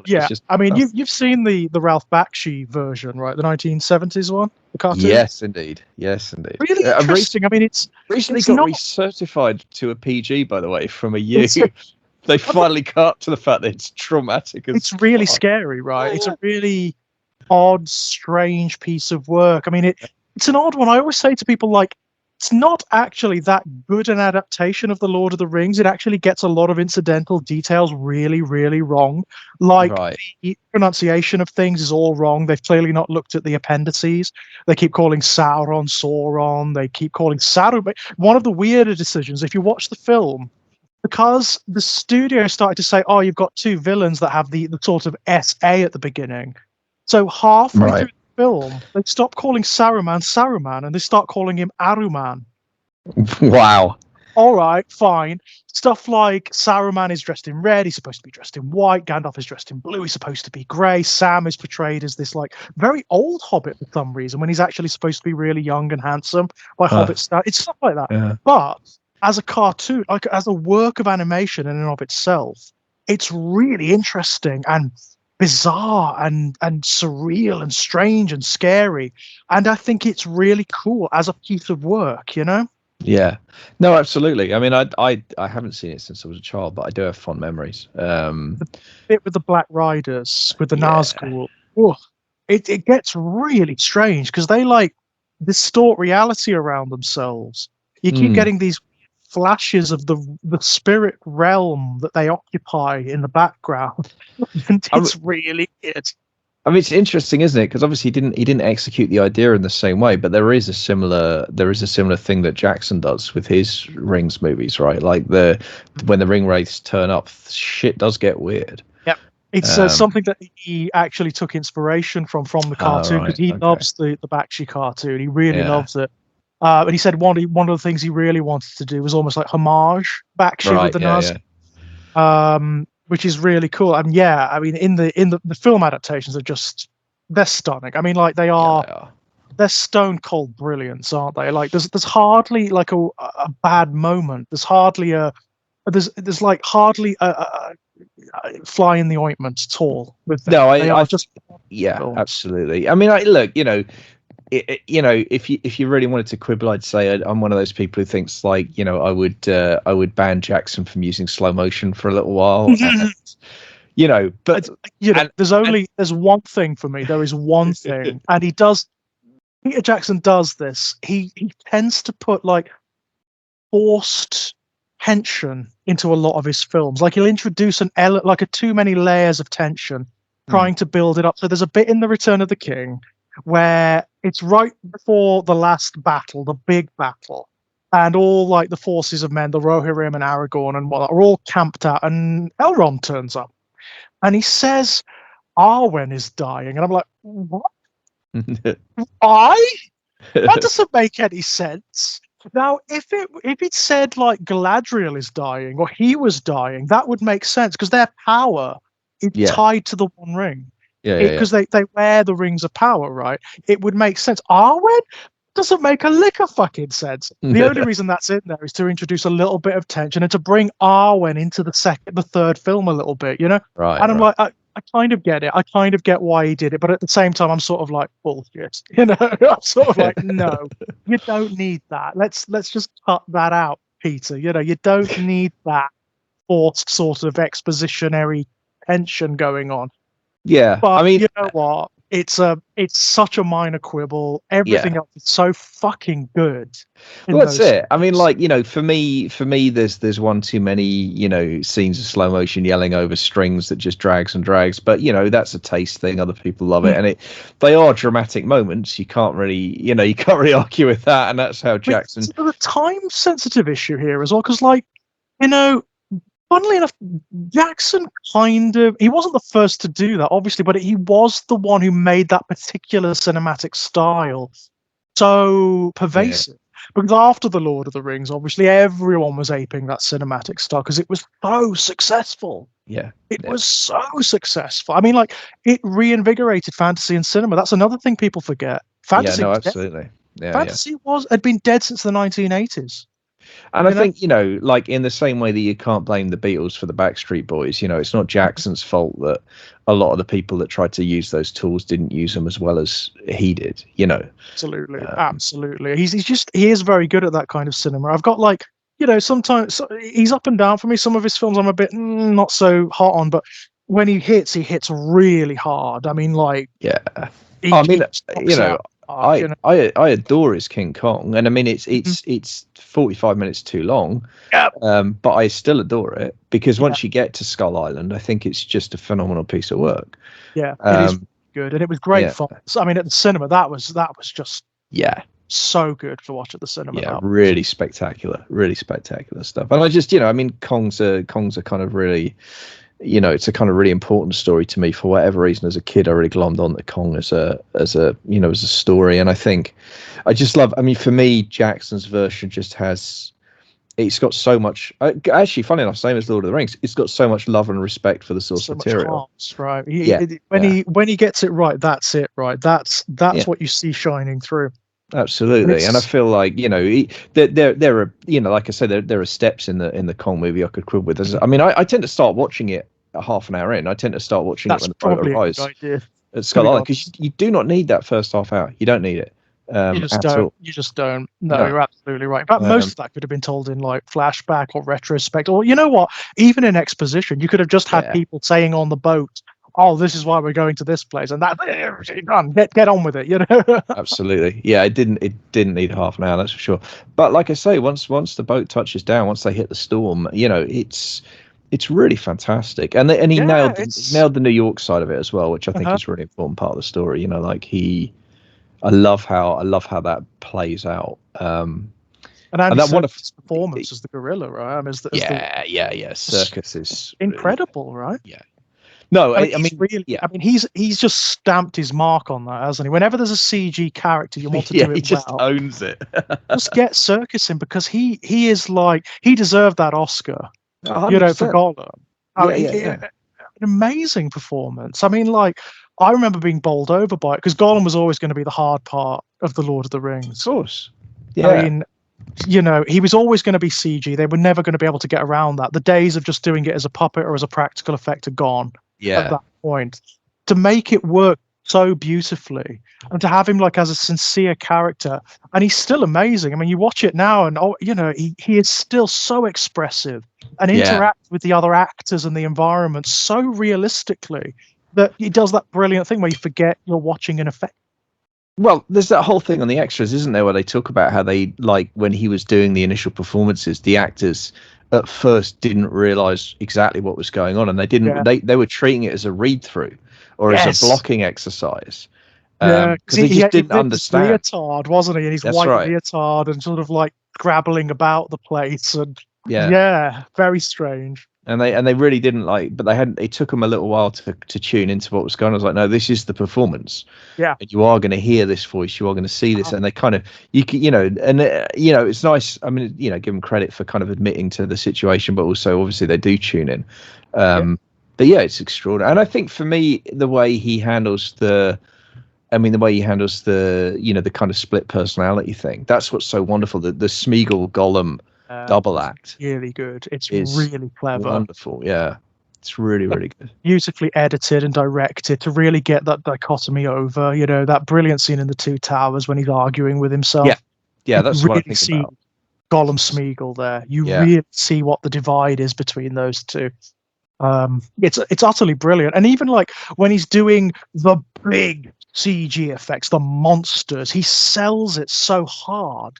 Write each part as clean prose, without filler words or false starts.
Yeah, just, I mean, you've seen the Ralph Bakshi version, right? The 1970s one, the cartoon. Yes, indeed. Yes, indeed. Really interesting. I mean, it's recently it's got not recertified to a PG, by the way, from a U. it's, They finally cut up to the fact that it's traumatic as it's really fuck. scary, right? It's a really odd, strange piece of work. I mean, it's an odd one. I always say to people, like, it's not actually that good an adaptation of The Lord of the Rings. It actually gets a lot of incidental details really, really wrong. Like, Right. the pronunciation of things is all wrong. They've clearly not looked at the appendices. They keep calling Sauron. They keep calling Saruman. One of the weirder decisions, if you watch the film, because the studio started to say, oh, you've got two villains that have the sort of SA at the beginning. So halfway Right. through the film, they stop calling Saruman, and they start calling him Aruman. Wow. All right, fine. Stuff like Saruman is dressed in red, he's supposed to be dressed in white, Gandalf is dressed in blue, he's supposed to be grey, Sam is portrayed as this like very old hobbit for some reason, when he's actually supposed to be really young and handsome by hobbit style. It's stuff like that. Yeah. But as a cartoon, like as a work of animation in and of itself, it's really interesting and bizarre and surreal and strange and scary. And I think it's really cool as a piece of work, you know? Yeah. No, absolutely. I mean, I haven't seen it since I was a child, but I do have fond memories. The bit with the Black Riders, with the Yeah. Nazgul, it gets really strange because they like distort reality around themselves. You keep getting these flashes of the spirit realm that they occupy in the background. And it's really weird. I mean, it's interesting, isn't it? Because obviously he didn't execute the idea in the same way, but there is a similar thing that Jackson does with his Rings movies, right? Like when the ring wraiths turn up, shit does get weird. Yep, it's something that he actually took inspiration from the cartoon, because he loves the Bakshi cartoon. He really loves it. And he said one of the things he really wanted to do was almost like homage Bakshi with the Nazgul. Which is really cool. And yeah, I mean, in the film adaptations are they're stunning. I mean, like they're stone cold brilliance, aren't they? Like there's hardly like a bad moment. There's hardly there's like hardly a fly in the ointment at all. With them. No, absolutely. I mean, look, if you really wanted to quibble, I'd say I'm one of those people who thinks like, I would ban Jackson from using slow motion for a little while. And, but there's one thing for me. There is one thing, and Peter Jackson does this. He tends to put like forced tension into a lot of his films. Like he'll introduce like a too many layers of tension, trying to build it up. So there's a bit in The Return of the King where it's right before the last battle, the big battle, and all like the forces of men, the Rohirrim and Aragorn and whatnot, are all camped out, and Elrond turns up, and he says, "Arwen is dying," and I'm like, "What? That doesn't make any sense." Now, if it said like Galadriel is dying or he was dying, that would make sense because their power is tied to the One Ring. Because they wear the rings of power, right? It would make sense. Arwen doesn't make a lick of fucking sense. The only reason that's in there is to introduce a little bit of tension and to bring Arwen into the third film a little bit, Right. And I'm like, I kind of get it. I kind of get why he did it, but at the same time, I'm sort of like, bullshit. I'm sort of like, no, you don't need that. Let's just cut that out, Peter. You don't need that forced sort of expositionary tension going on. Yeah, but I mean, you know what? It's such a minor quibble. Everything else is so fucking good. Well, that's it. I mean, like for me, there's one too many scenes of slow motion yelling over strings that just drags and drags. But that's a taste thing. Other people love it, and they are dramatic moments. You can't really argue with that. And that's how Jackson. It's a time sensitive issue here as well, because funnily enough, Jackson he wasn't the first to do that, obviously, but he was the one who made that particular cinematic style so pervasive. Because after The Lord of the Rings, obviously, everyone was aping that cinematic style because it was so successful. Yeah. It was so successful. I mean, like, it reinvigorated fantasy and cinema. That's another thing people forget. Fantasy absolutely. Yeah, fantasy had been dead since the 1980s. And I think, you know, like in the same way that you can't blame the Beatles for the Backstreet Boys, you know, it's not Jackson's fault that a lot of the people that tried to use those tools didn't use them as well as he did, you know. Absolutely, absolutely. He is very good at that kind of cinema. I've got like, you know, sometimes he's up and down for me. Some of his films I'm a bit not so hot on, but when he hits really hard. I mean, like, I mean, you know, I adore his King Kong, and I mean it's 45 minutes too long, but I still adore it because once you get to Skull Island, I think it's just a phenomenal piece of work. Yeah, it is good, and it was great fun. So, I mean, at the cinema, that was just so good to watch at the cinema. Yeah, really spectacular stuff. And I just, you know, I mean, Kong's a kind of really, you know, it's a kind of really important story to me for whatever reason. As a kid, I really glommed on to Kong as a you know, as a story. And I think I just love, I mean, for me, Jackson's version just has, it's got so much, actually, funny enough, same as Lord of the Rings, it's got so much love and respect for the source material. Right. When he gets it right, that's it, right? That's what you see shining through. Absolutely, and I feel like, you know, there are, you know, like I said, there are steps in the Kong movie I could quibble with. I mean, I tend to start watching it a half an hour in. I tend to start watching it when the boat arrives at Skull Island, because you do not need that first half hour. You don't need it. You just don't. No, you're absolutely right. But most of that could have been told in like flashback or retrospect, or you know what? Even in exposition, you could have just had people saying on the boat, "Oh, this is why we're going to this place," and that's done. Get on with it, you know. Absolutely, yeah. It didn't need half an hour, that's for sure. But like I say, once the boat touches down, once they hit the storm, you know, it's really fantastic. And he nailed the New York side of it as well, which I think is a really important part of the story. You know, like I love how that plays out. And that one of his performance as the gorilla, right? I mean, Circus is incredible, right? Yeah. No, I mean, he's just stamped his mark on that, hasn't he? Whenever there's a CG character, you want to do it well. He just owns it. Just get Circus in, because he is like, he deserved that Oscar, 100%. you know, for Gollum. An amazing performance. I mean, like, I remember being bowled over by it, because Gollum was always going to be the hard part of the Lord of the Rings. Of course. Yeah. I mean, you know, he was always going to be CG. They were never going to be able to get around that. The days of just doing it as a puppet or as a practical effect are gone. At that point, to make it work so beautifully, and to have him like as a sincere character, and he's still amazing. I mean, you watch it now, and you know, he is still so expressive and interacts with the other actors and the environment so realistically that he does that brilliant thing where you forget you're watching an effect. Well, there's that whole thing on the extras, isn't there, where they talk about how they, like, when he was doing the initial performances, the actors at first didn't realize exactly what was going on, and they were treating it as a read through or as a blocking exercise, because they just didn't understand. Leotard, wasn't he? And his white leotard, and sort of like grabbling about the place, and very strange. And they really didn't but it took them a little while to tune into what was going on. I was like, no, this is the performance. Yeah. And you are going to hear this voice. You are going to see this. And they kind of, you know, and, you know, it's nice. I mean, you know, give them credit for kind of admitting to the situation, but also obviously they do tune in. But yeah, it's extraordinary. And I think for me, the way he handles the you know, the kind of split personality thing, that's what's so wonderful. The Smeagol Gollum double act, really good. It's really clever, wonderful. Yeah, it's really good, beautifully edited and directed to really get that dichotomy over. You know, that brilliant scene in the Two Towers when he's arguing with himself. Yeah, that's really what I think about. Gollum Smeagol there. You really see what the divide is between those two. It's utterly brilliant. And even like when he's doing the big CG effects, the monsters, he sells it so hard,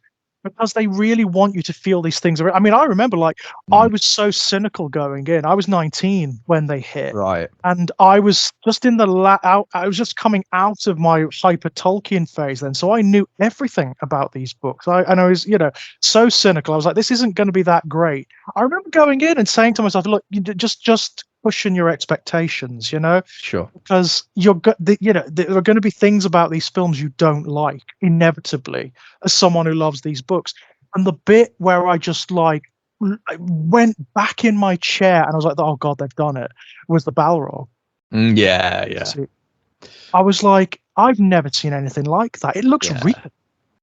because they really want you to feel these things. I mean, I remember like I was so cynical going in. I was 19 when they hit, right? And I was just in I was just coming out of my hyper Tolkien phase then, so I knew everything about these books. I was, you know, so cynical. I was like, this isn't going to be that great. I remember going in and saying to myself, look, you just pushing your expectations, you know, sure, because there are going to be things about these films you don't like inevitably, as someone who loves these books. And the bit where I just like I went back in my chair and I was like, oh god, they've done it, was the Balrog. Yeah. I was like, I've never seen anything like that. It looks real.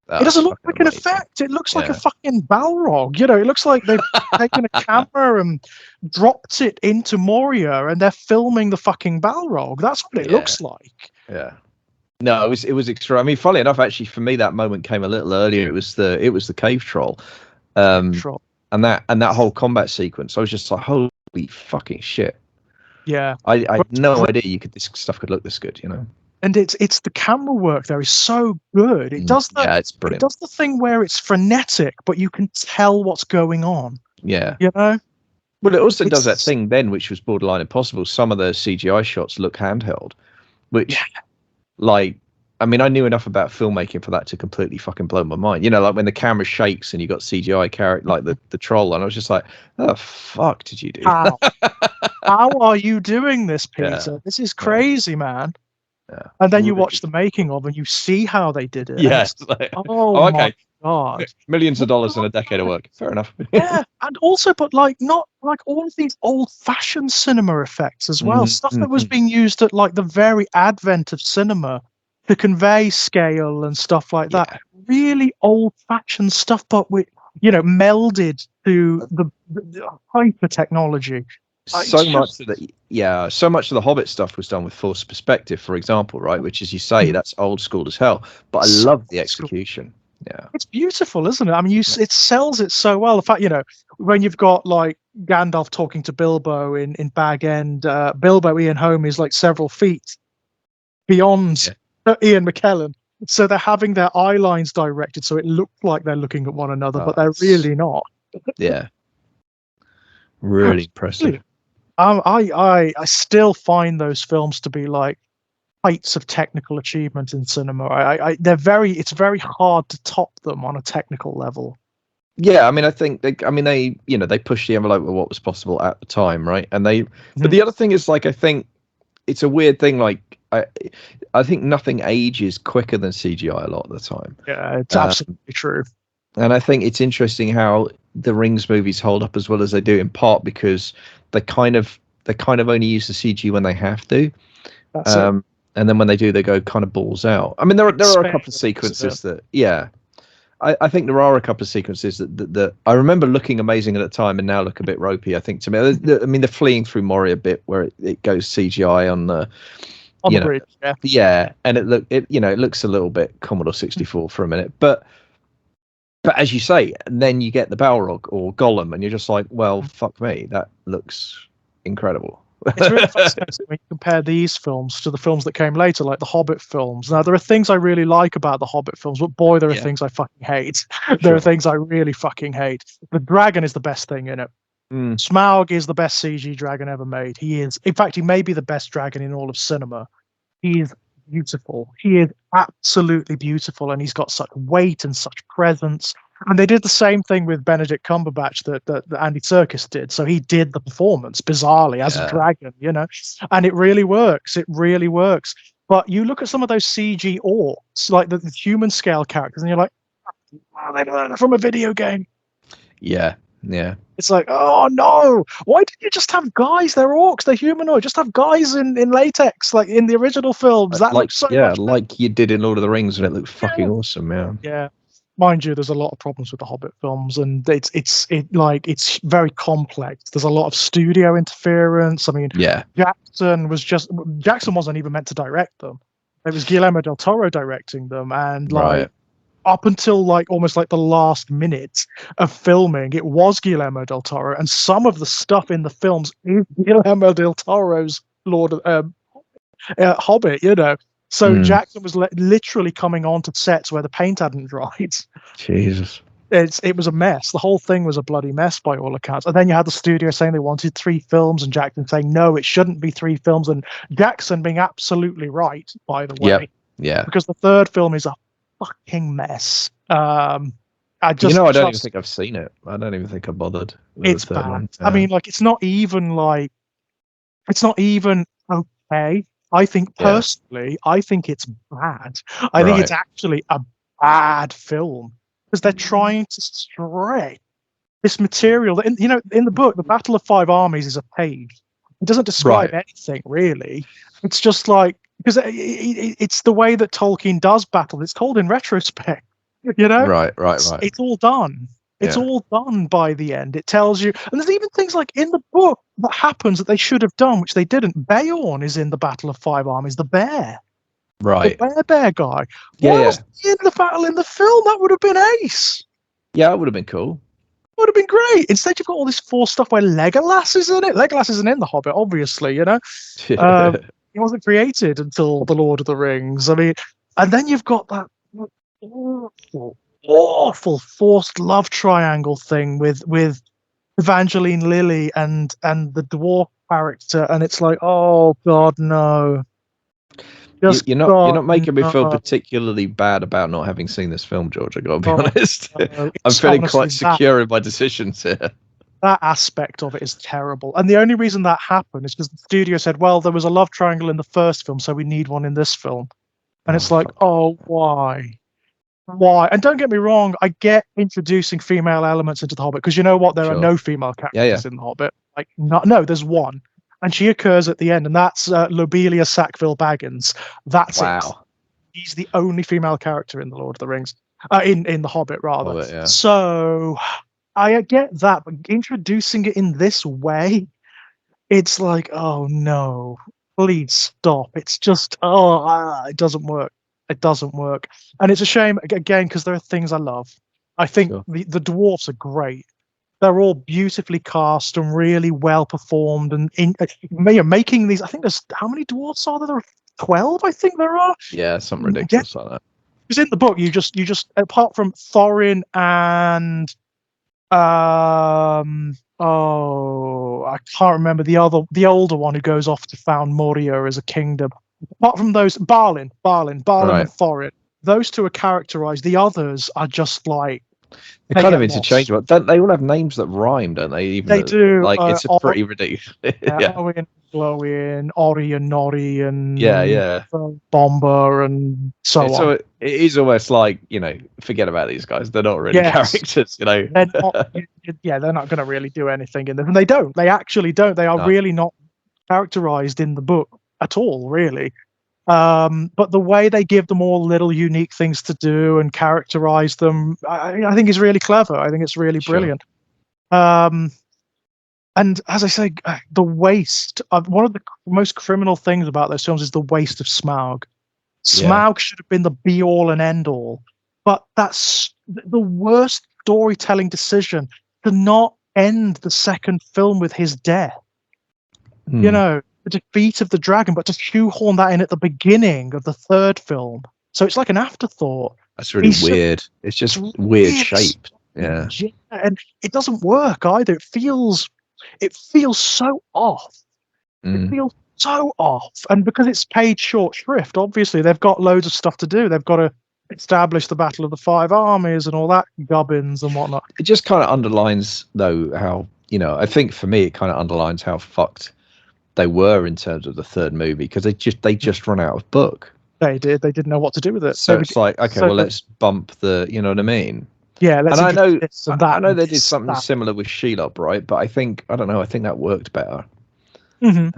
It doesn't look like an amazing. effect. It looks like a fucking Balrog. You know, it looks like they've taken a camera and dropped it into Moria, and they're filming the fucking Balrog. That's what it looks like. Yeah. No, it was extra. I mean, funnily enough, actually, for me, that moment came a little earlier. It was the cave troll, and that whole combat sequence. I was just like, holy fucking shit. Yeah, I had no idea this stuff could look this good. You know. And it's the camera work there is so good. It does that. Yeah, it's brilliant. It does the thing where it's frenetic, but you can tell what's going on. Yeah. You know. Well, it also does that thing then, which was borderline impossible. Some of the CGI shots look handheld, which, like, I mean, I knew enough about filmmaking for that to completely fucking blow my mind. You know, like when the camera shakes and you got CGI character like the troll, and I was just like, "Oh fuck, did you do? How are you doing this, Peter? Yeah. This is crazy, man." Yeah. And then you watch the making of, and you see how they did it. Yes. Like, oh okay. My God. Millions of dollars and a decade of work. Fair enough. Yeah, and also, but like not like all of these old-fashioned cinema effects as well. Stuff that was being used at like the very advent of cinema to convey scale and stuff like that. Really old-fashioned stuff, but with melded to the hyper technology. So much of the Hobbit stuff was done with forced perspective, for example, right? Which, as you say, that's old school as hell. But I love the execution. Yeah, it's beautiful, isn't it? I mean, it sells it so well. In fact, when you've got like Gandalf talking to Bilbo in Bag End, Bilbo Ian Holm is like several feet beyond Ian McKellen. So they're having their eye lines directed, so it looks like they're looking at one another, but they're really not. Yeah, really impressive. I still find those films to be like heights of technical achievement in cinema. It's very hard to top them on a technical level. Yeah, I mean, I think they pushed the envelope with what was possible at the time, right? And but the other thing is, like, I think it's a weird thing. Like, I think nothing ages quicker than CGI a lot of the time. Yeah, it's absolutely true. And I think it's interesting how the Rings movies hold up as well as they do, in part because they kind of only use the CG when they have to. That's it. And then when they do, they go kind of balls out. I mean, there are a couple of sequences that, I think there are a couple of sequences that I remember looking amazing at the time and now look a bit ropey, I think, to me. I mean, the fleeing through Moria bit where it goes CGI on the bridge, and it looks a little bit Commodore 64 for a minute, but as you say, then you get the Balrog or Gollum, and you're just like, well, fuck me, that looks incredible. It's really fascinating when you compare these films to the films that came later, like the Hobbit films. Now, there are things I really like about the Hobbit films, but boy, there are things I fucking hate. There are things I really fucking hate. The dragon is the best thing in it. Smaug is the best CG dragon ever made. He is. In fact, he may be the best dragon in all of cinema. He is beautiful. He is absolutely beautiful, and he's got such weight and such presence. And they did the same thing with Benedict Cumberbatch that Andy Serkis did. So he did the performance bizarrely as a dragon, and it really works. It really works. But you look at some of those CG orcs, like the human scale characters, and you're like, wow, they learned it from a video game. Yeah. Yeah. It's like, oh no, why didn't you just have guys? They're orcs, they're humanoid. Just have guys in latex, like in the original films. That looks so much like you did in Lord of the Rings, and it looked fucking awesome, man. Yeah. Mind you, there's a lot of problems with the Hobbit films, and it's very complex. There's a lot of studio interference. I mean, Jackson wasn't even meant to direct them. It was Guillermo del Toro directing them, and up until almost the last minute of filming, it was Guillermo del Toro, and some of the stuff in the films is Guillermo del Toro's Hobbit, So Jackson was literally coming onto sets where the paint hadn't dried. Jesus. It was a mess. The whole thing was a bloody mess by all accounts. And then you had the studio saying they wanted 3 films, and Jackson saying, no, it shouldn't be 3 films. And Jackson being absolutely right, by the way. Yeah. Because the 3rd film is a fucking mess. I don't even think I've seen it. I don't even think I bothered. It's bad. One. I mean, it's not even okay. I think personally, I think it's bad. I think it's actually a bad film because they're trying to stretch this material. In the book, the Battle of 5 Armies is a page. It doesn't describe anything really. It's just because it's the way that Tolkien does battle. It's told in retrospect. You know, Right. it's all done. It's all done by the end. It tells you, and there's even things like in the book that happens that they should have done, which they didn't. Beorn is in the Battle of Five Armies, the bear, Right. the bear guy. Yeah, Why wasn't he in the battle in the film? That would have been ace. Yeah, that would have been cool. Would have been great. Instead, you've got all this Force stuff where Legolas is in it. Legolas isn't in The Hobbit, obviously, you know. He wasn't created until The Lord of the Rings. I mean, and then you've got that awful forced love triangle thing with Evangeline Lilly and the dwarf character, and it's like, oh God, no. You're not making me feel particularly bad about not having seen this film, George. I gotta be honest. I'm feeling quite secure in my decisions here. That aspect of it is terrible, and the only reason that happened is because the studio said, "Well, there was a love triangle in the first film, so we need one in this film." And it's like, oh, why? And don't get me wrong, I get introducing female elements into The Hobbit because you know what? There are no female characters in The Hobbit. Like, no, there's one. And she occurs at the end, and that's Lobelia Sackville Baggins. That's it. He's the only female character in The Lord of the Rings, in The Hobbit, rather. Hobbit, yeah. So I get that, but introducing it in this way, it's like, oh no, please stop. It's just, it doesn't work. It doesn't work. And it's a shame, again, because there are things I love. I think the dwarfs are great. They're all beautifully cast and really well performed, and making these. I think there's how many dwarfs are there? There are 12. I think there are. Yeah, something ridiculous like that. Because in the book, you just apart from Thorin and I can't remember the older one who goes off to found Moria as a kingdom. Apart from those, Balin, and Thorin. Those two are characterized. The others are just like. They're kind of interchangeable. Don't they all have names that rhyme, don't they? Even they do. Like, it's a pretty ridiculous. Owen, Glowin, Ori and Nori, and Bomber, and so on. So it is almost like, forget about these guys. They're not really characters, They're not, they're not going to really do anything in them. And they don't. They actually don't. They are really not characterized in the book at all, really. But the way they give them all little unique things to do and characterize them, I think is really clever. I think it's really brilliant. And as I say, the waste of one of the most criminal things about those films is the waste of Smaug. Smaug should have been the be all and end all, but that's the worst storytelling decision to not end the second film with his death. The defeat of the dragon, but to shoehorn that in at the beginning of the third film. So it's like an afterthought. That's really weird. It's just weird shaped. Yeah. And it doesn't work either. It feels so off. It feels so off. And because it's paid short shrift, obviously they've got loads of stuff to do. They've got to establish the Battle of the Five Armies and all that gubbins and whatnot. It just kind of underlines, though, how, I think for me, it kind of underlines how fucked they were in terms of the third movie, because they just run out of book. They didn't know what to do with it. So it's like, okay, well, let's bump the, you know what I mean? Yeah, let's. And I know they did something similar with Shelob, right? But I think that worked better. I mean,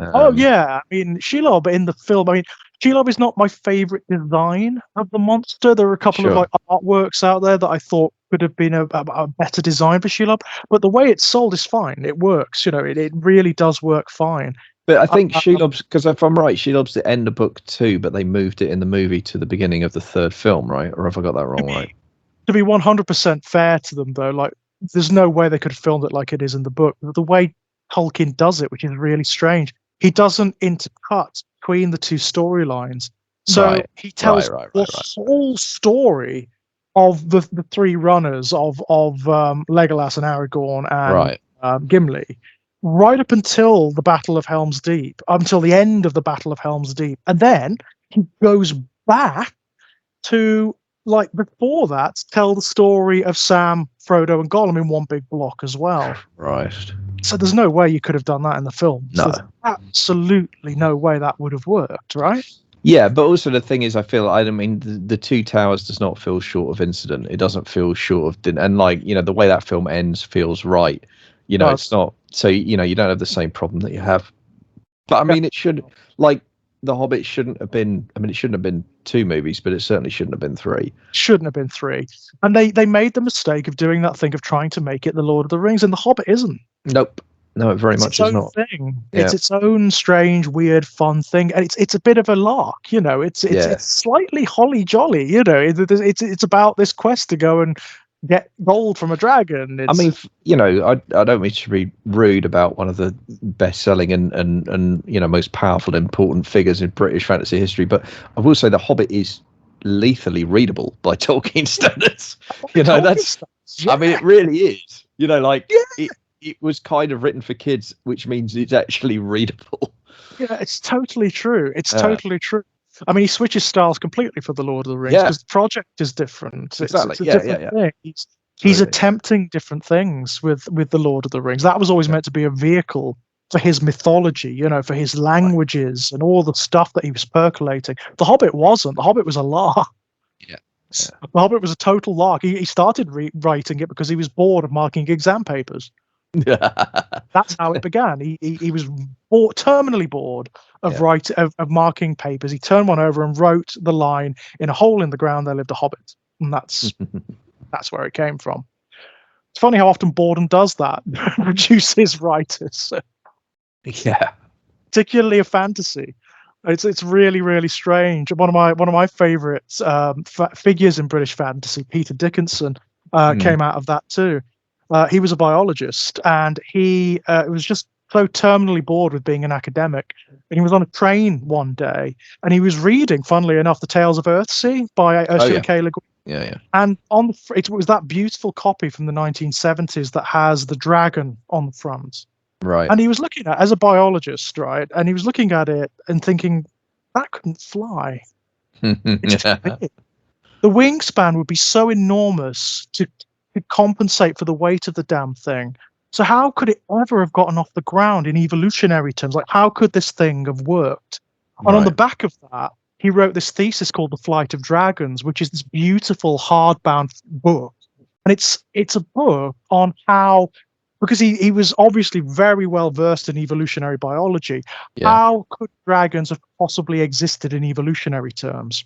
Shelob in the film. I mean, Shelob is not my favorite design of the monster. There are a couple of like artworks out there that I thought could have been a better design for Shelob, but the way it's sold is fine. It works. It really does work fine. But I think Shelob's, because if I'm right, Shelob's the end of book 2, but they moved it in the movie to the beginning of the third film, right? Or have I got that wrong, right? To be 100% fair to them, though, like, there's no way they could have filmed it like it is in the book. The way Tolkien does it, which is really strange, he doesn't intercut between the two storylines. So he tells the whole story of the three runners of Legolas and Aragorn and Gimli, right up until the Battle of Helm's Deep, until the end of the Battle of Helm's Deep. And then he goes back to, like, before that, tell the story of Sam, Frodo, and Gollum in one big block as well. Right. So there's no way you could have done that in the film. No. So there's absolutely no way that would have worked, right? Yeah, but also the thing is, I feel, the Two Towers does not feel short of incident. It doesn't feel short of, and like, the way that film ends feels right. It's not, so, you don't have the same problem that you have. But I mean, it should, like, The Hobbit shouldn't have been. I mean, it shouldn't have been 2 movies, but it certainly shouldn't have been 3. Shouldn't have been 3. And they made the mistake of doing that thing of trying to make it the Lord of the Rings, and the Hobbit isn't. Nope. No, it very It's much its is own not. thing. Yeah. It's its own strange, weird, fun thing, and it's a bit of a lark. You know, it's slightly holly jolly. You know, it's about this quest to go and get gold from a dragon. I mean, you know, I don't mean to be rude about one of the best-selling and you know, most powerful, important figures in British fantasy history, but I will say The Hobbit is lethally readable by Tolkien standards. You know, Yeah. I mean, it really is. You know, like it was kind of written for kids, which means it's actually readable. Yeah, it's totally true. It's totally true. I mean, he switches styles completely for the Lord of the Rings because the project is different. Exactly. It's a different thing. He's attempting different things with the Lord of the Rings. That was always meant to be a vehicle for his mythology, you know, for his languages and all the stuff that he was percolating. The Hobbit wasn't. The Hobbit was a lark. Yeah. The Hobbit was a total lark. He started writing it because he was bored of marking exam papers. That's how it began. He was terminally bored of of marking papers. He turned one over and wrote the line, "In a hole in the ground there lived a hobbit," and that's where it came from. It's funny how often boredom does that, produces writers. Yeah, particularly a fantasy. It's really, really strange. One of my favourites figures in British fantasy, Peter Dickinson, came out of that too. He was a biologist, and he was just so terminally bored with being an academic. And he was on a train one day, and he was reading, funnily enough, The Tales of Earthsea by Ursula K. Le Guin. Yeah. And it was that beautiful copy from the 1970s that has the dragon on the front. Right. And he was looking at, as a biologist, right, and he was looking at it and thinking, that couldn't fly. It's just big. The wingspan would be so enormous to compensate for the weight of the damn thing. So how could it ever have gotten off the ground in evolutionary terms? Like, how could this thing have worked? And on the back of that, he wrote this thesis called The Flight of Dragons, which is this beautiful hardbound book. And it's a book on how, because he was obviously very well versed in evolutionary biology, how could dragons have possibly existed in evolutionary terms?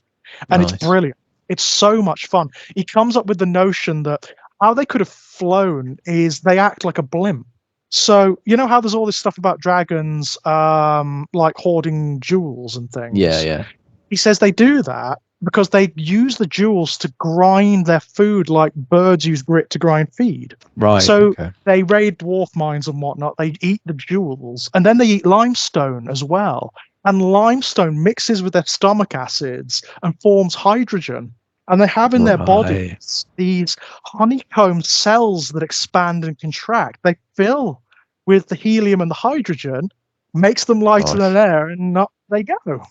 And it's brilliant. It's so much fun. He comes up with the notion that how they could have flown is they act like a blimp. So, you know how there's all this stuff about dragons like hoarding jewels and things? Yeah. He says they do that because they use the jewels to grind their food like birds use grit to grind feed. Right. So they raid dwarf mines and whatnot. They eat the jewels, and then they eat limestone as well. And limestone mixes with their stomach acids and forms hydrogen. And they have in their bodies these honeycomb cells that expand and contract. They fill with the helium and the hydrogen, makes them lighter than air, and up they go.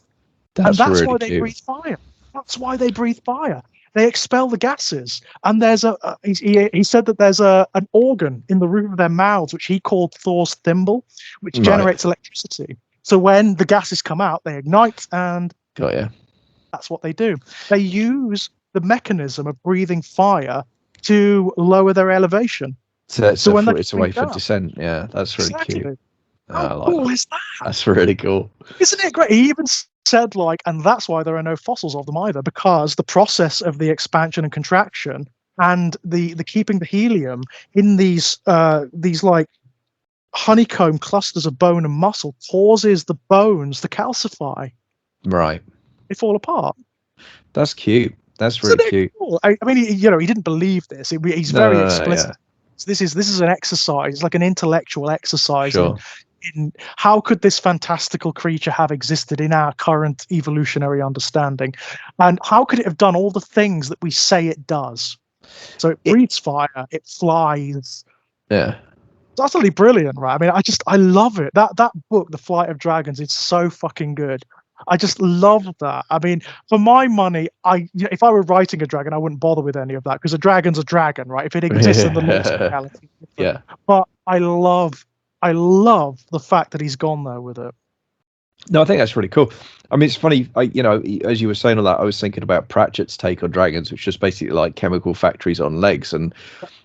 That's really why they breathe fire. That's why they breathe fire. They expel the gases. And there's he said that there's an organ in the roof of their mouths, which he called Thor's thimble, which generates electricity. So when the gases come out, they ignite, and that's what they do. They use the mechanism of breathing fire to lower their elevation. So when it's a way for descent. Yeah, that's really cute. How cool is that? That's really cool. Isn't it great? He even said, like, and that's why there are no fossils of them either, because the process of the expansion and contraction and the keeping the helium in these like honeycomb clusters of bone and muscle causes the bones to calcify. Right. They fall apart. That's cute. That's really cute. Cool? I mean, he didn't believe this. He's very explicit. Yeah. So this is an exercise, like an intellectual exercise in how could this fantastical creature have existed in our current evolutionary understanding, and how could it have done all the things that we say it does? So it breathes fire, it flies. Yeah. It's utterly brilliant, right? I mean, I love it. That book, The Flight of Dragons, it's so fucking good. I just love that. I mean, for my money, if I were writing a dragon, I wouldn't bother with any of that, because a dragon's a dragon, right? If it exists in the laws of reality. Yeah. But I love the fact that he's gone there with it. No, I think that's really cool. I mean, it's funny, as you were saying all that, I was thinking about Pratchett's take on dragons, which is basically like chemical factories on legs. And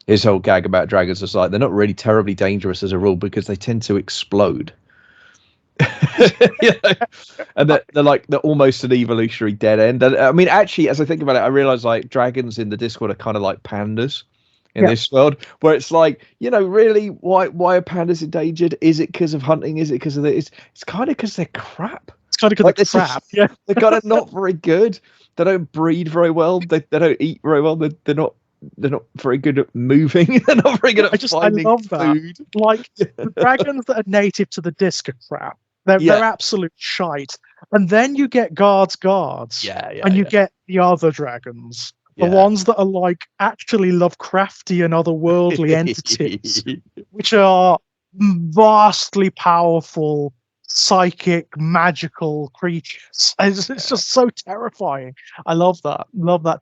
his whole gag about dragons is like, they're not really terribly dangerous as a rule because they tend to explode. You know? And they're like they're almost an evolutionary dead end. And I mean, actually, as I think about it, I realize like dragons in the Discord are kind of like pandas in this world, where it's like, you know, really, why are pandas endangered? Is it because of hunting? Is it because of the? It's kind of because they're crap. It's kind of because they're crap. Yeah, they're kind of not very good. They don't breed very well. They don't eat very well. They're not very good at moving. They're not very good at finding I love that. food. Like the dragons that are native to the disc are crap. They're absolute shite. And then you get guards, and you get the other dragons, the ones that are like actually Lovecraftian, otherworldly entities, which are vastly powerful, psychic, magical creatures. It's just so terrifying. I love that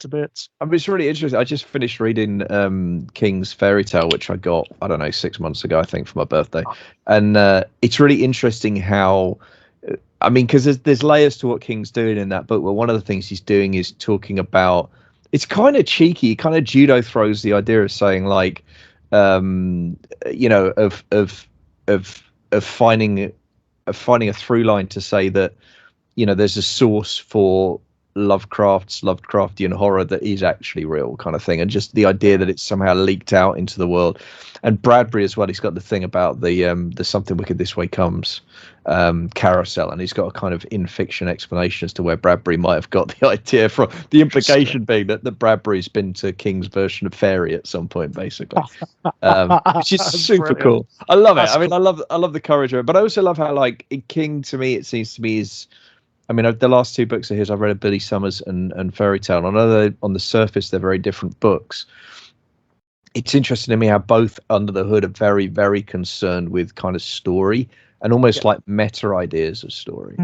to bits. I mean, it's really interesting. I just finished reading King's Fairy Tale, which I got, I don't know, 6 months ago, I think, for my birthday. And it's really interesting how, I mean, because there's layers to what King's doing in that book. Well, one of the things he's doing is talking about, it's kind of cheeky, kind of judo throws the idea of saying like, you know, of finding a through line to say that, you know, there's a source for Lovecraftian horror that is actually real, kind of thing, and just the idea that it's somehow leaked out into the world. And Bradbury as well, he's got the thing about the Something Wicked This Way Comes carousel, and he's got a kind of in fiction explanation as to where Bradbury might have got the idea from, the implication being that Bradbury's been to King's version of Fairy at some point, basically, which is super cool. I love it. I mean, I love the courage of it, but I also love how, like, King, to me, it seems to me is, I mean, the last two books of his, I've read Billy Summers and Fairy Tale. I know on the surface they're very different books. It's interesting to me how both under the hood are very, very concerned with kind of story and almost like meta ideas of story.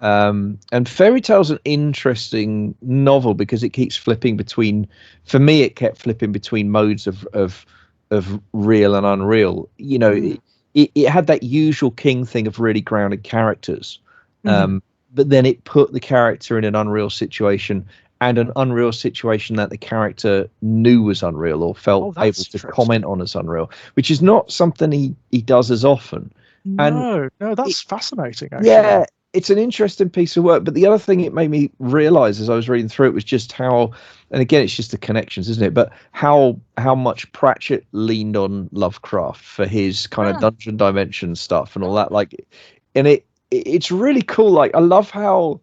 And Fairy Tale's an interesting novel because it keeps flipping between, for me, it kept flipping between modes of real and unreal. You know, it had that usual King thing of really grounded characters. But then it put the character in an unreal situation, and an unreal situation that the character knew was unreal or felt able to comment on as unreal, which is not something he does as often. No, that's fascinating, actually. Yeah, it's an interesting piece of work. But the other thing it made me realize as I was reading through it was just how, and again, it's just the connections, isn't it? But how much Pratchett leaned on Lovecraft for his kind of dungeon dimension stuff and all that. Like, and it's really cool. Like, I love how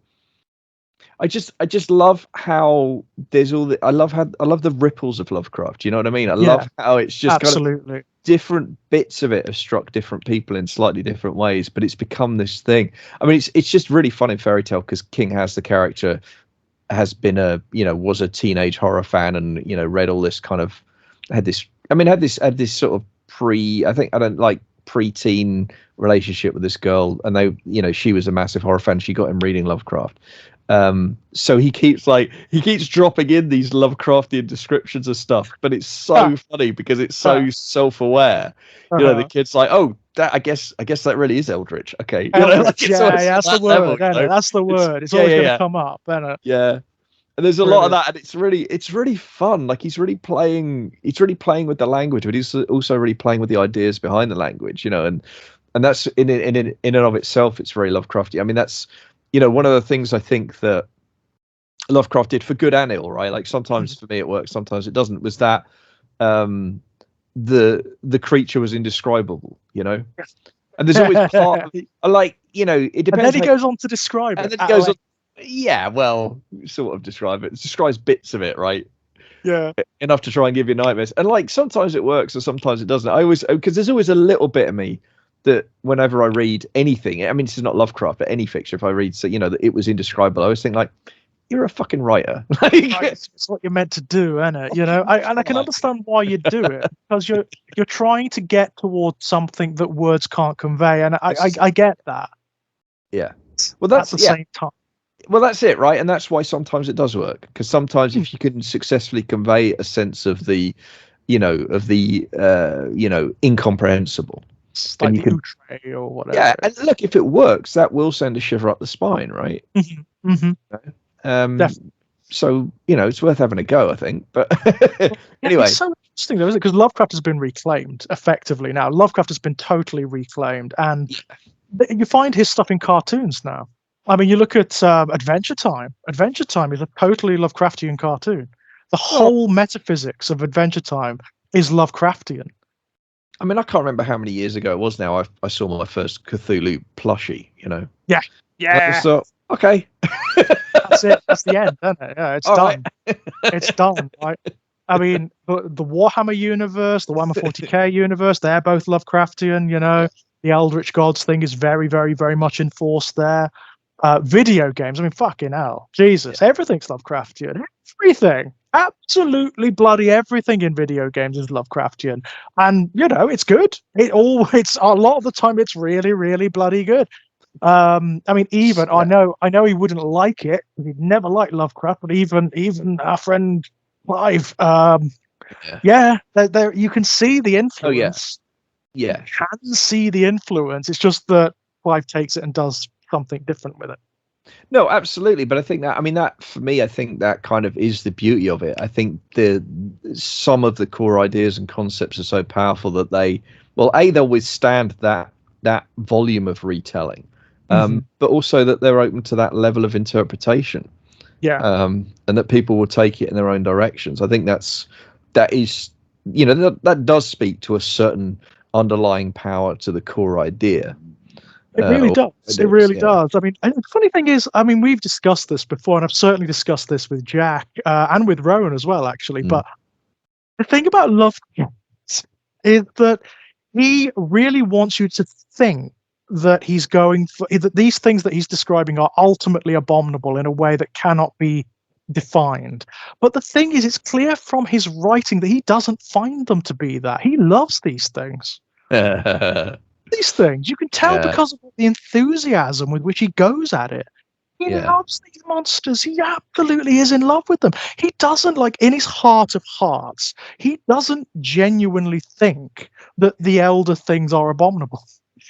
I just love how there's all the, I love the ripples of Lovecraft. You know what I mean? I love how it's just kind of different bits of it have struck different people in slightly different ways, but it's become this thing. I mean, it's just really fun in Fairy Tale because King has the character, has been was a teenage horror fan, and, you know, read all this kind of, had this sort of pre-teen relationship with this girl, and they, you know, she was a massive horror fan. She got him reading Lovecraft. So he keeps dropping in these Lovecraftian descriptions of stuff, but it's so funny because it's so self-aware. You know, the kid's like, oh, I guess that really is Eldritch. Okay, Eldritch, that's the word. That's the word. It's always going to come up. Yeah. And there's a lot of that, and it's really fun. Like, he's really playing with the language, but he's also really playing with the ideas behind the language, you know, and that's in and of itself, it's very Lovecrafty. I mean, that's, you know, one of the things I think that Lovecraft did for good and ill, right? Like, sometimes for me it works, sometimes it doesn't, was that the creature was indescribable, you know? And there's always part of, like, you know, it depends. And then he goes on to describe it. And then he goes on, yeah, well, sort of describe it. It describes bits of it, right? Yeah. Enough to try and give you nightmares. And, like, sometimes it works and sometimes it doesn't. I always, because there's always a little bit of me that whenever I read anything, I mean, this is not Lovecraft, but any fiction, if I read, so, you know, that it was indescribable, I always think, like, you're a fucking writer. It's what you're meant to do, isn't it? You know, I can understand why you do it, because you're trying to get towards something that words can't convey, and I get that. Yeah. Well, that's at the same time. Well, that's it, right? And that's why sometimes it does work, because sometimes if you can successfully convey a sense of the, incomprehensible, like the outre or whatever. Yeah, and look, if it works, that will send a shiver up the spine, right? So, you know, it's worth having a go, I think. But anyway, it's so interesting though, isn't it? Because Lovecraft has been reclaimed effectively now. Lovecraft has been totally reclaimed, and You find his stuff in cartoons now. I mean, you look at Adventure Time. Adventure Time is a totally Lovecraftian cartoon. The whole metaphysics of Adventure Time is Lovecraftian. I mean, I can't remember how many years ago it was now. I saw my first Cthulhu plushie, you know. Yeah. I just thought, okay. That's it. That's the end, isn't it? Yeah, it's All done. right. It's done, right? I mean, the Warhammer universe, the Warhammer 40k universe, they're both Lovecraftian, you know. The Eldritch Gods thing is very, very, very much enforced there. Video games, I mean, fucking hell. Jesus, everything's Lovecraftian. Everything. Absolutely bloody everything in video games is Lovecraftian. And, you know, it's good. It's a lot of the time it's really, really bloody good. I mean, even I know he wouldn't like it. He'd never liked Lovecraft, but even our friend Clive, there you can see the influence. You can see the influence. It's just that Clive takes it and does something different with it. No, absolutely. But I think that, I mean, that for me, I think that kind of is the beauty of it. I think some of the core ideas and concepts are so powerful that they'll withstand that volume of retelling. But also that they're open to that level of interpretation. Yeah. And that people will take it in their own directions. I think that is, you know, that does speak to a certain underlying power to the core idea. It really does. It really does. I mean, and the funny thing is, I mean, we've discussed this before, and I've certainly discussed this with Jack and with Rowan as well, actually. But the thing about Lovecraft is that he really wants you to think that he's going for that these things that he's describing are ultimately abominable in a way that cannot be defined. But the thing is, it's clear from his writing that he doesn't find them to be that. He loves these things. These things you can tell because of the enthusiasm with which he goes at it. He loves these monsters. He absolutely is in love with them. He doesn't, like, in his heart of hearts, he doesn't genuinely think that the elder things are abominable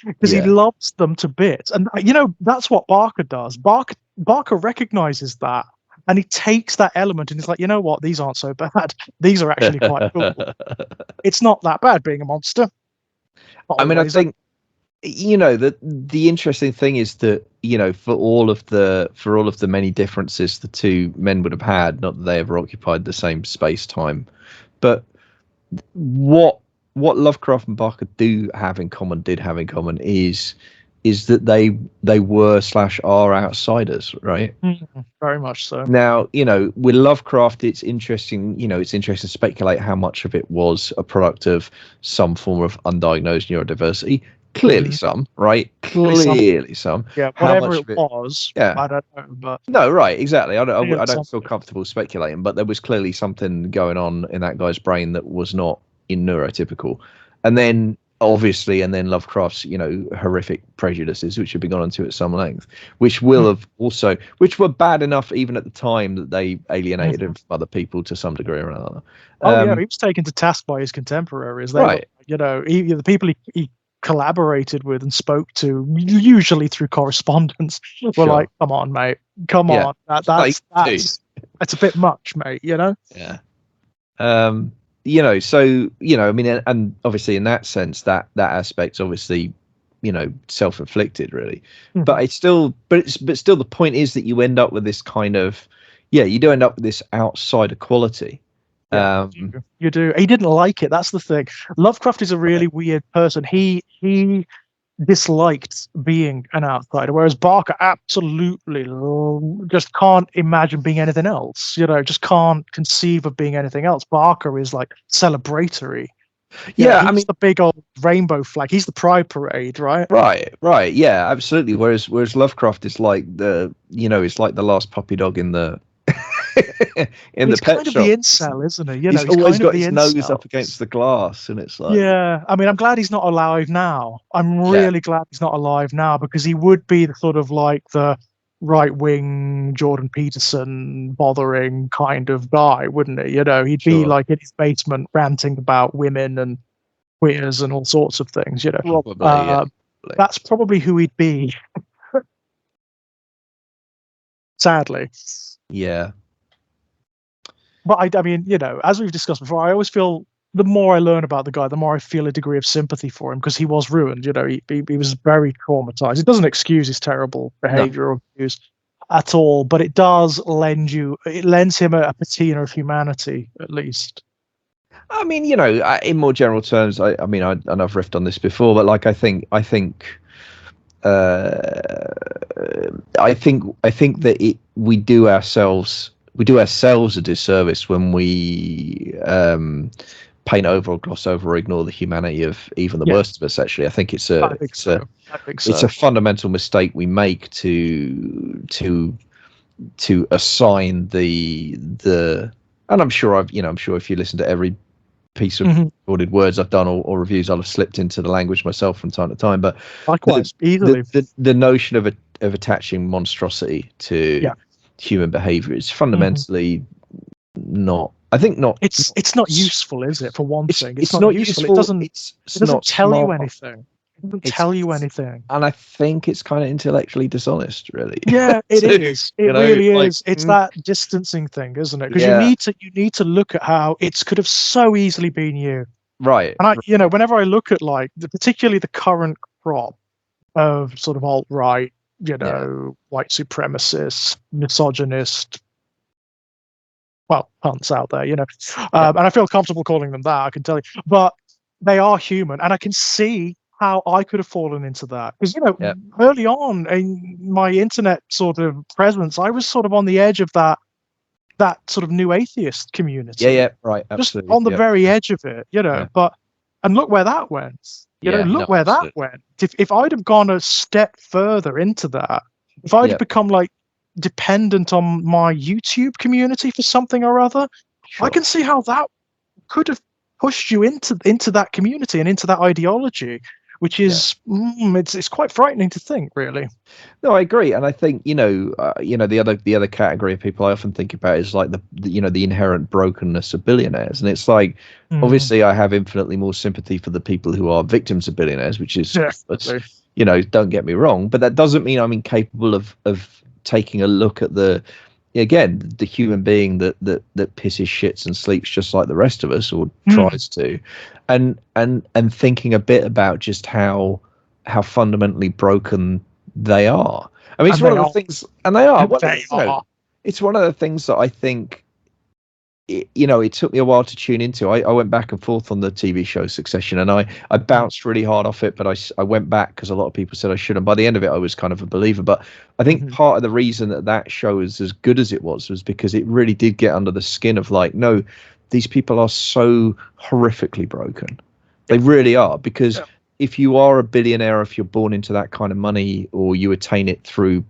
because he loves them to bits. And you know, that's what Barker does. Barker recognizes that, and he takes that element and he's like, you know what, these aren't so bad. These are actually quite cool. It's not that bad being a monster. I mean, I think, you know, the interesting thing is that, you know, for all of the many differences the two men would have had, not that they ever occupied the same space time, but what Lovecraft and Barker did have in common is that they were / are outsiders, right? Very much so. Now, you know, with Lovecraft, it's interesting to speculate how much of it was a product of some form of undiagnosed neurodiversity. Clearly some, right? Clearly some. Yeah, whatever it was. Yeah. I don't know, but no, right, exactly. I don't feel comfortable speculating, but there was clearly something going on in that guy's brain that was not in neurotypical. And then Lovecraft's, you know, horrific prejudices, which have been gone into at some length, which were bad enough even at the time that they alienated other people to some degree or another. He was taken to task by his contemporaries. They right. were, you know, the people he collaborated with and spoke to, usually through correspondence, were like, come on, mate, come on. That's a bit much, mate, you know? Yeah. You know, so, you know, I mean, and obviously in that sense, that aspect's obviously, you know, self-inflicted, really. But it's still, but still, the point is that you end up with this kind of, you do end up with this outsider quality. You do. He didn't like it. That's the thing. Lovecraft is a really weird person. He disliked being an outsider, whereas Barker absolutely just can't imagine being anything else. You know, just can't conceive of being anything else. Barker is like celebratory. He's the big old rainbow flag. He's the pride parade, right? Right. Yeah, absolutely. Whereas Lovecraft is like it's like the last puppy dog in the he's the pet kind shop. of the incel, isn't he? You know, he's always kind got of his nose up against the glass, and it's like, I mean, I'm glad he's not alive now. I'm really glad he's not alive now, because he would be the sort of like the right-wing Jordan Peterson bothering kind of guy, wouldn't he? You know, he'd be like in his basement ranting about women and queers and all sorts of things, you know. Probably, that's probably who he'd be. Sadly. Yeah. But I mean, you know, as we've discussed before, I always feel the more I learn about the guy, the more I feel a degree of sympathy for him, because he was ruined. You know, he was very traumatized. It doesn't excuse his terrible behavior or views at all, but it does lends him a patina of humanity, at least. I mean, you know, in more general terms, I mean, and I've riffed on this before, but like, I think that we do ourselves a disservice when we paint over or gloss over or ignore the humanity of even the worst of us. Actually, I think it's a fundamental mistake we make to assign the and I'm sure if you listen to every piece of recorded words I've done or reviews, I'll have slipped into the language myself from time to time. But likewise, easily the notion of attaching monstrosity to human behavior is fundamentally not. I think not. It's not useful, is it? For one thing, it's not useful. It doesn't tell you smart. anything. It doesn't tell you anything. And I think it's kind of intellectually dishonest, really. Yeah, it is. It really is. It's that distancing thing, isn't it? Because you need to look at how it could have so easily been you. Right. And whenever I look at particularly the current crop of sort of alt-right, white supremacist, misogynist, well, punts out there, and I feel comfortable calling them that, I can tell you. But they are human, and I can see how I could have fallen into that. Because, early on in my internet sort of presence, I was sort of on the edge of that sort of new atheist community. Yeah, right, absolutely. Just on the very edge of it, and look where that went. That went. If I'd have gone a step further into that, if I'd have become dependent on my YouTube community for something or other, I can see how that could have pushed you into that community and into that ideology, which is it's quite frightening to think, really. No, I agree, and I think the other category of people I often think about is like the inherent brokenness of billionaires, and it's like obviously I have infinitely more sympathy for the people who are victims of billionaires, which is don't get me wrong, but that doesn't mean I'm incapable of taking a look at the human being that pisses, shits, and sleeps just like the rest of us, or tries to, and thinking a bit about just how fundamentally broken they are. I mean, it's one of the things, and they are. It's one of the things that I think. It took me a while to tune into. I went back and forth on the TV show Succession, and I bounced really hard off it, but I went back because a lot of people said I shouldn't. By the end of it, I was kind of a believer. But I think part of the reason that show is as good as it was because it really did get under the skin of no, these people are so horrifically broken. They really are, because if you are a billionaire, if you're born into that kind of money, or you attain it through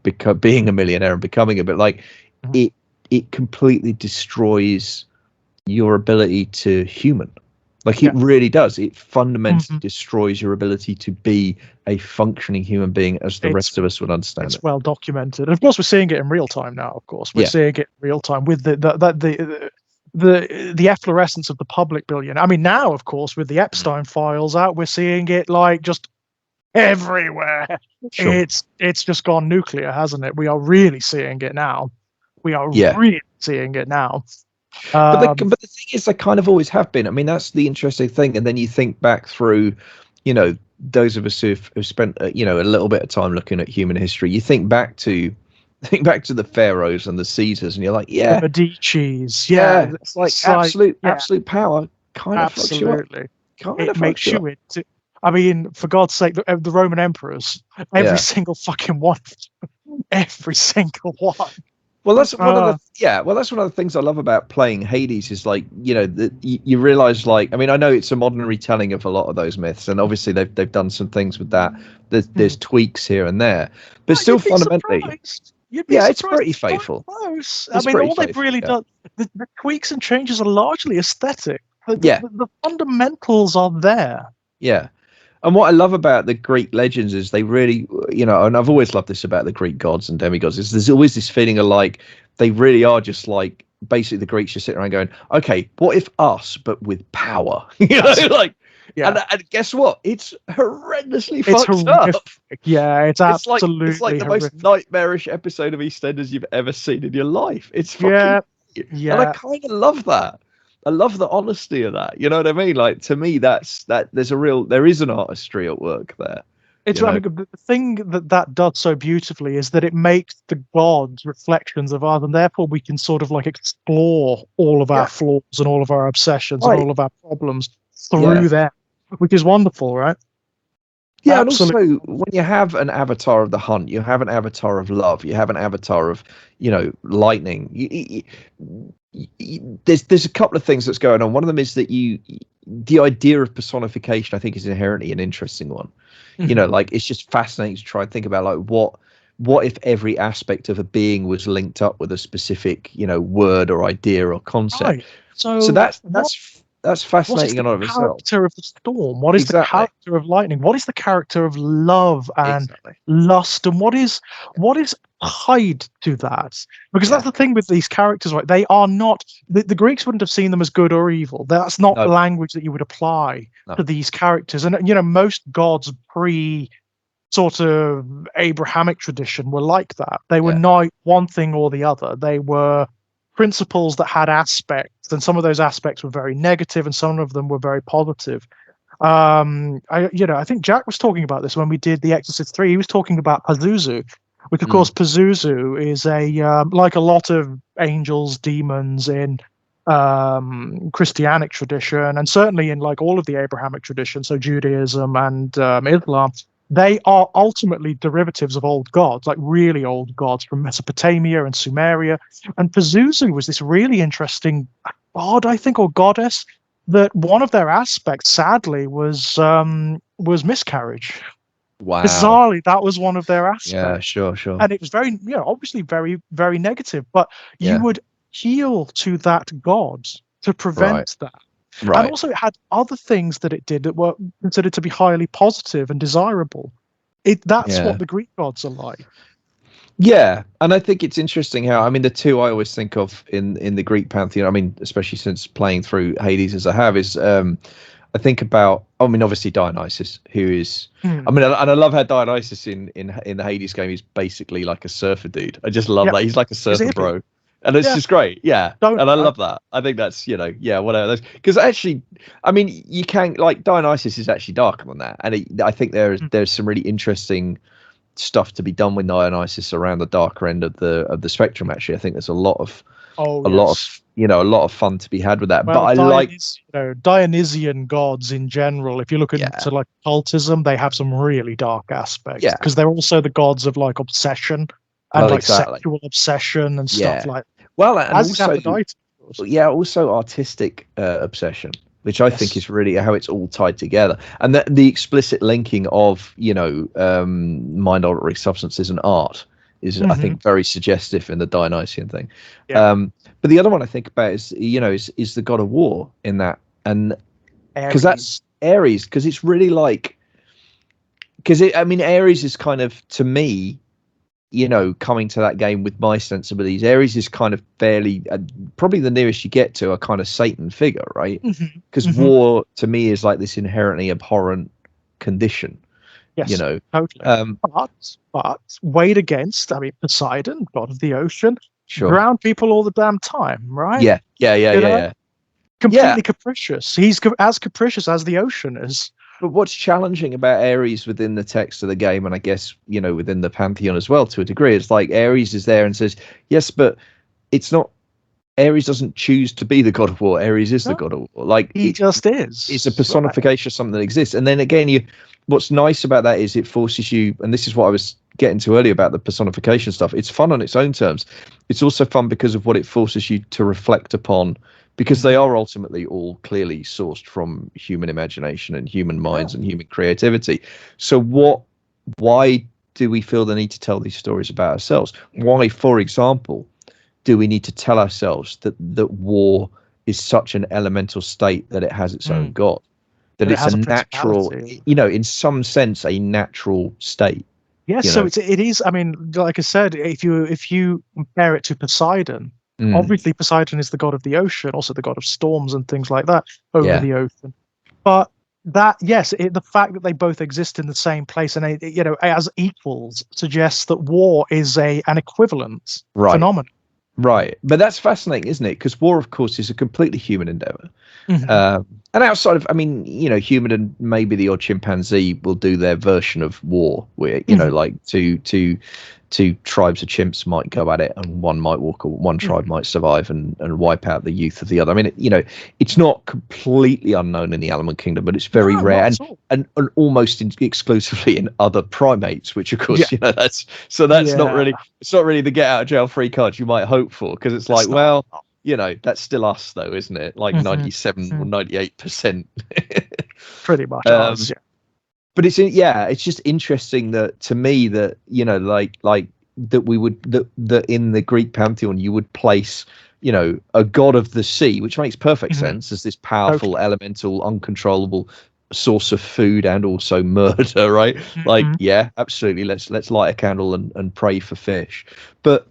being a millionaire and becoming a bit it completely destroys your ability to human. It really does. It fundamentally destroys your ability to be a functioning human being as the rest of us would understand it. It's well documented. Of course, we're seeing it in real time now. Of course, we're seeing it in real time with the efflorescence of the public billionaire. I mean, now, of course, with the Epstein files out, we're seeing it just everywhere. Sure. It's just gone nuclear, hasn't it? We are really seeing it now. Really seeing it now. But the thing is, they kind of always have been. I mean, that's the interesting thing. And then you think back through, those of us who've spent, a little bit of time looking at human history. You think back to the pharaohs and the Caesars, and you're like, the Medicis. It's like absolute power. Kind of fucks you up. It makes you into. I mean, for God's sake, the Roman emperors, every single fucking one, every single one. Well, that's one of the things I love about playing Hades is you realize I mean, I know it's a modern retelling of a lot of those myths, and obviously they've done some things with that. There's tweaks here and there, but still fundamentally, it's pretty faithful. Close. I mean, all they've really done, the tweaks and changes are largely aesthetic. The fundamentals are there. Yeah. And what I love about the Greek legends is they really, and I've always loved this about the Greek gods and demigods, is there's always this feeling of they really are just basically the Greeks just sitting around going, okay, what if us, but with power? And guess what? It's horrendously fucked up. Yeah, it's absolutely it's like the most nightmarish episode of EastEnders you've ever seen in your life. It's fucking and I kind of love that. I love the honesty of that. You know what I mean? Like, to me, there is an artistry at work there. It's, I mean, the thing that does so beautifully is that it makes the gods reflections of us, and therefore we can sort of like explore all of our flaws and all of our obsessions and all of our problems through them, which is wonderful, right? Yeah, absolutely. And also when you have an avatar of the hunt, you have an avatar of love, you have an avatar of, lightning. There's a couple of things that's going on. One of them is that the idea of personification, I think, is inherently an interesting one. Mm-hmm. Like, it's just fascinating to try and think about, like, what if every aspect of a being was linked up with a specific, word or idea or concept. Right. So that's fascinating in and of itself. What is the character of the storm? What is the character of lightning? What is the character of love and lust? And what is tied to that? Because that's the thing with these characters, right? They are not, the Greeks wouldn't have seen them as good or evil. That's not the language that you would apply to these characters. And, most gods pre sort of Abrahamic tradition were like that. They were not one thing or the other. They were principles that had aspects, and some of those aspects were very negative and some of them were very positive. I think Jack was talking about this when we did The Exorcist 3. He was talking about Pazuzu, which of course Pazuzu is like a lot of angels, demons in Christianic tradition, and certainly in like all of the Abrahamic tradition, so Judaism and Islam. They are ultimately derivatives of old gods, like really old gods from Mesopotamia and Sumeria. And Pazuzu was this really interesting god, I think, or goddess, that one of their aspects, sadly, was miscarriage. Wow. Bizarrely, that was one of their aspects. Yeah, sure. And it was very, obviously very, very negative. But you would heal to that god to prevent that. Right. And also it had other things that it did that were considered to be highly positive and desirable. That's what the Greek gods are like. Yeah, and I think it's interesting how, the two I always think of in the Greek pantheon, especially since playing through Hades as I have, is I think about, obviously Dionysus, who is, and I love how Dionysus in the Hades game is basically like a surfer dude. I just love that. He's like a surfer bro. And it's just great, and I love that. I think that's, whatever. Because actually, you can, like, Dionysus is actually darker than that, and I think there's some really interesting stuff to be done with Dionysus around the darker end of the spectrum. Actually, I think there's a lot of fun to be had with that. Well, but Dionysian gods in general. If you look into like occultism, they have some really dark aspects. Because they're also the gods of like obsession and sexual obsession and stuff like that. Well, and also artistic obsession, which I think is really how it's all tied together, and the explicit linking of mind-altering substances and art is, I think, very suggestive in the Dionysian thing. But the other one I think about is the god of war in that, and because that's Ares, because it's really like, Ares is kind of, to me, coming to that game with my sensibilities, Ares is kind of fairly, probably the nearest you get to a kind of Satan figure, right? Because war to me is like this inherently abhorrent condition. Yes, totally. But weighed against, Poseidon, god of the ocean, drown people all the damn time, right? Yeah. Completely capricious. He's as capricious as the ocean is. But what's challenging about Ares within the text of the game, and I guess, within the pantheon as well to a degree, it's like Ares is there and says, yes, but it's not, Ares doesn't choose to be the god of war. Ares is the god of war. Like, he just is. It's a personification of something that exists. And then again, what's nice about that is it forces you, and this is what I was getting to earlier about the personification stuff. It's fun on its own terms. It's also fun because of what it forces you to reflect upon, because they are ultimately all clearly sourced from human imagination and human minds and human creativity. So why do we feel the need to tell these stories about ourselves? Why, for example, do we need to tell ourselves that war is such an elemental state that it has its own god, that it's a natural, in some sense, a natural state? Yes, so it is. Like I said, if you compare it to Poseidon, obviously Poseidon is the god of the ocean, also the god of storms and things like that over the ocean. But that, the fact that they both exist in the same place and as equals suggests that war is an equivalent phenomenon. Right, but that's fascinating, isn't it? Because war, of course, is a completely human endeavor. Mm-hmm. And outside of, I mean, human and maybe the odd chimpanzee will do their version of war, where Mm-hmm. like two tribes of chimps might go at it, and one tribe might survive and wipe out the youth of the other. I mean, it's not completely unknown in the animal kingdom, but it's very No, rare, not at all. and almost exclusively in other primates, which of course, Yeah. that's not Yeah. really, it's not really the get out of jail free card you might hope for, because it's like, It's not. well, that's still us though, isn't it? Like Mm-hmm. 97 or Mm-hmm. 98%. Pretty much um ours. Yeah. but it's just interesting that, to me, that like that we would, that in the Greek pantheon you would place a god of the sea, which makes perfect Mm-hmm. sense, as this powerful, Totally. elemental, uncontrollable source of food and also murder, right? Like, Mm-hmm. yeah, absolutely, let's light a candle and pray for fish. But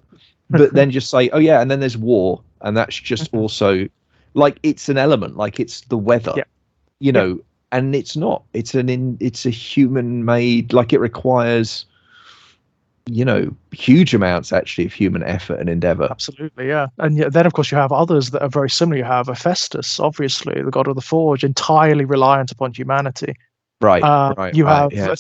then just say, oh yeah, and then there's war, and that's just Mm-hmm. also, like, it's an element, like it's the weather, Yeah. you know and it's not, it's a human made, like, it requires huge amounts actually of human effort and endeavor. Absolutely, yeah. And then, of course, you have others that are very similar. You have Hephaestus, obviously, the god of the forge, entirely reliant upon humanity. Right, You have yeah,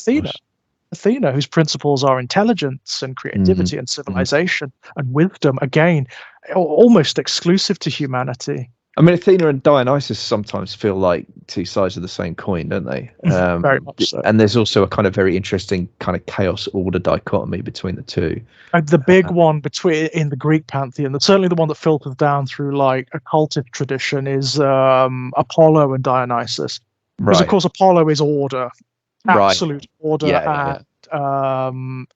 Athena, whose principles are intelligence and creativity and civilization and wisdom, again, almost exclusive to humanity. I mean, Athena and Dionysus sometimes feel like two sides of the same coin, don't they? Very much so. And there's also a kind of very interesting kind of chaos order dichotomy between the two. The big one in the Greek pantheon, certainly the one that filters down through like occultic tradition, is Apollo and Dionysus. Because of course Apollo is order, absolute order, and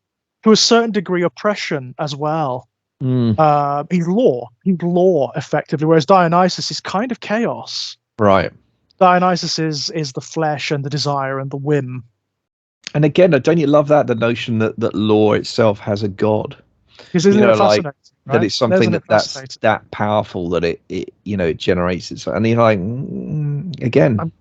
to a certain degree oppression as well. He's law effectively, whereas Dionysus is kind of chaos. Right. Dionysus is the flesh and the desire and the whim. And again, don't you love that, the notion that law itself has a god? Because isn't it fascinating? Like, right? that it's something that's that powerful, that it generates itself. And you're like, again,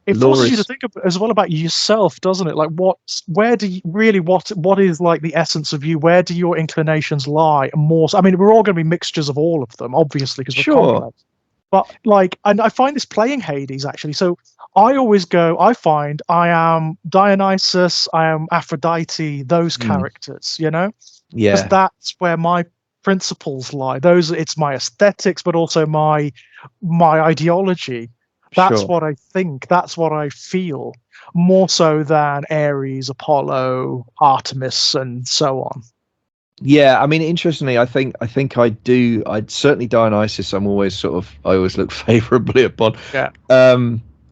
it forces you to think as well about yourself, doesn't it? Like, what is like the essence of you? Where do your inclinations lie? And more, I mean, we're all going to be mixtures of all of them, obviously, because we're complex. But like, and I find this playing Hades actually. So I find I am Dionysus, I am Aphrodite, those characters, because that's where my principles lie. It's my aesthetics, but also my ideology. That's what I think. That's what I feel, more so than Ares, Apollo, Artemis, and so on. Yeah, I mean, interestingly, I think I'd certainly Dionysus. I always look favorably upon. Yeah.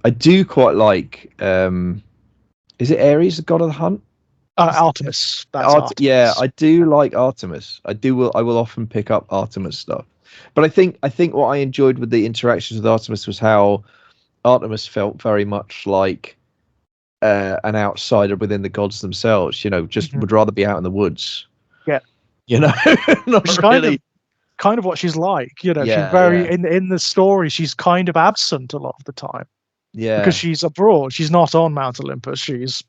I do quite like. Is it Ares, the god of the hunt? Artemis. That's Artemis. Yeah, I do like Artemis. I will often pick up Artemis stuff, but I think what I enjoyed with the interactions with Artemis was how Artemis felt very much like an outsider within the gods themselves. Just would rather be out in the woods. Yeah. Not Which really. Kind of what she's like. She's very in the story. She's kind of absent a lot of the time. Yeah. Because she's abroad. She's not on Mount Olympus. She's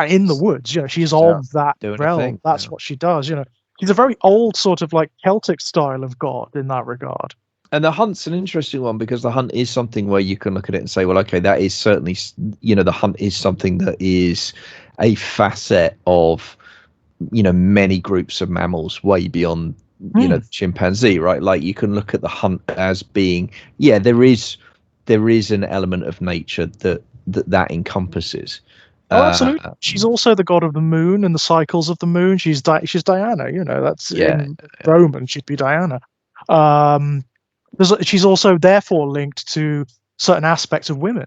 in the woods. She's of that realm. That's what she does. She's a very old sort of like Celtic style of god in that regard. And the hunt's an interesting one, because the hunt is something where you can look at it and say, well, okay, that is certainly, the hunt is something that is a facet of, many groups of mammals way beyond, the chimpanzee, right? Like, you can look at the hunt as being, there is an element of nature that encompasses. Oh, absolutely. She's also the god of the moon and the cycles of the moon. She's Diana, that's in Roman, she'd be Diana. She's also therefore linked to certain aspects of women.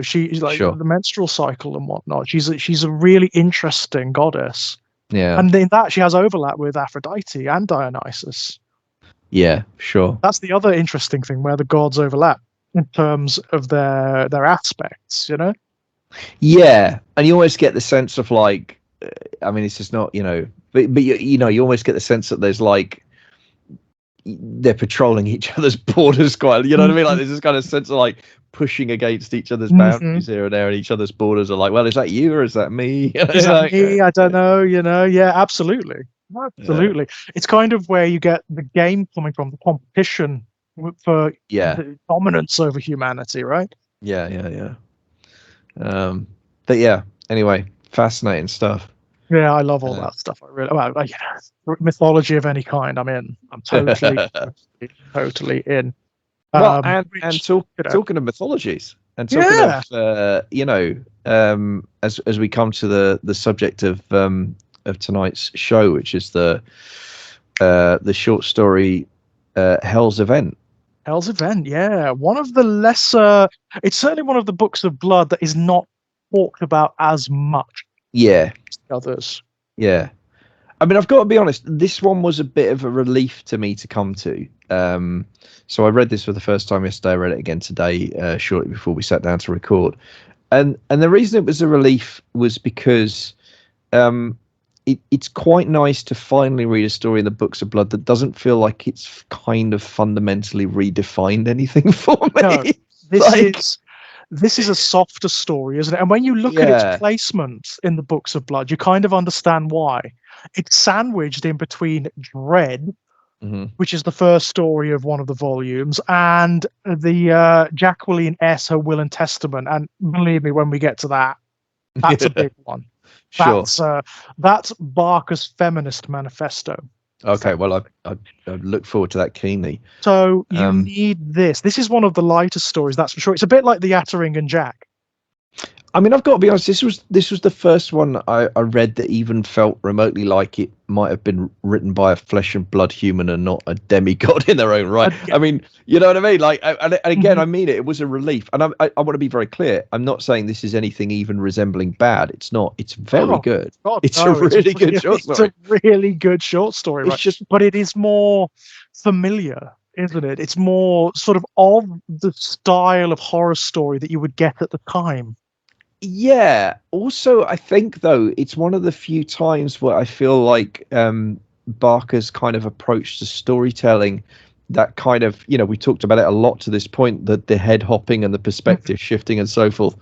She's like the menstrual cycle and whatnot. She's a really interesting goddess. Yeah. And in that she has overlap with Aphrodite and Dionysus. Yeah, sure. That's the other interesting thing, where the gods overlap in terms of their aspects, Yeah, and you always get the sense of like, I mean, it's just not, but you always get the sense that there's like, they're patrolling each other's borders quite, what I mean? Like, there's this kind of sense of like pushing against each other's boundaries here and there, and each other's borders are like, well, is that you or is that me? Is that me? I don't know, yeah, absolutely. Absolutely. It's kind of where you get the game coming from, the competition for the dominance over humanity, right? Yeah. But yeah, anyway, fascinating stuff. Yeah, I love all that stuff. I really, well, mythology of any kind, I'm in. I'm totally, totally in. Well, and Which, talking of mythologies, and talking yeah, of as we come to the subject of tonight's show, which is the short story Hell's Event. Hell's Event, yeah, one of the lesser. It's certainly one of the books of blood that is not talked about as much. Yeah, as the others. Yeah. I mean, I've got to be honest, this one was a bit of a relief to me to come to. So I read this for the first time yesterday. I read it again today, shortly before we sat down to record. And the reason it was a relief was because it's quite nice to finally read a story in the Books of Blood that doesn't feel like it's kind of fundamentally redefined anything for me. No, this is a softer story, isn't it? And when you look at its placement in the Books of Blood, you kind of understand why. It's sandwiched in between Dread, which is the first story of one of the volumes, and the Jacqueline S. Her Will and Testament. And believe me, when we get to that, that's a big one. Sure. That's Barker's feminist manifesto. Okay, well, I look forward to that keenly. So you need this. This is one of the lighter stories, that's for sure. It's a bit like the Yattering and Jack. I mean, I've got to be honest. This was the first one I read that even felt remotely like it might have been written by a flesh and blood human and not a demigod in their own right. I mean, you know what I mean? Like, and again, I mean it. It was a relief, and I want to be very clear. I'm not saying this is anything even resembling bad. It's not. It's very good. It's a really good short story. It's a really good short story, right? But it is more familiar, isn't it? It's more sort of the style of horror story that you would get at the time. Yeah. Also, I think though it's one of the few times where I feel like Barker's kind of approach to storytelling, that kind of, we talked about it a lot to this point, the head hopping and the perspective shifting and so forth.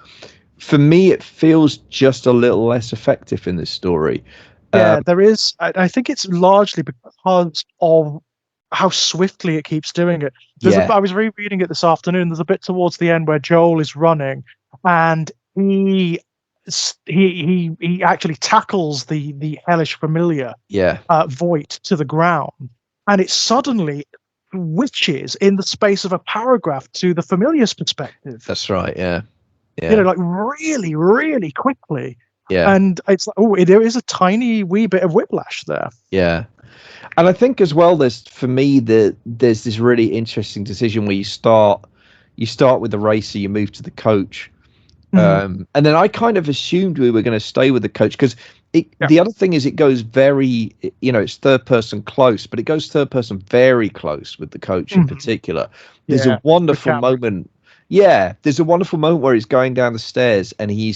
For me, it feels just a little less effective in this story. Yeah, there is. I think it's largely because of how swiftly it keeps doing it. I was rereading it this afternoon. There's a bit towards the end where Joel is running, and he actually tackles the hellish familiar, Voight, to the ground, and it suddenly switches in the space of a paragraph to the familiar's perspective. That's right. Yeah. Like really, really quickly. Yeah. And it's like, there is a tiny wee bit of whiplash there. Yeah. And I think as well, there's this really interesting decision where you start with the racer, you move to the coach. And then I kind of assumed we were going to stay with the coach because the other thing is it goes very, it's third person close, but it goes third person very close with the coach in particular. There's a wonderful moment. Yeah, there's a wonderful moment where he's going down the stairs and he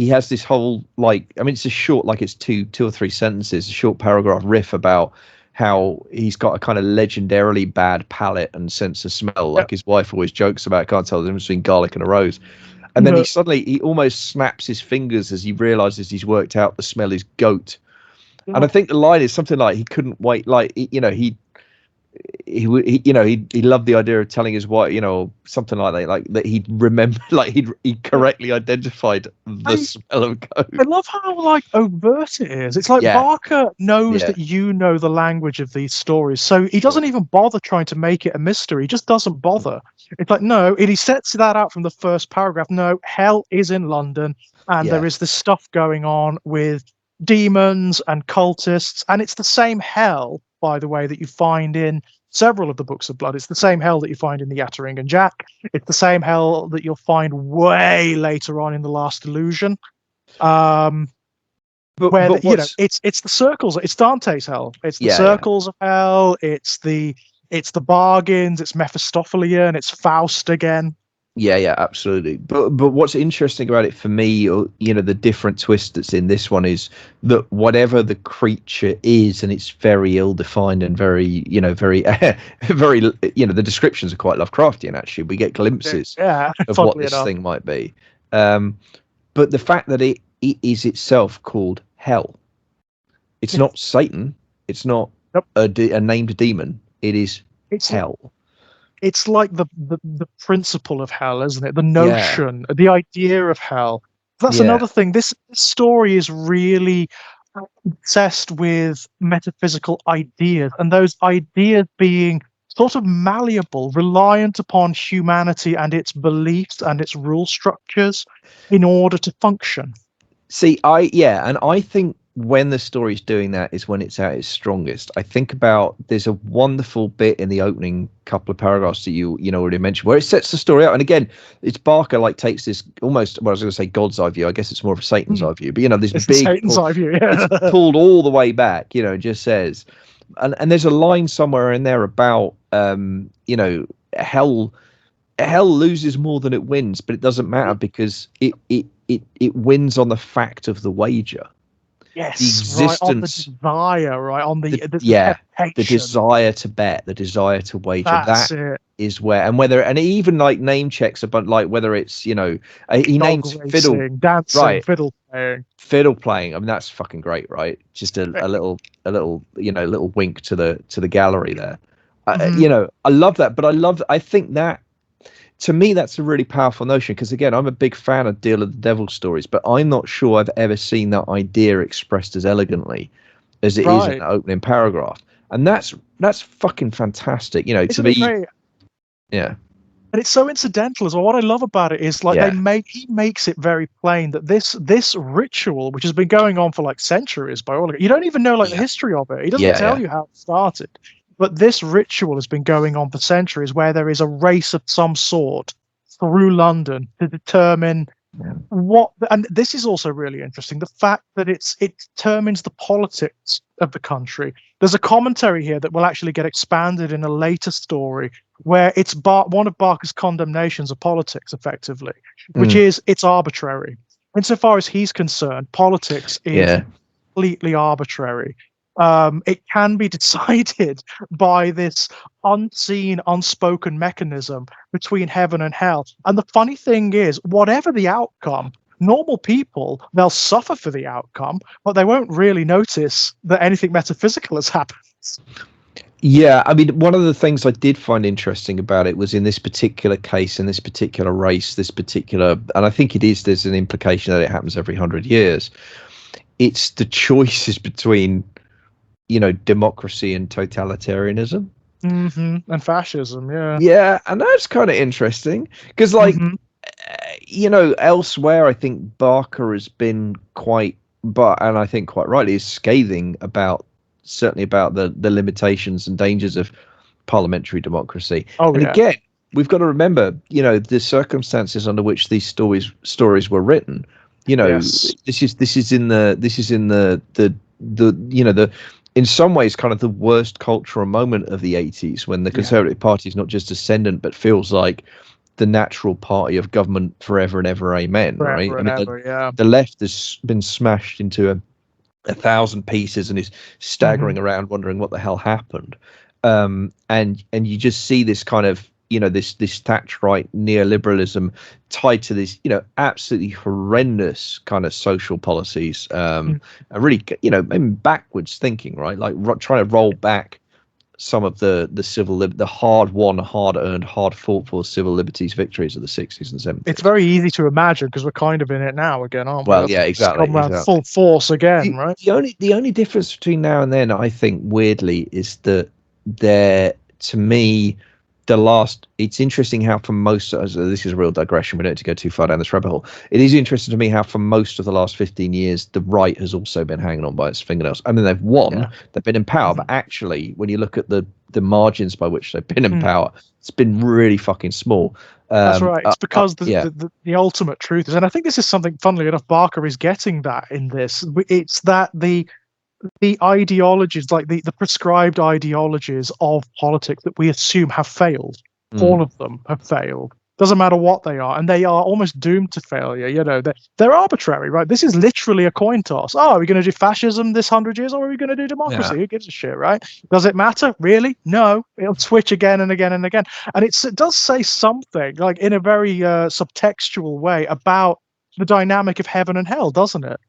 has this whole, it's a short, it's two or three sentences, a short paragraph riff about how he's got a kind of legendarily bad palate and sense of smell. Like his wife always jokes about, can't tell the difference between garlic and a rose. And then he almost snaps his fingers as he realizes he's worked out the smell is goat. And I think the line is something like he couldn't wait. He loved the idea of telling his wife, something like that, like that he'd remember, he correctly identified the smell of goat. I love how overt it is. It's like Barker knows that the language of these stories, so he doesn't even bother trying to make it a mystery. He just doesn't bother. It's like, no, and he sets that out from the first paragraph. No, hell is in London, and there is this stuff going on with demons and cultists, and it's the same hell, by the way, that you find in several of the Books of Blood. It's the same hell that you find in the Yattering and Jack. It's the same hell that you'll find way later on in the Last Illusion. It's the circles. It's Dante's hell. It's the circles of hell. It's the bargains. It's Mephistophelian. It's Faust again. Yeah, absolutely. But what's interesting about it for me, the different twist that's in this one is that whatever the creature is, and it's very ill-defined and very, very, very, the descriptions are quite Lovecraftian. Actually, we get glimpses of what this thing might be. But the fact that it is itself called hell, it's not Satan. It's not Yep. a named demon. It is hell. It's like the principle of hell, isn't it? The Yeah. notion, the idea of hell. That's Yeah. another thing. This story is really obsessed with metaphysical ideas, and those ideas being sort of malleable, reliant upon humanity and its beliefs and its rule structures in order to function. See, and I think when the story's doing that is when it's at its strongest. I think about there's a wonderful bit in the opening couple of paragraphs that you already mentioned where it sets the story out. And again, it's Barker like takes this almost, well, I was going to say God's eye view. I guess it's more of a Satan's eye view, but this It's big Satan's eye view, yeah. it's pulled all the way back, just says, and there's a line somewhere in there about hell loses more than it wins, but it doesn't matter because it wins on the fact of the wager. Yes, the existence, right, on the desire, right, on the the desire to bet, the desire to wager. That's it. Is where, and he even like name checks about like whether it's he names racing, fiddle, dancing, right, fiddle playing. I mean, that's fucking great, right? Just a little little wink to the gallery there. I love that, but I think that, to me, that's a really powerful notion because, again, I'm a big fan of Deal of the Devil stories, but I'm not sure I've ever seen that idea expressed as elegantly as it is in the opening paragraph. And that's fucking fantastic, Isn't it great? Yeah. And it's so incidental as well. What I love about it is like he makes it very plain that this ritual, which has been going on for like centuries by all, you don't even know the history of it. He doesn't tell you how it started. But this ritual has been going on for centuries where there is a race of some sort through London to determine what, and this is also really interesting, the fact that it determines the politics of the country. There's a commentary here that will actually get expanded in a later story where it's one of Barker's condemnations of politics, effectively, which is it's arbitrary. Insofar as he's concerned, politics is completely arbitrary. It can be decided by this unseen, unspoken mechanism between heaven and hell. And the funny thing is, whatever the outcome, normal people, they'll suffer for the outcome, but they won't really notice that anything metaphysical has happened. Yeah, I mean, one of the things I did find interesting about it was in this particular case, in this particular race, and I think there's an implication that it happens every 100 years. It's the choices between democracy and totalitarianism, and fascism. And that's kind of interesting because elsewhere I think Barker has been and I think quite rightly is scathing about the limitations and dangers of parliamentary democracy. Again, we've got to remember the circumstances under which these stories were written. This is in the in some ways kind of the worst cultural moment of the 80s when the Conservative Party is not just ascendant but feels like the natural party of government forever and ever, amen. The left has been smashed into a 1,000 pieces and is staggering around wondering what the hell happened, and you just see this kind of this Thatcherite neoliberalism tied to this absolutely horrendous kind of social policies, and really backwards thinking, right? Like trying to roll back some of the hard-won, hard-earned, hard-fought for civil liberties victories of the 60s and 70s. It's very easy to imagine because we're kind of in it now again, aren't we? Well, yeah, exactly. Come around full force again, right? The only difference between now and then, I think, weirdly, is that to me, it's interesting how for most, this is a real digression, we don't need to go too far down this rabbit hole. It is interesting to me how for most of the last 15 years the right has also been hanging on by its fingernails. I mean, they've won, they've been in power, but actually when you look at the margins by which they've been in power, it's been really fucking small. That's right. It's because the ultimate truth is, and I think this is something, funnily enough, Barker is getting that in this, it's that the ideologies, like the prescribed ideologies of politics that we assume have failed, all of them have failed. Doesn't matter what they are, and they are almost doomed to failure. They're arbitrary, right? This is literally a coin toss. Oh, are we going to do fascism this 100 years, or are we going to do democracy? Who gives a shit, right? Does it matter? Really? No. It'll switch again and again and again. And it does say something, like in a very subtextual way, about the dynamic of heaven and hell, doesn't it?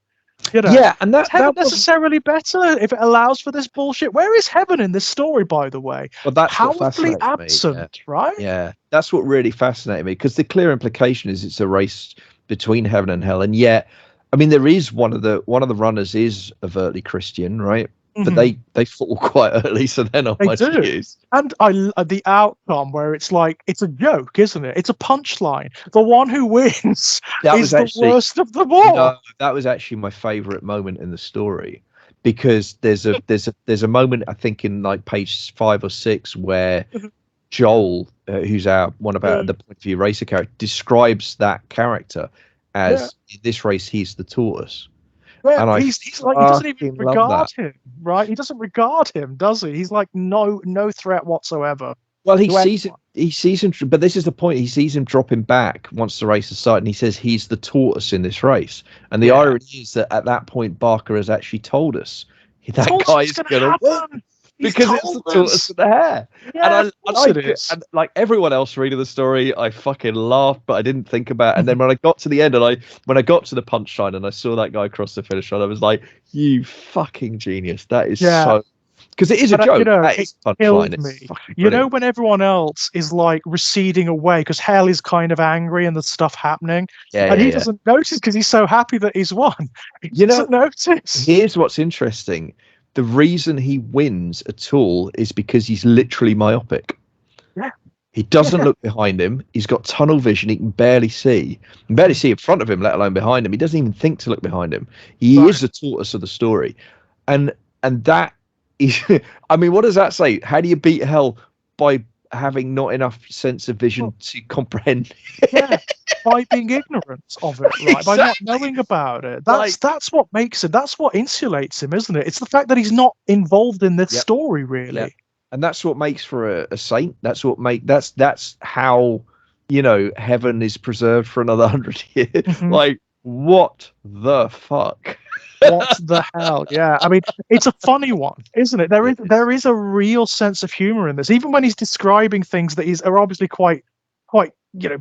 You know, Yeah, and is heaven that was necessarily better if it allows for this bullshit? Where is heaven in this story, by the way? well, that's what Powerfully fascinates me. Yeah, absent, right? yeah, that's what really fascinated me because the clear implication is it's a race between heaven and hell, and yet, I mean, there is one of the runners is overtly Christian, right? But Hmm. they fall quite early, so they're not They much do. use. And the outcome where it's like, it's a joke, isn't it? It's a punchline. The one who wins That is was the actually worst of them all. no, that was actually my favorite moment in the story because there's a moment I think in like page 5 or 6 where Joel, who's one of our Yeah, the point of view racer character, describes that character yeah, as in this race he's the tortoise, yeah. and I He's like, he doesn't even fucking love regard that. him, right? He doesn't regard him, does he? He's like, no threat whatsoever Well, to anyone. he sees him, but this is the point. He sees him dropping back once the race has started, and he says he's the tortoise in this race. And the Yeah. irony is that at that point, Barker has actually told us that Told us guy it's is gonna gonna win happen. He's because it's the told tortoise us. with the hair. And Yeah, of course it is. and like everyone else reading the story, I fucking laughed, but I didn't think about it. And then when I got to the end, when I got to the punchline, and I saw that guy cross the finish line, I was like, "You fucking genius! That is Yeah. so." Because it is a But joke. That it is a punchline. killed It's me. fucking You know, brilliant. when everyone else is like receding away because Hell is kind of angry and the stuff happening, Yeah, and yeah, he yeah. doesn't notice because he's so happy that he's won. He You know, doesn't notice. here's what's interesting. The reason he wins at all is because he's literally myopic. Yeah, He doesn't yeah, look behind him. He's got tunnel vision. He can barely see. He can barely see in front of him, let alone behind him. He doesn't even think to look behind him. He right. is the tortoise of the story. And that is I mean, what does that say? How do you beat hell? By having not enough sense of vision Well, to comprehend. yeah, by being ignorant of it, right? By not Exactly. knowing about it. Like, That's what makes it. That's what insulates him, isn't it? It's the fact that he's not involved in this yep, story, yep. really. And that's what makes for a saint. That's how heaven is preserved for another 100 years. Mhm. Like, what the fuck? What the hell? Yeah, I mean, it's a funny one, isn't it? It is. There is a real sense of humor in this, even when he's describing things that are obviously quite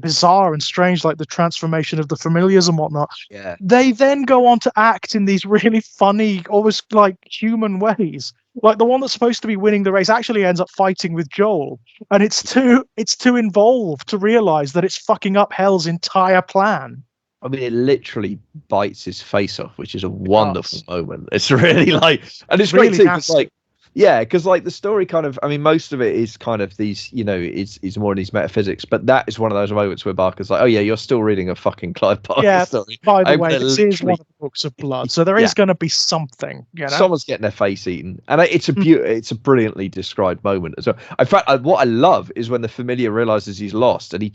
bizarre and strange, like the transformation of the familiars and whatnot. Yeah. They then go on to act in these really funny, almost like human ways. Like the one that's supposed to be winning the race actually ends up fighting with Joel, and it's too involved to realize that it's fucking up Hell's entire plan. I mean, it literally bites his face off, which is a It wonderful does. moment. It's really like, and it's great Really too, because nasty. because like the story kind of, I mean, most of it is kind of these, is more in these metaphysics, but that is one of those moments where Barker's like, oh yeah, you're still reading a fucking Clive Barker Yeah, story. by the I'm way, gonna this is one literally, of the books of blood, so there yeah, is going to be something, you know? someone's getting their face eaten, and Mm. it's a brilliantly described moment as well. In fact, what I love is when the familiar realizes he's lost, and he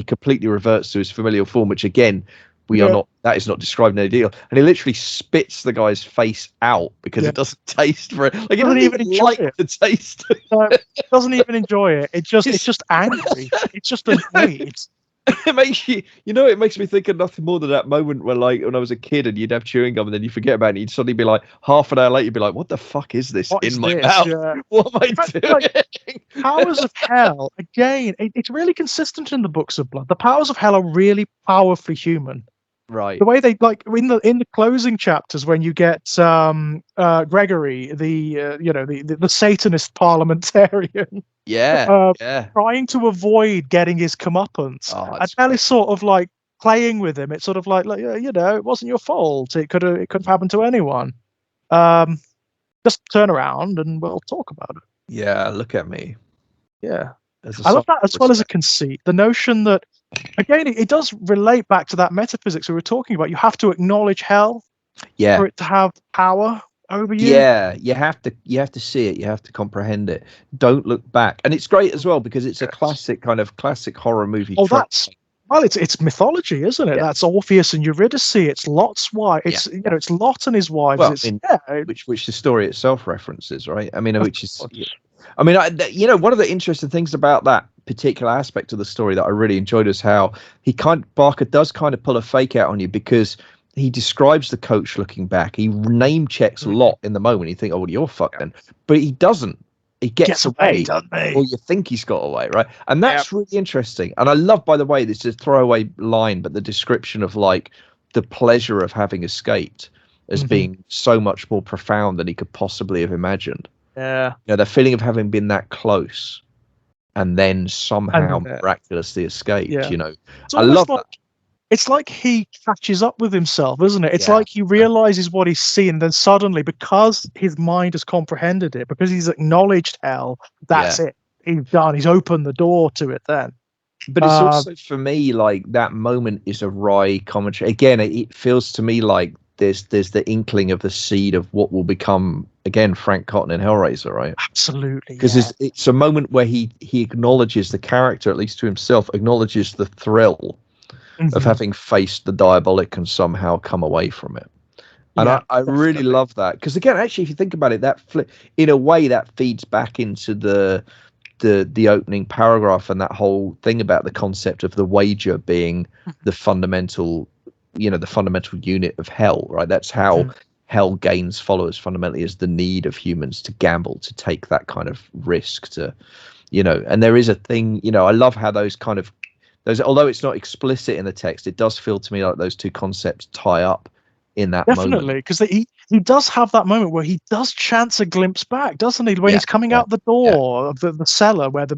completely reverts to his familiar form, which again, Yeah, that is not described in any deal, and he literally spits the guy's face out because yeah. it doesn't taste for it. Like, it Doesn't doesn't even even enjoy like it. the taste. Doesn't even enjoy it. It's It's, just angry. It's just annoyed. it makes it makes me think of nothing more than that moment where, like, when I was a kid and you'd have chewing gum and then you forget about it, and you'd suddenly be like, half an hour later, you'd be like, what the fuck is this What is in my this? mouth? Yeah. What am I In fact, like doing? Powers of Hell, again, it's really consistent in the books of blood. The powers of Hell are really powerfully human. Right. The way they like in the closing chapters when you get Gregory, the Satanist parliamentarian, Yeah. uh, Yeah. trying to avoid getting his comeuppance, Oh, and it's Hell great. is sort of like playing with him. It's sort of like it wasn't your fault. It could have happened to anyone. Um, just turn around and we'll talk about it. Yeah. Look at me. Yeah. There's a I love soft that as well as a respect. conceit. The notion that, again, it does relate back to that metaphysics we were talking about. You have to acknowledge hell Yeah. for it to have power over you. Yeah, you have to see it, you have to comprehend it. Don't look back. And it's great as well because it's a Yes. classic horror movie Oh, trope. it's mythology, isn't it? Yeah, That's Orpheus and Eurydice. It's Lot's wife. yeah. It's Lot and his wives. Well, I It's mean, yeah, which the story itself references, right? I mean, of which is, course. I mean, one of the interesting things about that particular aspect of the story that I really enjoyed is how Barker does kind of pull a fake out on you because he describes the coach looking back. He name checks Lot in the moment. You think, oh, well, you're fucked then, but he doesn't. He gets away, doesn't he? or you think he's got away, right? And Yeah. that's really interesting. And I love, by the way, this is a throwaway line, but the description of like the pleasure of having escaped as being so much more profound than he could possibly have imagined. Yeah. You know, the feeling of having been that close and then somehow And miraculously escaped, yeah. you know. It's I almost love like that. it's like he catches up with himself, isn't it? It's Yeah. like he realizes what he's seen, then suddenly, because his mind has comprehended it, because he's acknowledged hell, that's it. He's done. He's opened the door to it then. But it's also, for me, like, that moment is a wry commentary. Again, it feels to me like there's the inkling of the seed of what will become, again, Frank Cotton in Hellraiser, right? Absolutely, Because it's a moment where he acknowledges, the character, at least to himself, acknowledges the thrill of having faced the diabolic and somehow come away from it. And I really love that, because again, actually, if you think about it, that in a way that feeds back into the opening paragraph and that whole thing about the concept of the wager being the fundamental, you know, the fundamental unit of hell, right? That's how hell gains followers, fundamentally, is the need of humans to gamble, to take that kind of risk, to, you know. And there is a thing, you know, I love how those, although it's not explicit in the text, it does feel to me like those two concepts tie up in that moment. Definitely, because he does have that moment where he does chance a glimpse back, doesn't he? When he's coming out the door of the cellar, where the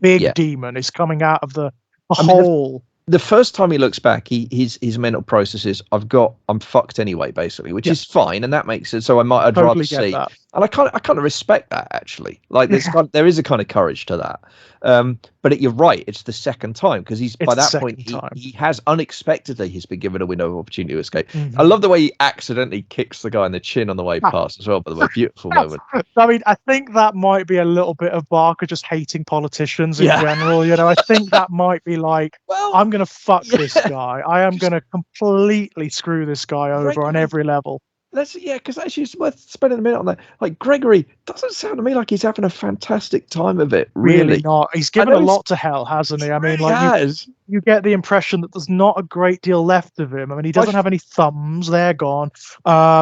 big demon is coming out of the hole. The first time he looks back, his mental process is, I'm fucked anyway, basically, which is fine, and that makes it. So I'd rather see, that. And I kind of respect that, actually. Like, there is a kind of courage to that. But you're right, it's the second time, because by that point he has unexpectedly, he's been given a window of opportunity to escape. I love the way he accidentally kicks the guy in the chin on the way past as well, by the way. Beautiful moment. I mean, I think that might be a little bit of Barker just hating politicians in general. You know, I think that might be like, well, I'm gonna fuck this guy. I am gonna completely screw this guy over on every level. Because actually it's worth spending a minute on that. Like, Gregory doesn't sound to me like he's having a fantastic time of it. Really not. He's given a lot to hell, hasn't he? I mean, like, you get the impression that there's not a great deal left of him. I mean, he doesn't have any thumbs; they're gone.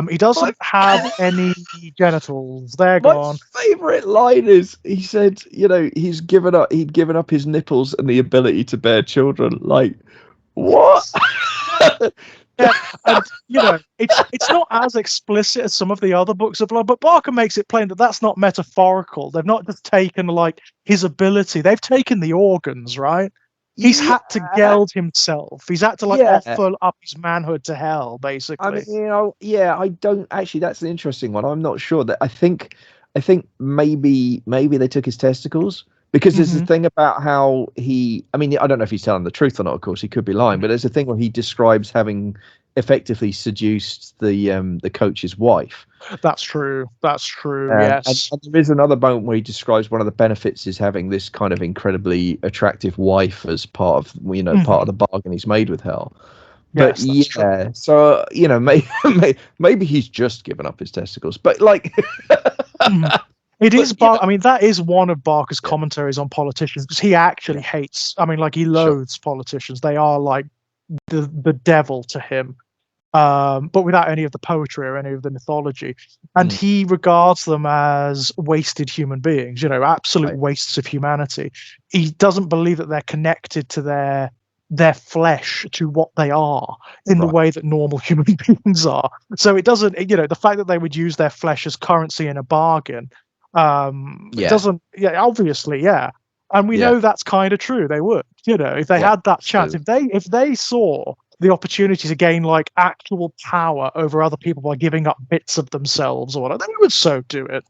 He doesn't have any genitals; they're gone. My favorite line is, he said, you know, he'd given up his nipples and the ability to bear children. Like, what? Yeah, and you know, it's not as explicit as some of the other books of blood, but Barker makes it plain that that's not metaphorical. They've not just taken like his ability; they've taken the organs, right? He's had to geld himself. He's had to offer up his manhood to hell, basically. I mean, you know, I don't actually. That's an interesting one. I'm not sure that. I think maybe they took his testicles. Because there's the thing about how I mean, I don't know if he's telling the truth or not, of course, he could be lying, but there's a thing where he describes having effectively seduced the coach's wife. That's true. Yes. And there is another moment where he describes one of the benefits is having this kind of incredibly attractive wife as part of, you know, part of the bargain he's made with hell. But true. So, you know, maybe he's just given up his testicles, but like. It is, I mean, that is one of Barker's commentaries on politicians, because he actually hates, I mean, like, he loathes politicians. They are like the devil to him, but without any of the poetry or any of the mythology. And he regards them as wasted human beings, you know, absolute wastes of humanity. He doesn't believe that they're connected to their flesh, to what they are, in the way that normal human beings are. So it doesn't, you know, the fact that they would use their flesh as currency in a bargain, it doesn't, obviously, and we know that's kind of true. They would, you know, if they had that chance, if they saw the opportunity to gain like actual power over other people by giving up bits of themselves or whatever, they would so do it.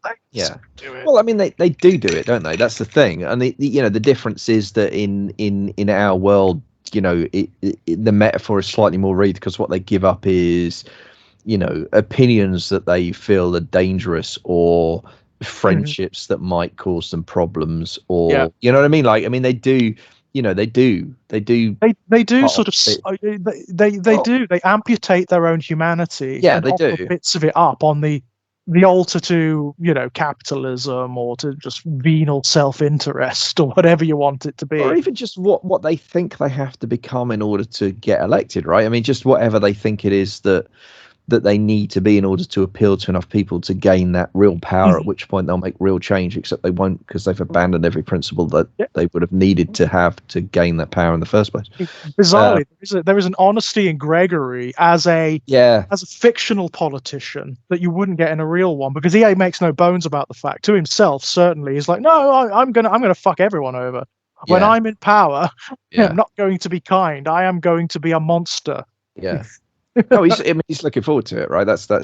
Well, I mean, they do it, don't they? That's the thing. And you know, the difference is that in our world, you know, the metaphor is slightly more read, because what they give up is, you know, opinions that they feel are dangerous, or friendships that might cause them problems, or you know what I mean? Like, I mean, they do sort of they amputate their own humanity, and they offer do bits of it up on the altar to, you know, capitalism, or to just venal self-interest, or whatever you want it to be, or even just what they think they have to become in order to get elected, right? I mean, just whatever they think it is that that they need to be in order to appeal to enough people to gain that real power, at which point they'll make real change, except they won't, because they've abandoned every principle that they would have needed to have to gain that power in the first place. Bizarrely, there is an honesty in Gregory as a fictional politician that you wouldn't get in a real one, because he makes no bones about the fact. To himself, certainly, he's like, no, I'm gonna fuck everyone over. When I'm in power, I'm not going to be kind. I am going to be a monster. Yeah. No, he's looking forward to it, right? That's for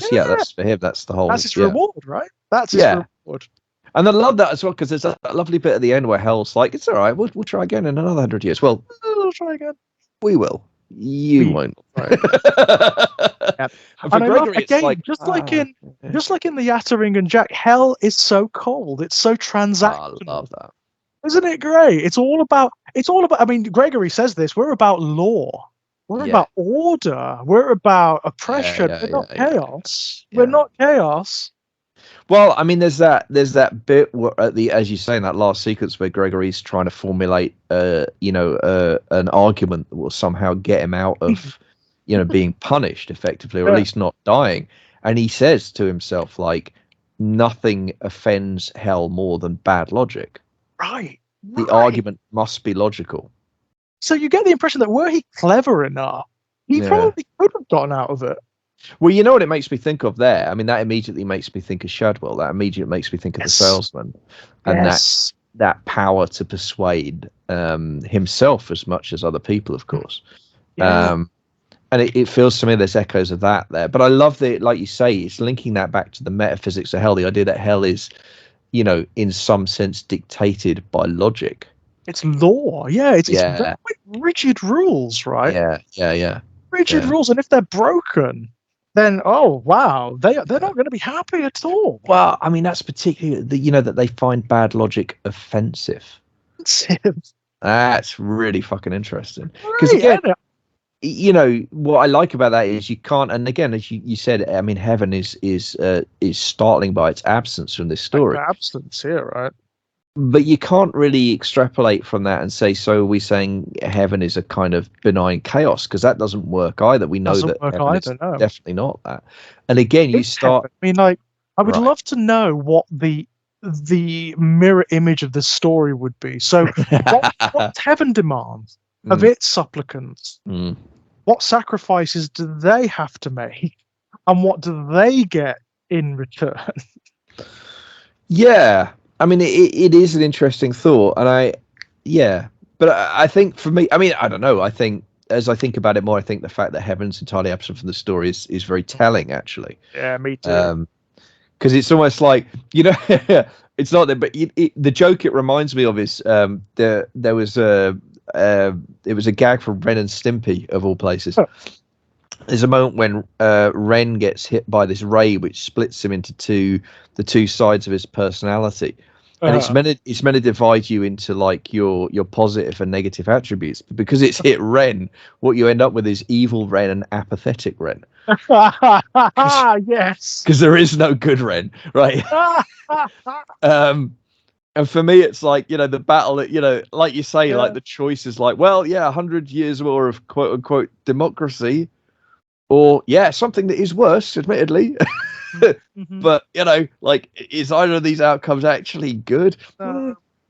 him. That's the whole. That's his reward, right? That's his reward. And I love that as well, because there's a lovely bit at the end where Hell's like, "It's all right. We'll try again in another 100 years." Well, we'll try again. We will. You won't. Right. And I love, again, just like in the Yattering and Jack, Hell is so cold. It's so transactional. I love that. Isn't it great? It's all about. I mean, Gregory says this. We're about law. We're about order. We're about oppression. We're not chaos. We're not chaos. Well, I mean, there's that bit where as you say, in that last sequence where Gregory's trying to formulate, an argument that will somehow get him out of, being punished effectively, or at least not dying. And he says to himself, like, nothing offends Hell more than bad logic. Right. The argument must be logical. So you get the impression that were he clever enough, he probably could have gotten out of it. Well, you know what it makes me think of there? I mean, that immediately makes me think of Shadwell. That immediately makes me think of the salesman. And that power to persuade himself as much as other people, of course. Yeah. And it feels to me there's echoes of that there. But I love that, like you say, it's linking that back to the metaphysics of Hell, the idea that Hell is, in some sense dictated by logic. It's law, it's very rigid rules, right? Yeah. Rigid rules, and if they're broken, then they're not going to be happy at all. Well, I mean, that's particularly that they find bad logic offensive. That's really fucking interesting. Because again, what I like about that is you can't, and again, as you said, I mean, heaven is startling by its absence from this story. Absence here, right? But you can't really extrapolate from that and say, so are we saying heaven is a kind of benign chaos? Because that doesn't work either. We know that heaven is definitely not that. And again, you start. I mean, like, I would love to know what the mirror image of this story would be. So, what heaven demands of its supplicants? What sacrifices do they have to make, and what do they get in return? Yeah. I mean, it is an interesting thought, and but I think for me, I mean, I don't know. I think as I think about it more, I think the fact that heaven's entirely absent from the story is very telling, actually. Yeah, me too. Because it's almost like it's not there, but the joke it reminds me of is there was it was a gag from Ren and Stimpy of all places. There's a moment when Ren gets hit by this ray, which splits him into the two sides of his personality, and it's meant to divide you into like your positive and negative attributes. But because it's hit Ren, what you end up with is evil Ren and apathetic Ren. Yes, because there is no good Ren, right? And for me, it's like, the battle that, like you say, like the choice is like, 100 years more of quote unquote democracy. Or something that is worse, admittedly, but like, is either of these outcomes actually good?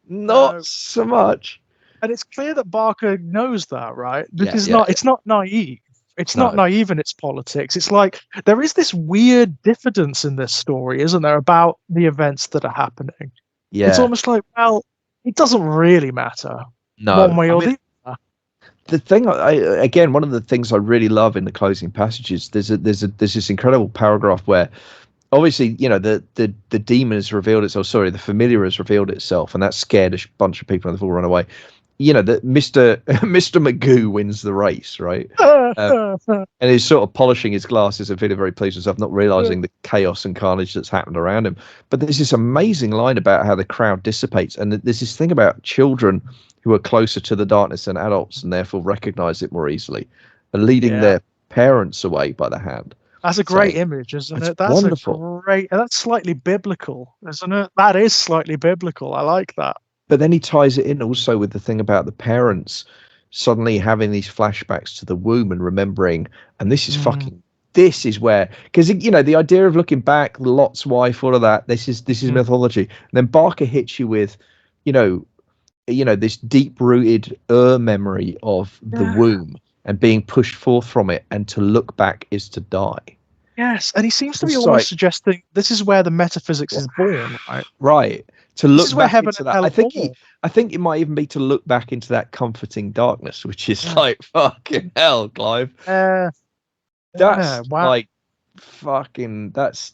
Not so much. And it's clear that Barker knows that, right? Because it's not naive. It's not naive in its politics. It's like there is this weird diffidence in this story, isn't there, about the events that are happening? Yeah, it's almost like, it doesn't really matter one way or the other. The thing, one of the things I really love in the closing passages, there's this incredible paragraph where, obviously, the demon has revealed itself. Sorry, the familiar has revealed itself, and that scared a bunch of people, and they've all run away. That Mr. Magoo wins the race, right? And he's sort of polishing his glasses and feeling very pleased with himself, not realizing the chaos and carnage that's happened around him. But there's this amazing line about how the crowd dissipates, and there's this thing about children who are closer to the darkness than adults and therefore recognize it more easily, and leading their parents away by the hand. That's a great image, isn't it? That's wonderful. That's slightly biblical, isn't it? That is slightly biblical. I like that. But then he ties it in also with the thing about the parents suddenly having these flashbacks to the womb and remembering, and this is fucking this is where, because the idea of looking back, Lot's wife, all of that, this is mythology. And then Barker hits you with, this deep rooted memory of the womb and being pushed forth from it, and to look back is to die. Yes, and he seems to be almost suggesting this is where the metaphysics is born, right? Right. To look this is where back heaven into and that. hell I think it might even be to look back into that comforting darkness, which is like fucking hell, Clive. That's wow. like fucking that's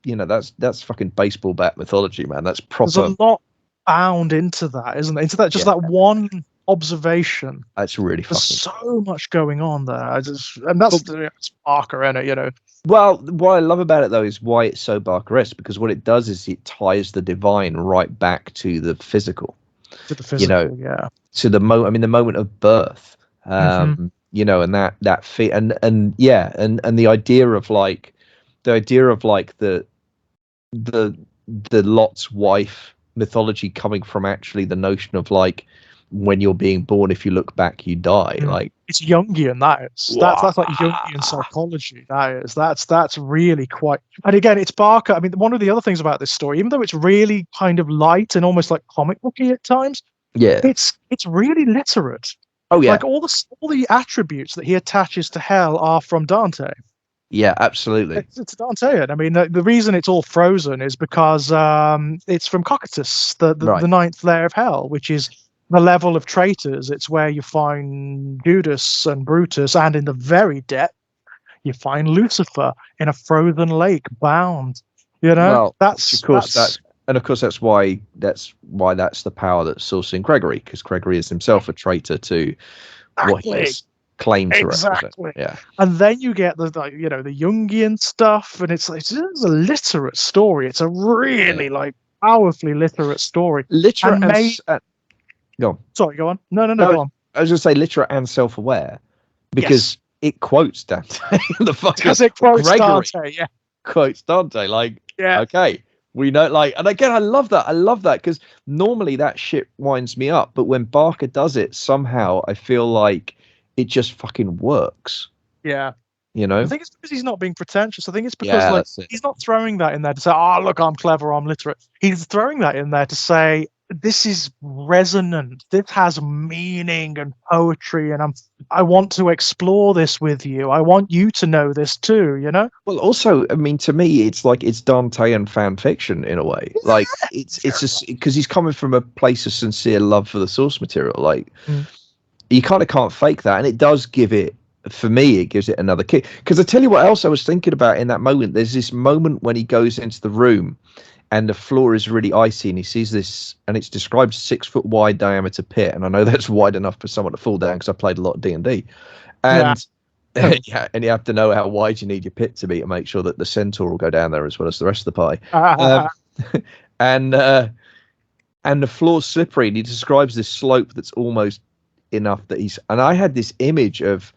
fucking baseball bat mythology, man. That's proper. There's a lot bound into that, isn't it? Into that that one observation. That's really There's so much going on there. And that's it's Barker, innit, Well, what I love about it though is why it's so Barker-esque, because what it does is it ties the divine right back to the physical. To the physical, yeah. To the the moment of birth. And that feat, and the idea of the Lot's wife mythology coming from actually the notion of like, when you're being born, if you look back, you die. Like, it's Jungian. That's like Jungian psychology. That's really quite. And again, it's Barker. I mean, one of the other things about this story, even though it's really kind of light and almost like comic booky at times, it's really literate. Oh yeah, like all the attributes that he attaches to hell are from Dante. Yeah, absolutely. It's Dantean. I mean, the reason it's all frozen is because it's from Cocytus, the ninth layer of hell, which is the level of traitors. It's where you find Judas and Brutus, and in the very depth, you find Lucifer in a frozen lake, bound. Well, that's why that's the power that's sourcing Gregory, because Gregory is himself a traitor to what he has claimed to represent. Yeah, and then you get the Jungian stuff, and it's a literate story. It's a really powerfully literate story. Literate go on. Sorry, go on. No, go on. I was going to say literate and self-aware, because it quotes Dante. Because it quotes Gregory Dante, quotes Dante. Okay, we know. And again, I love that. Because normally that shit winds me up, but when Barker does it, somehow I feel like it just fucking works. Yeah. I think it's because he's not being pretentious. I think it's because he's not throwing that in there to say, "Oh, look, I'm clever, I'm literate." He's throwing that in there to say, this is resonant. This has meaning and poetry, and I want to explore this with you. I want you to know this too. Well, also, I mean, to me, it's like it's Dantean fan fiction in a way. Like it's just because he's coming from a place of sincere love for the source material. Like you kind of can't fake that, and it does give it. For me, it gives it another kick. Because I tell you what else I was thinking about in that moment. There's this moment when he goes into the room, and the floor is really icy, and he sees this, and it's described 6 foot wide diameter pit, and I know that's wide enough for someone to fall down because I played a lot of D&D, and and you have to know how wide you need your pit to be to make sure that the centaur will go down there as well as the rest of the pie. And the floor's slippery, and he describes this slope that's almost enough that and I had this image of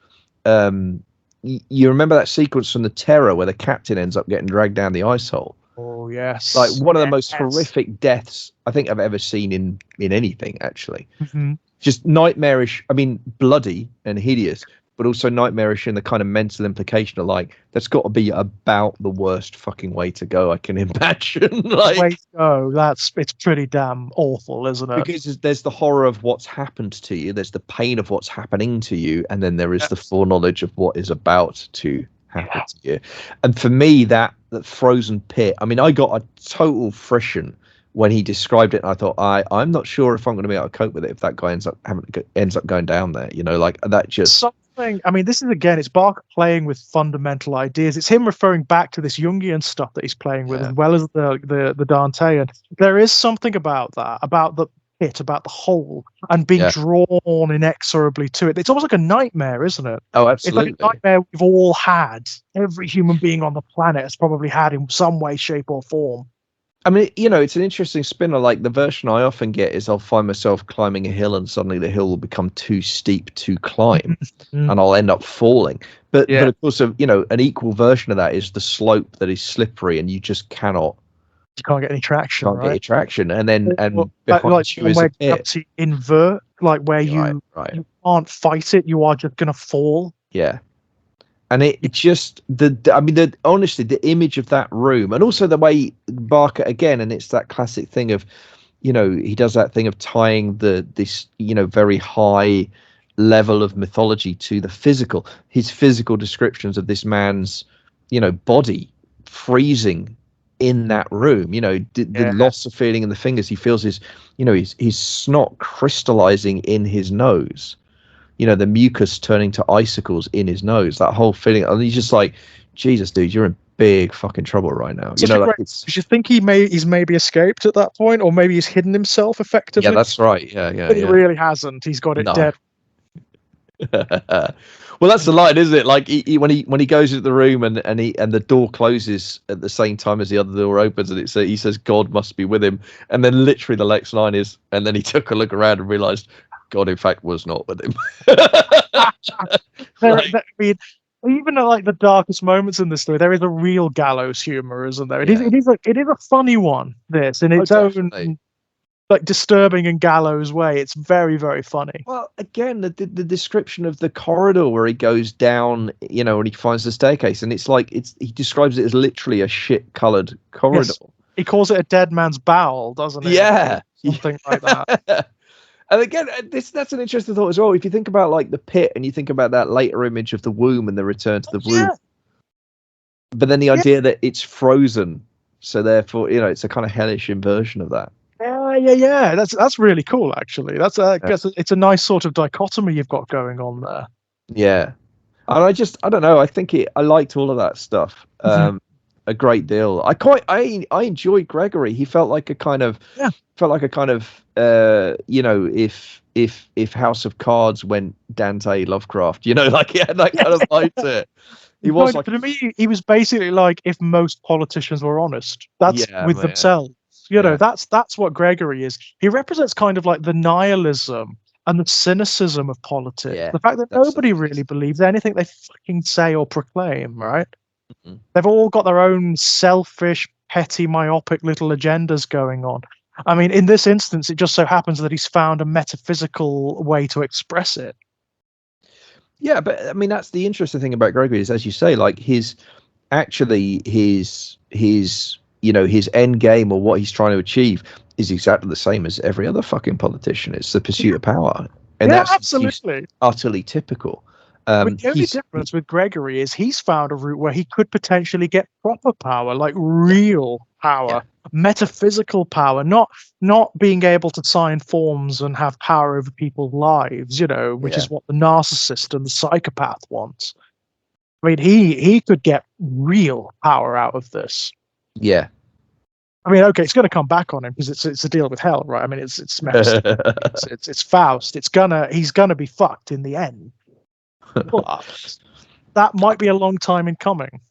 you remember that sequence from The Terror where the captain ends up getting dragged down the ice hole? Oh yes, like one of the most horrific deaths I think I've ever seen in anything, actually. Just nightmarish. I mean, bloody and hideous, but also nightmarish in the kind of mental implication of like, that's got to be about the worst fucking way to go I can imagine. Like, way to go. It's pretty damn awful, isn't it? Because there's the horror of what's happened to you, there's the pain of what's happening to you, and then there is the foreknowledge of what is about to happen to you. And for me, that frozen pit, I mean, I got a total frisson when he described it, and I thought, I'm not sure if I'm going to be able to cope with it if that guy ends up going down there. Like that just. I mean, this is again, it's Barker playing with fundamental ideas. It's him referring back to this Jungian stuff that he's playing with, as well as the Dantean. There is something about that, about the pit, about the hole, and being drawn inexorably to it. It's almost like a nightmare, isn't it? Oh, absolutely. It's like a nightmare we've all had. Every human being on the planet has probably had in some way, shape, or form. I mean, it's an interesting spinner. Like the version I often get is I'll find myself climbing a hill, and suddenly the hill will become too steep to climb, and I'll end up falling. But of course, an equal version of that is the slope that is slippery, and you just cannot. You can't get any traction. Get any traction, and then behind like you is a pit. To invert, like where you can't fight it. You are just gonna fall. Yeah. And it just honestly, the image of that room, and also the way Barker again, and it's that classic thing of, he does that thing of tying this very high level of mythology to the physical. His physical descriptions of this man's, body freezing in that room. The loss of feeling in the fingers. He feels his snot crystallizing in his nose. The mucus turning to icicles in his nose, that whole feeling. And he's just like, Jesus, dude, you're in big fucking trouble right now. Do you think he's maybe escaped at that point, or maybe he's hidden himself effectively? Yeah, that's right. Yeah. But he really hasn't. He's got it dead. Well, that's the line, isn't it? Like when he goes into the room and the door closes at the same time as the other door opens, and he says God must be with him, and then literally the next line is, and then he took a look around and realized God, in fact, was not with him. Even at like the darkest moments in the story, there is a real gallows humor, isn't there? It is a funny one. This in its own like disturbing and gallows way. It's very, very funny. Well, again, the description of the corridor where he goes down, and he finds the staircase, and it's like he describes it as literally a shit-colored corridor. Yes. He calls it a dead man's bowel, doesn't he? Yeah, something like that. And again, that's an interesting thought as well. If you think about like the pit, and you think about that later image of the womb and the return to the womb, but then the idea that it's frozen, so therefore, it's a kind of hellish inversion of that. Yeah. That's really cool, actually. It's a nice sort of dichotomy you've got going on there. Yeah, and I don't know. I liked all of that stuff. A great deal. I enjoyed Gregory. He felt like a kind of if House of Cards went Dante Lovecraft, like he had that kind of vibe to it. He was like, to me, he was basically like if most politicians were honest. That's with themselves. That's what Gregory is. He represents kind of like the nihilism and the cynicism of politics. Yeah, the fact that nobody really believes anything they fucking say or proclaim, right? Mm-hmm. They've all got their own selfish, petty, myopic little agendas going on. I mean, in this instance, it just so happens that he's found a metaphysical way to express it. Yeah, but I mean, that's the interesting thing about Gregory is, as you say, like his end game or what he's trying to achieve is exactly the same as every other fucking politician. It's the pursuit of power, and that's absolutely utterly typical. The only difference with Gregory is he's found a route where he could potentially get proper power, like real power, metaphysical power, not being able to sign forms and have power over people's lives, which is what the narcissist and the psychopath wants. I mean, he could get real power out of this. Yeah. I mean, okay, it's going to come back on him because it's a deal with hell, right? I mean, it's messed. it's Faust. He's gonna be fucked in the end. But that might be a long time in coming.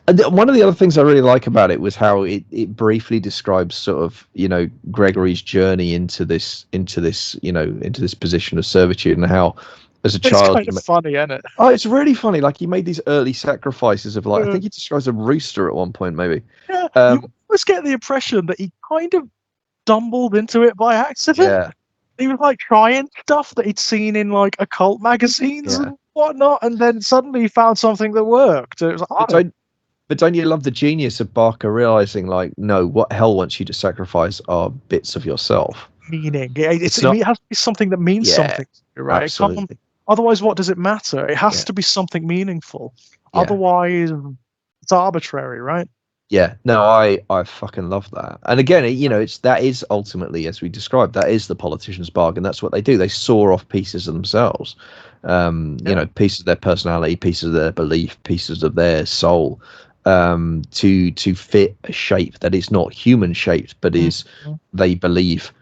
And one of the other things I really like about it was how it briefly describes sort of Gregory's journey into this position of servitude, and how as a child it's kind of funny, isn't it? Oh, it's really funny. Like he made these early sacrifices of I think he describes a rooster at one point, maybe. Yeah, you always get the impression that he kind of stumbled into it by accident. Yeah. He was like trying stuff that he'd seen in like occult magazines and whatnot, and then suddenly he found something that worked. It was like, but don't you love the genius of Barker realizing, like, no, what hell wants you to sacrifice are bits of yourself. Meaning. It has to be something that means something, right? Absolutely. Otherwise, what does it matter? It has to be something meaningful. Yeah. Otherwise, it's arbitrary, right? Yeah, no, I fucking love that. And again, that is ultimately, as we described, that is the politician's bargain. That's what they do. They saw off pieces of themselves, pieces of their personality, pieces of their belief, pieces of their soul, to fit a shape that is not human shaped, but is, they believe,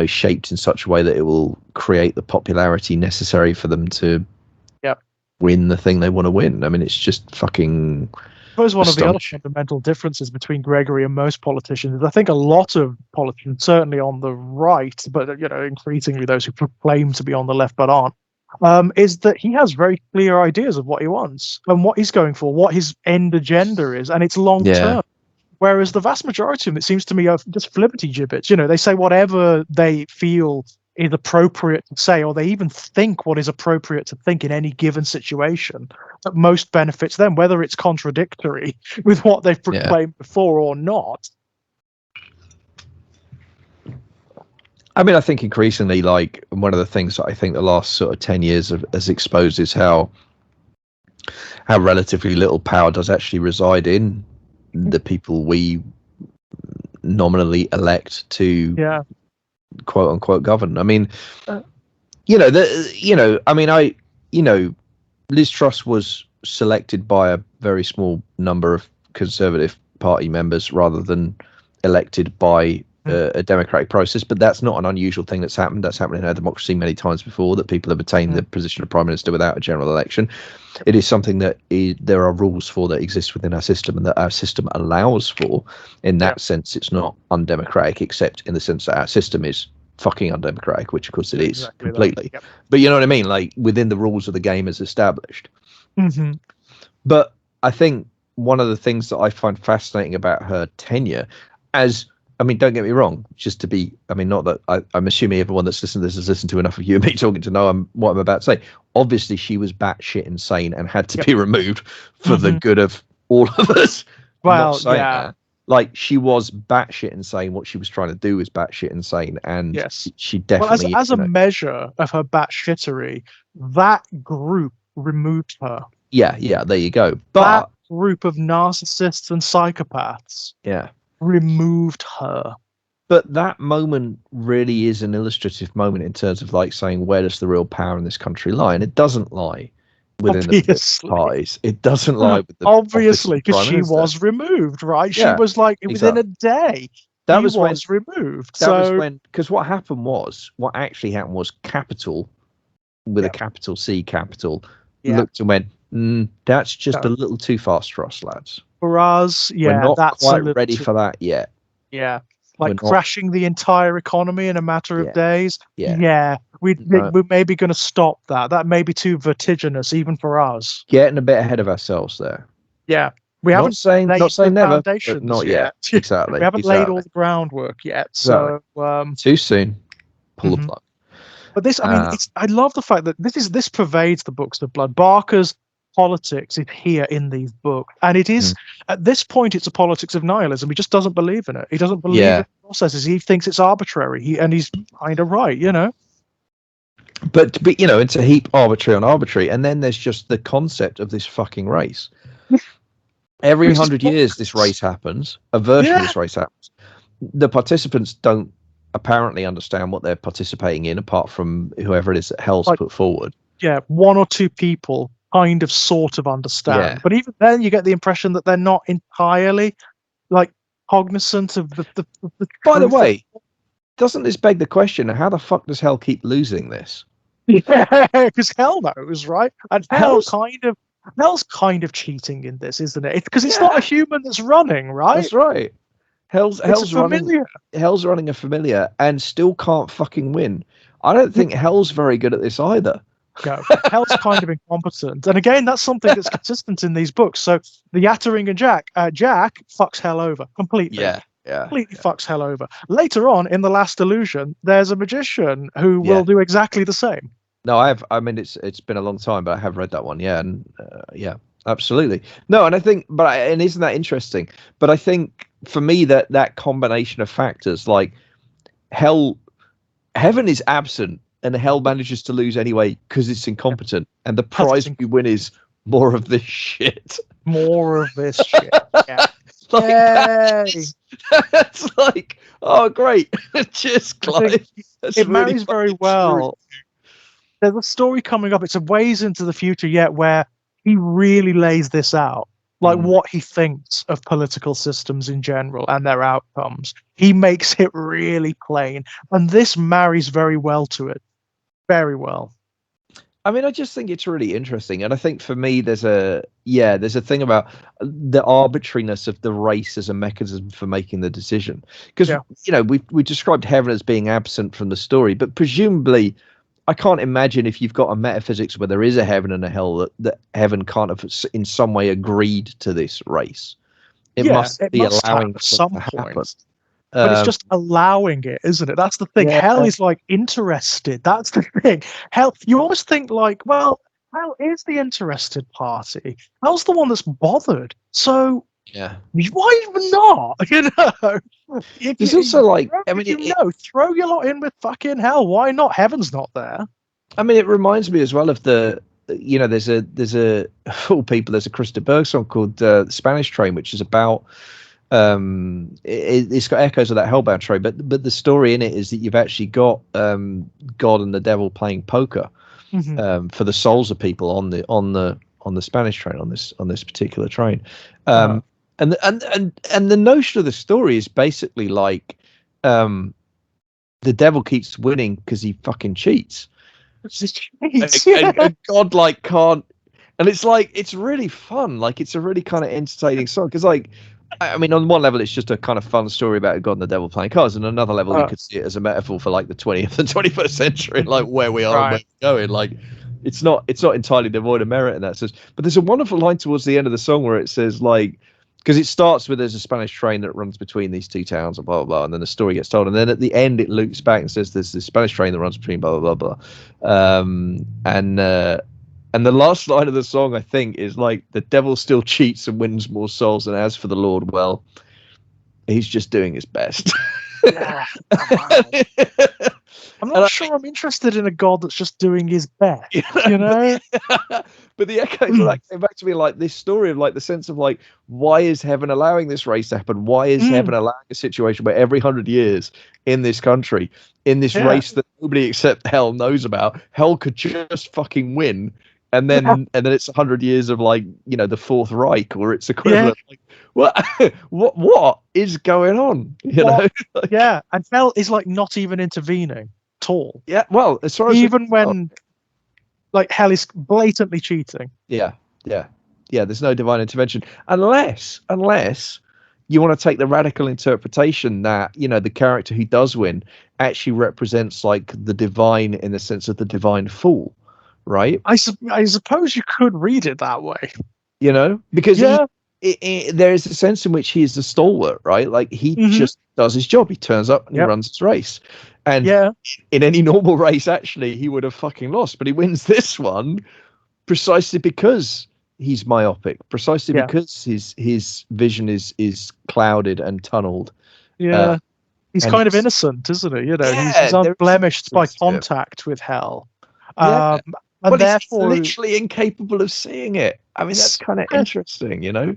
shaped in such a way that it will create the popularity necessary for them to win the thing they want to win. I mean, it's just fucking... I suppose one of the other fundamental differences between Gregory and most politicians is I think a lot of politicians, certainly on the right, but increasingly those who proclaim to be on the left but aren't, is that he has very clear ideas of what he wants and what he's going for, what his end agenda is, and it's long term. Whereas the vast majority of them, it seems to me, are just flippity gibbets. They say whatever they feel is appropriate to say, or they even think what is appropriate to think in any given situation that most benefits them, whether it's contradictory with what they've proclaimed before or not. I mean, I think increasingly, like, one of the things that I think the last sort of 10 years has exposed is how relatively little power does actually reside in the people we nominally elect to quote unquote govern. I mean, Liz Truss was selected by a very small number of Conservative Party members rather than elected by a democratic process, but that's not an unusual thing that's happened. That's happened in our democracy many times before, that people have attained the position of prime minister without a general election. It is something that there are rules for that exist within our system, and that our system allows for. In that sense, it's not undemocratic, except in the sense that our system is fucking undemocratic, which of course it is completely. But you know what I mean? Like, within the rules of the game as established. But I think one of the things that I find fascinating about her tenure, don't get me wrong, just to be, not that I'm assuming everyone that's listened to this has listened to enough of you and me talking to know what I'm about to say. Obviously, she was batshit insane and had to be removed for the good of all of us. Well, that. Like, she was batshit insane. What she was trying to do was batshit insane, and she definitely. Well, as a measure of her batshittery, that group removed her. Yeah, there you go. But that group of narcissists and psychopaths. Removed her. But that moment really is an illustrative moment in terms of, like, saying, where does the real power in this country lie? And it doesn't lie within the parties. It doesn't lie with the obviously, because she was removed, right? She was like within a day. That was removed. Because what actually happened was Capital, with a capital C, Capital, looked and went, that's just a little too fast for us, lads. For us, we're not quite ready for that yet. Like crashing the entire economy in a matter of days. We're maybe going to stop that. That may be too vertiginous even for us. Getting a bit ahead of ourselves there. We haven't laid the never, foundations not yet. Exactly. We haven't laid all the groundwork yet. So too soon. Pull the plug. But this, I love the fact that this pervades the books of Blood. Barker's politics is here in these books, and it is at this point it's a politics of nihilism. He just doesn't believe in it. He doesn't believe in the processes. He thinks it's arbitrary. And he's kind of right, But it's a heap arbitrary on arbitrary, and then there's just the concept of this fucking race. Every 100 years, this race happens. A version of this race happens. The participants don't apparently understand what they're participating in, apart from whoever it is that Hell's put forward. One or two people kind of sort of understand, but even then you get the impression that they're not entirely cognizant of the By the way, doesn't this beg the question, how the fuck does Hell keep losing this? Because Hell knows, right? And Hell's kind of cheating in this, isn't it? Because it's not a human that's running, right? That's right. Hell's running a familiar and still can't fucking win. I don't think Hell's very good at this either. Hell's kind of incompetent, and again, that's something that's consistent in these books. So the Yattering and Jack fucks Hell over completely. Completely fucks Hell over. Later on in The Last Illusion, there's a magician who will do exactly the same. No, it's been a long time, but I have read that one. Absolutely. No, and I think, and isn't that interesting? But I think for me that combination of factors, like heaven is absent. And Hell manages to lose anyway because it's incompetent. And the prize we win is more of this shit. More of this shit. That's like, oh, great. Cheers, Clive. It marries very well. There's a story coming up. It's a ways into the future yet where he really lays this out. What he thinks of political systems in general and their outcomes. He makes it really plain. And this marries very well to it. Very well. I just think it's really interesting, and I think for me there's a thing about the arbitrariness of the race as a mechanism for making the decision, because we described heaven as being absent from the story, but presumably I can't imagine if you've got a metaphysics where there is a heaven and a hell that heaven can't have in some way agreed to this race. It must be allowing at some point. But it's just allowing it, isn't it? That's the thing. Yeah. Hell is like interested. That's the thing. Hell, you almost think like, well, hell is the interested party. Hell's the one that's bothered. So yeah. why not? You know, if There's also like, I mean, throw your lot in with fucking hell. Why not? Heaven's not there. I mean, it reminds me as well of there's a full people. There's a Krista Berg song called Spanish Train, which is about it's got echoes of that Hellbound train, but the story in it is that you've actually got God and the devil playing poker for the souls of people on the Spanish train on this particular train. And the notion of the story is basically like the devil keeps winning because he fucking cheats. And God like can't, and it's like it's really fun. Like it's a really kind of entertaining song because like. I mean, on one level, it's just a kind of fun story about a God and the devil playing cards, and another level, you could see it as a metaphor for like the 20th and 21st century, like where we are and where we're going. Like, it's not entirely devoid of merit in that sense. But there's a wonderful line towards the end of the song where it says like, because it starts with there's a Spanish train that runs between these two towns and blah blah blah, and then the story gets told, and then at the end it loops back and says there's this Spanish train that runs between blah blah blah blah, and the last line of the song, I think, is like, the devil still cheats and wins more souls. And as for the Lord, well, he's just doing his best. Yeah. I'm not sure I'm interested in a God that's just doing his best, you know? But the echoes of that came back to me, like this story of like the sense of like, why is heaven allowing this race to happen? Why is heaven allowing a situation where every 100 years in this country, in this race that nobody except hell knows about, hell could just fucking win? And then it's 100 years of like, you know, the Fourth Reich or its equivalent. Like, what is going on? You know? Like, and hell is like not even intervening at all. Yeah, well, as far as even when like hell is blatantly cheating. Yeah. There's no divine intervention unless you want to take the radical interpretation that, you know, the character who does win actually represents like the divine in the sense of the divine fool. Right, I suppose you could read it that way, you know, because there is a sense in which he is the stalwart, right? Like he just does his job. He turns up and he runs his race, and in any normal race, actually, he would have fucking lost, but he wins this one precisely because he's myopic, precisely because his vision is clouded and tunneled. He's kind of innocent, isn't he? You know, he's unblemished by contact with hell. And therefore, he's literally incapable of seeing it. I mean, that's kind of interesting, you know.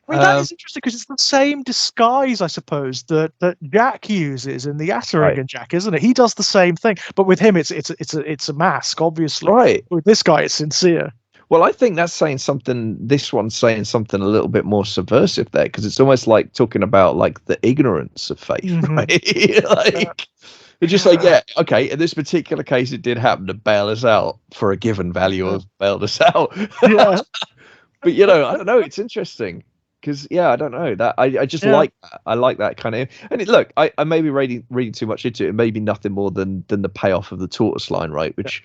I mean, that is interesting because it's the same disguise, I suppose, that Jack uses in the Atteringen Jack, isn't it? He does the same thing, but with him, it's a mask, obviously. Right. With this guy, it's sincere. Well, I think that's saying something. This one's saying something a little bit more subversive there, because it's almost like talking about like the ignorance of faith, right? Like. It's just like, okay, in this particular case, it did happen to bail us out for a given value of bailed us out. But, you know, I don't know. It's interesting because, I don't know. That I just like that. I like that kind of. And look, I may be reading too much into it. It may be nothing more than the payoff of the tortoise line, right? Which,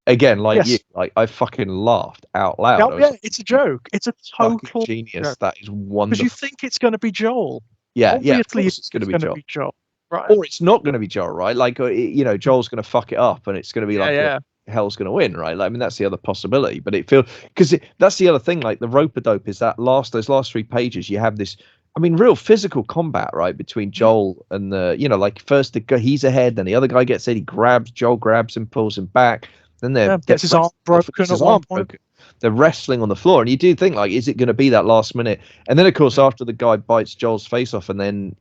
again, like you, like I fucking laughed out loud. It's a joke. It's a total genius. Joke. That is wonderful. Because you think it's going to be Joel. Obviously it's going to be Joel. Right. Or it's not going to be Joel, right? Like, you know, Joel's going to fuck it up, and it's going to be like hell's going to win, right? Like, I mean, that's the other possibility. But it feels because that's the other thing. Like the rope-a-dope is that those last 3 pages. You have this, I mean, real physical combat, right, between Joel and the, you know, like first he's ahead, then the other guy gets it. Joel grabs him, pulls him back. Then gets his arm broken at one point. They're wrestling on the floor, and you do think like, is it going to be that last minute? And then of course after the guy bites Joel's face off, and then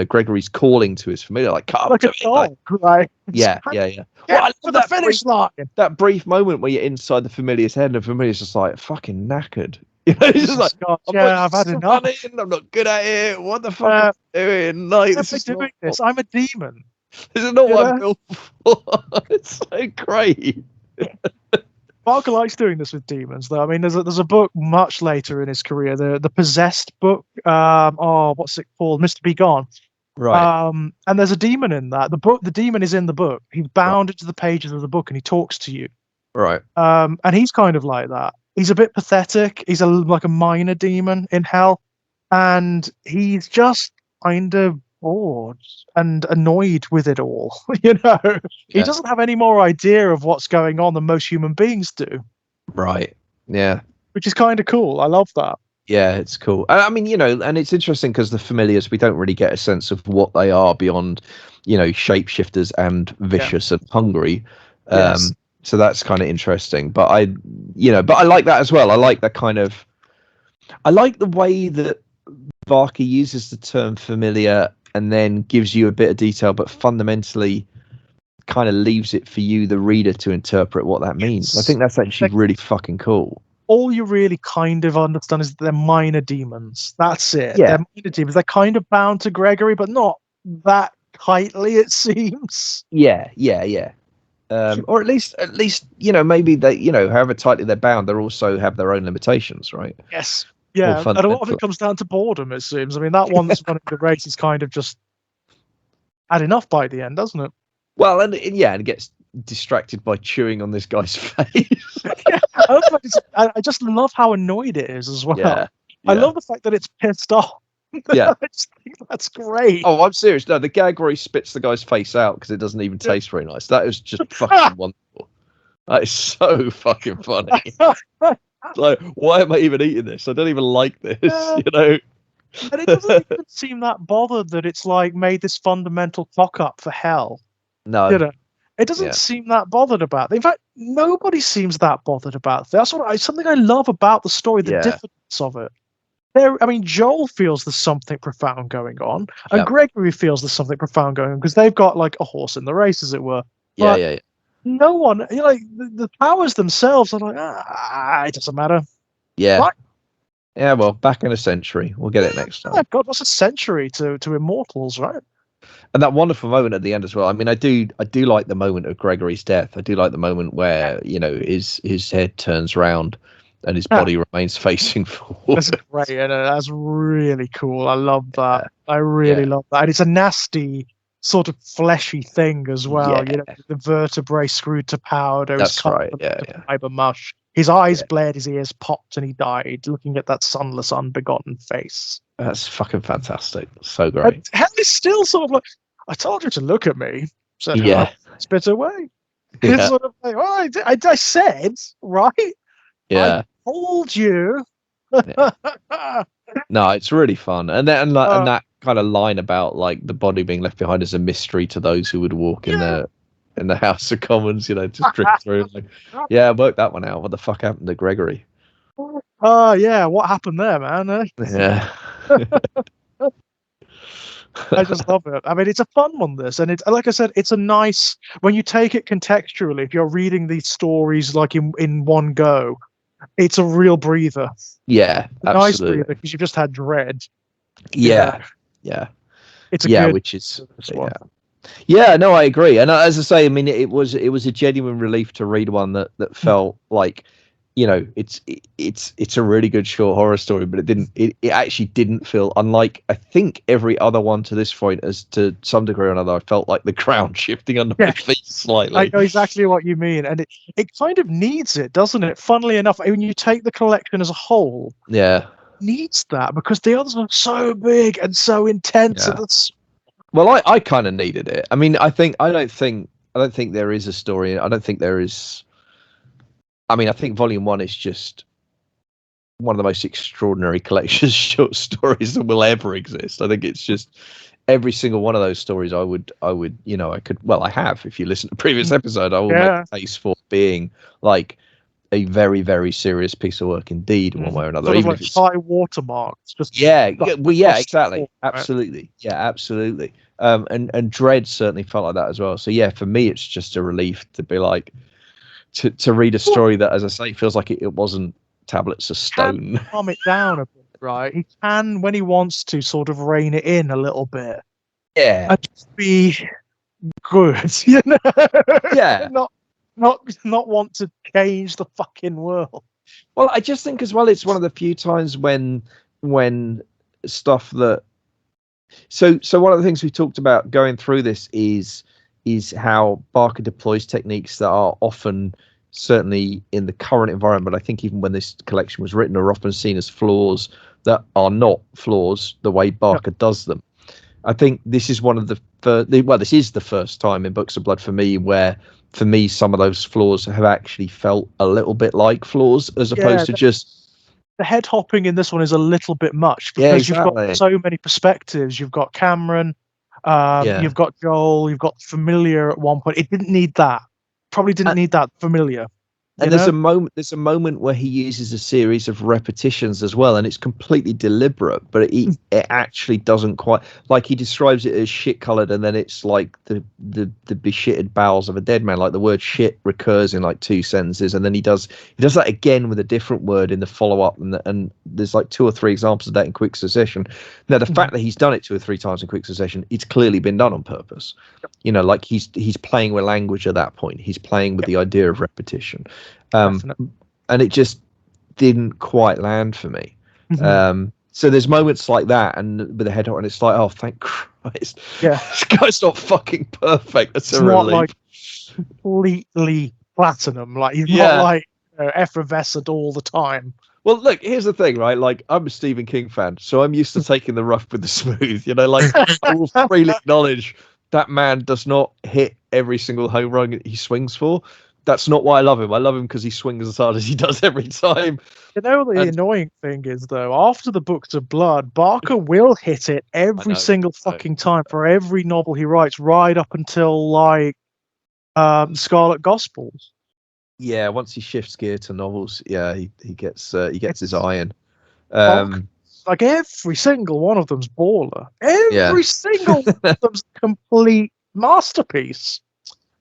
Gregory's calling to his familiar like, "Come like to a dog, right?" Yeah. Well, I love the finish line. That brief moment where you're inside the familiar's head, and the familiar's just like fucking knackered. You know, he's just like, I've had enough. I'm not good at it. What the fuck am I doing? Like, this. I'm a demon. This is not what I'm built for. It's so great. Mark likes doing this with demons, though. I mean, there's a book much later in his career, the Possessed book. What's it called? Mr. Be Gone. Right. And there's a demon in that. The demon is in the book. He's bound into the pages of the book, and he talks to you. Right. And he's kind of like that. He's a bit pathetic. He's like a minor demon in hell, and he's just kind of bored and annoyed with it all. You know, he Yeah. doesn't have any more idea of what's going on than most human beings do, Right. Yeah. which is kind of cool. I love that. Yeah, it's cool. I mean, and it's interesting because the familiars, we don't really get a sense of what they are beyond, shapeshifters and Yeah. vicious and hungry. Yes. So that's kind of interesting. But I like that as well. I like the way that Barker uses the term familiar and then gives you a bit of detail, but fundamentally kind of leaves it for you, the reader, to interpret what that means. I think that's actually really fucking cool. All you really kind of understand is that they're minor demons. That's it. Yeah. They're minor demons. They're kind of bound to Gregory, but not that tightly, it seems. Yeah. Or at least, maybe they, however tightly they're bound, they also have their own limitations, right? Yes. Yeah. And a lot of it comes down to boredom, it seems. I mean, that one that's running the race is kind of just had enough by the end, doesn't it? Well, and it gets distracted by chewing on this guy's face. I just love how annoyed it is as well. Yeah. I love the fact that it's pissed off. Yeah. I just think that's great. Oh, I'm serious. No, the gag where he spits the guy's face out because it doesn't even taste very nice. That is just fucking wonderful. That is so fucking funny. Like, why am I even eating this? I don't even like this, And it doesn't even seem that bothered that it's like made this fundamental cock up for hell. No. It doesn't seem that bothered about it. In fact, nobody seems that bothered about it. That's something I love about the story, the difference of it. Joel feels there's something profound going on, and Gregory feels there's something profound going on because they've got like a horse in the race, as it were. Yeah. No one, the powers themselves are like, it doesn't matter. Yeah. Right? Yeah, well, back in a century. We'll get it next time. God, what's a century to immortals, right? And that wonderful moment at the end as well. I mean, I do like the moment of Gregory's death. I do like the moment where, his head turns round and his body remains facing forward. That's great, and that's really cool. I love that. I really love that. And it's a nasty, sort of fleshy thing as well. The vertebrae screwed to powder. That's right. Fiber mush. His eyes blared, his ears popped, and he died, looking at that sunless, unbegotten face. That's fucking fantastic. So great. And Henry's still sort of like, I told you to look at me. Said, spit away. It's sort of like, I said, right? Yeah. I told you. No, it's really fun, and that kind of line about like the body being left behind as a mystery to those who would walk in the House of Commons, just drift through. Like, I worked that one out. What the fuck happened to Gregory? What happened there, man? Yeah. I just love it. I mean, it's a fun one, this, and it's like I said, it's a nice when you take it contextually. If you're reading these stories like in one go, it's a real breather. Yeah, a nice breather because you've just had dread. Yeah. It's a good, which is yeah. No, I agree, and as I say, I mean, it was a genuine relief to read one that felt like, it's a really good short horror story, but it actually didn't feel, unlike I think every other one to this point, as to some degree or another, I felt like the ground shifting under my feet slightly. I know exactly what you mean, and it kind of needs it, doesn't it? Funnily enough, when you take the collection as a whole, it needs that because the others are so big and so intense. Well, I kind of needed it. I mean, I don't think there is a story. I don't think there is. I mean, I think Volume 1 is just one of the most extraordinary collections of short stories that will ever exist. I think it's just every single one of those stories I have. If you listen to the previous episode, I will make a case for being like a very, very serious piece of work indeed, one way or another. Sort of like high watermarks. Just exactly. Absolutely. Yeah, absolutely. And Dread certainly felt like that as well. So yeah, for me, it's just a relief to be like, to read a story that, as I say, feels like it wasn't tablets of stone. Calm it down a bit, right? He can, when he wants to, sort of rein it in a little bit. Yeah. And just be good, Yeah. Not want to change the fucking world. Well, I just think as well, it's one of the few times when stuff that. So one of the things we talked about going through this is how Barker deploys techniques that are often, certainly in the current environment, but I think even when this collection was written, are often seen as flaws that are not flaws the way Barker does them. I think this is one of the first. Well, this is the first time in Books of Blood for me where, for me, some of those flaws have actually felt a little bit like flaws, as opposed to just. The head hopping in this one is a little bit much Yeah, because you've got exactly. so many perspectives. You've got Cameron, Yeah. you've got Joel, you've got Familiar at one point. It didn't need that. Probably didn't need that Familiar. And there's a moment where he uses a series of repetitions as well, and it's completely deliberate, but it actually doesn't quite, like, he describes it as shit colored, and then it's like the beshitted bowels of a dead man. Like, the word shit recurs in like 2 sentences, and then he does that again with a different word in the follow-up, and there's like 2 or 3 examples of that in quick succession. Now, the fact that he's done it 2 or 3 times in quick succession, it's clearly been done on purpose. You know, like, he's playing with language at that point. He's playing with the idea of repetition. And it just didn't quite land for me. So there's moments like that, and with the head on, it's like, oh, thank Christ. Yeah, this guy's not fucking perfect. That's it's a not relief. like completely platinum. Like, he's not like effervescent all the time. Well, look, here's the thing, right? Like, I'm a Stephen King fan, so I'm used to taking the rough with the smooth. You know, like, I will freely acknowledge that man does not hit every single home run he swings for. That's not why I love him. I love him because he swings as hard as he does every time. You know what the annoying thing is, though? After the Books of Blood, Barker will hit it every single fucking time for every novel he writes, right up until, like, Scarlet Gospels. Yeah, once he shifts gear to novels, he gets his eye in. Like, every single one of them's baller. Every single one of them's complete masterpiece.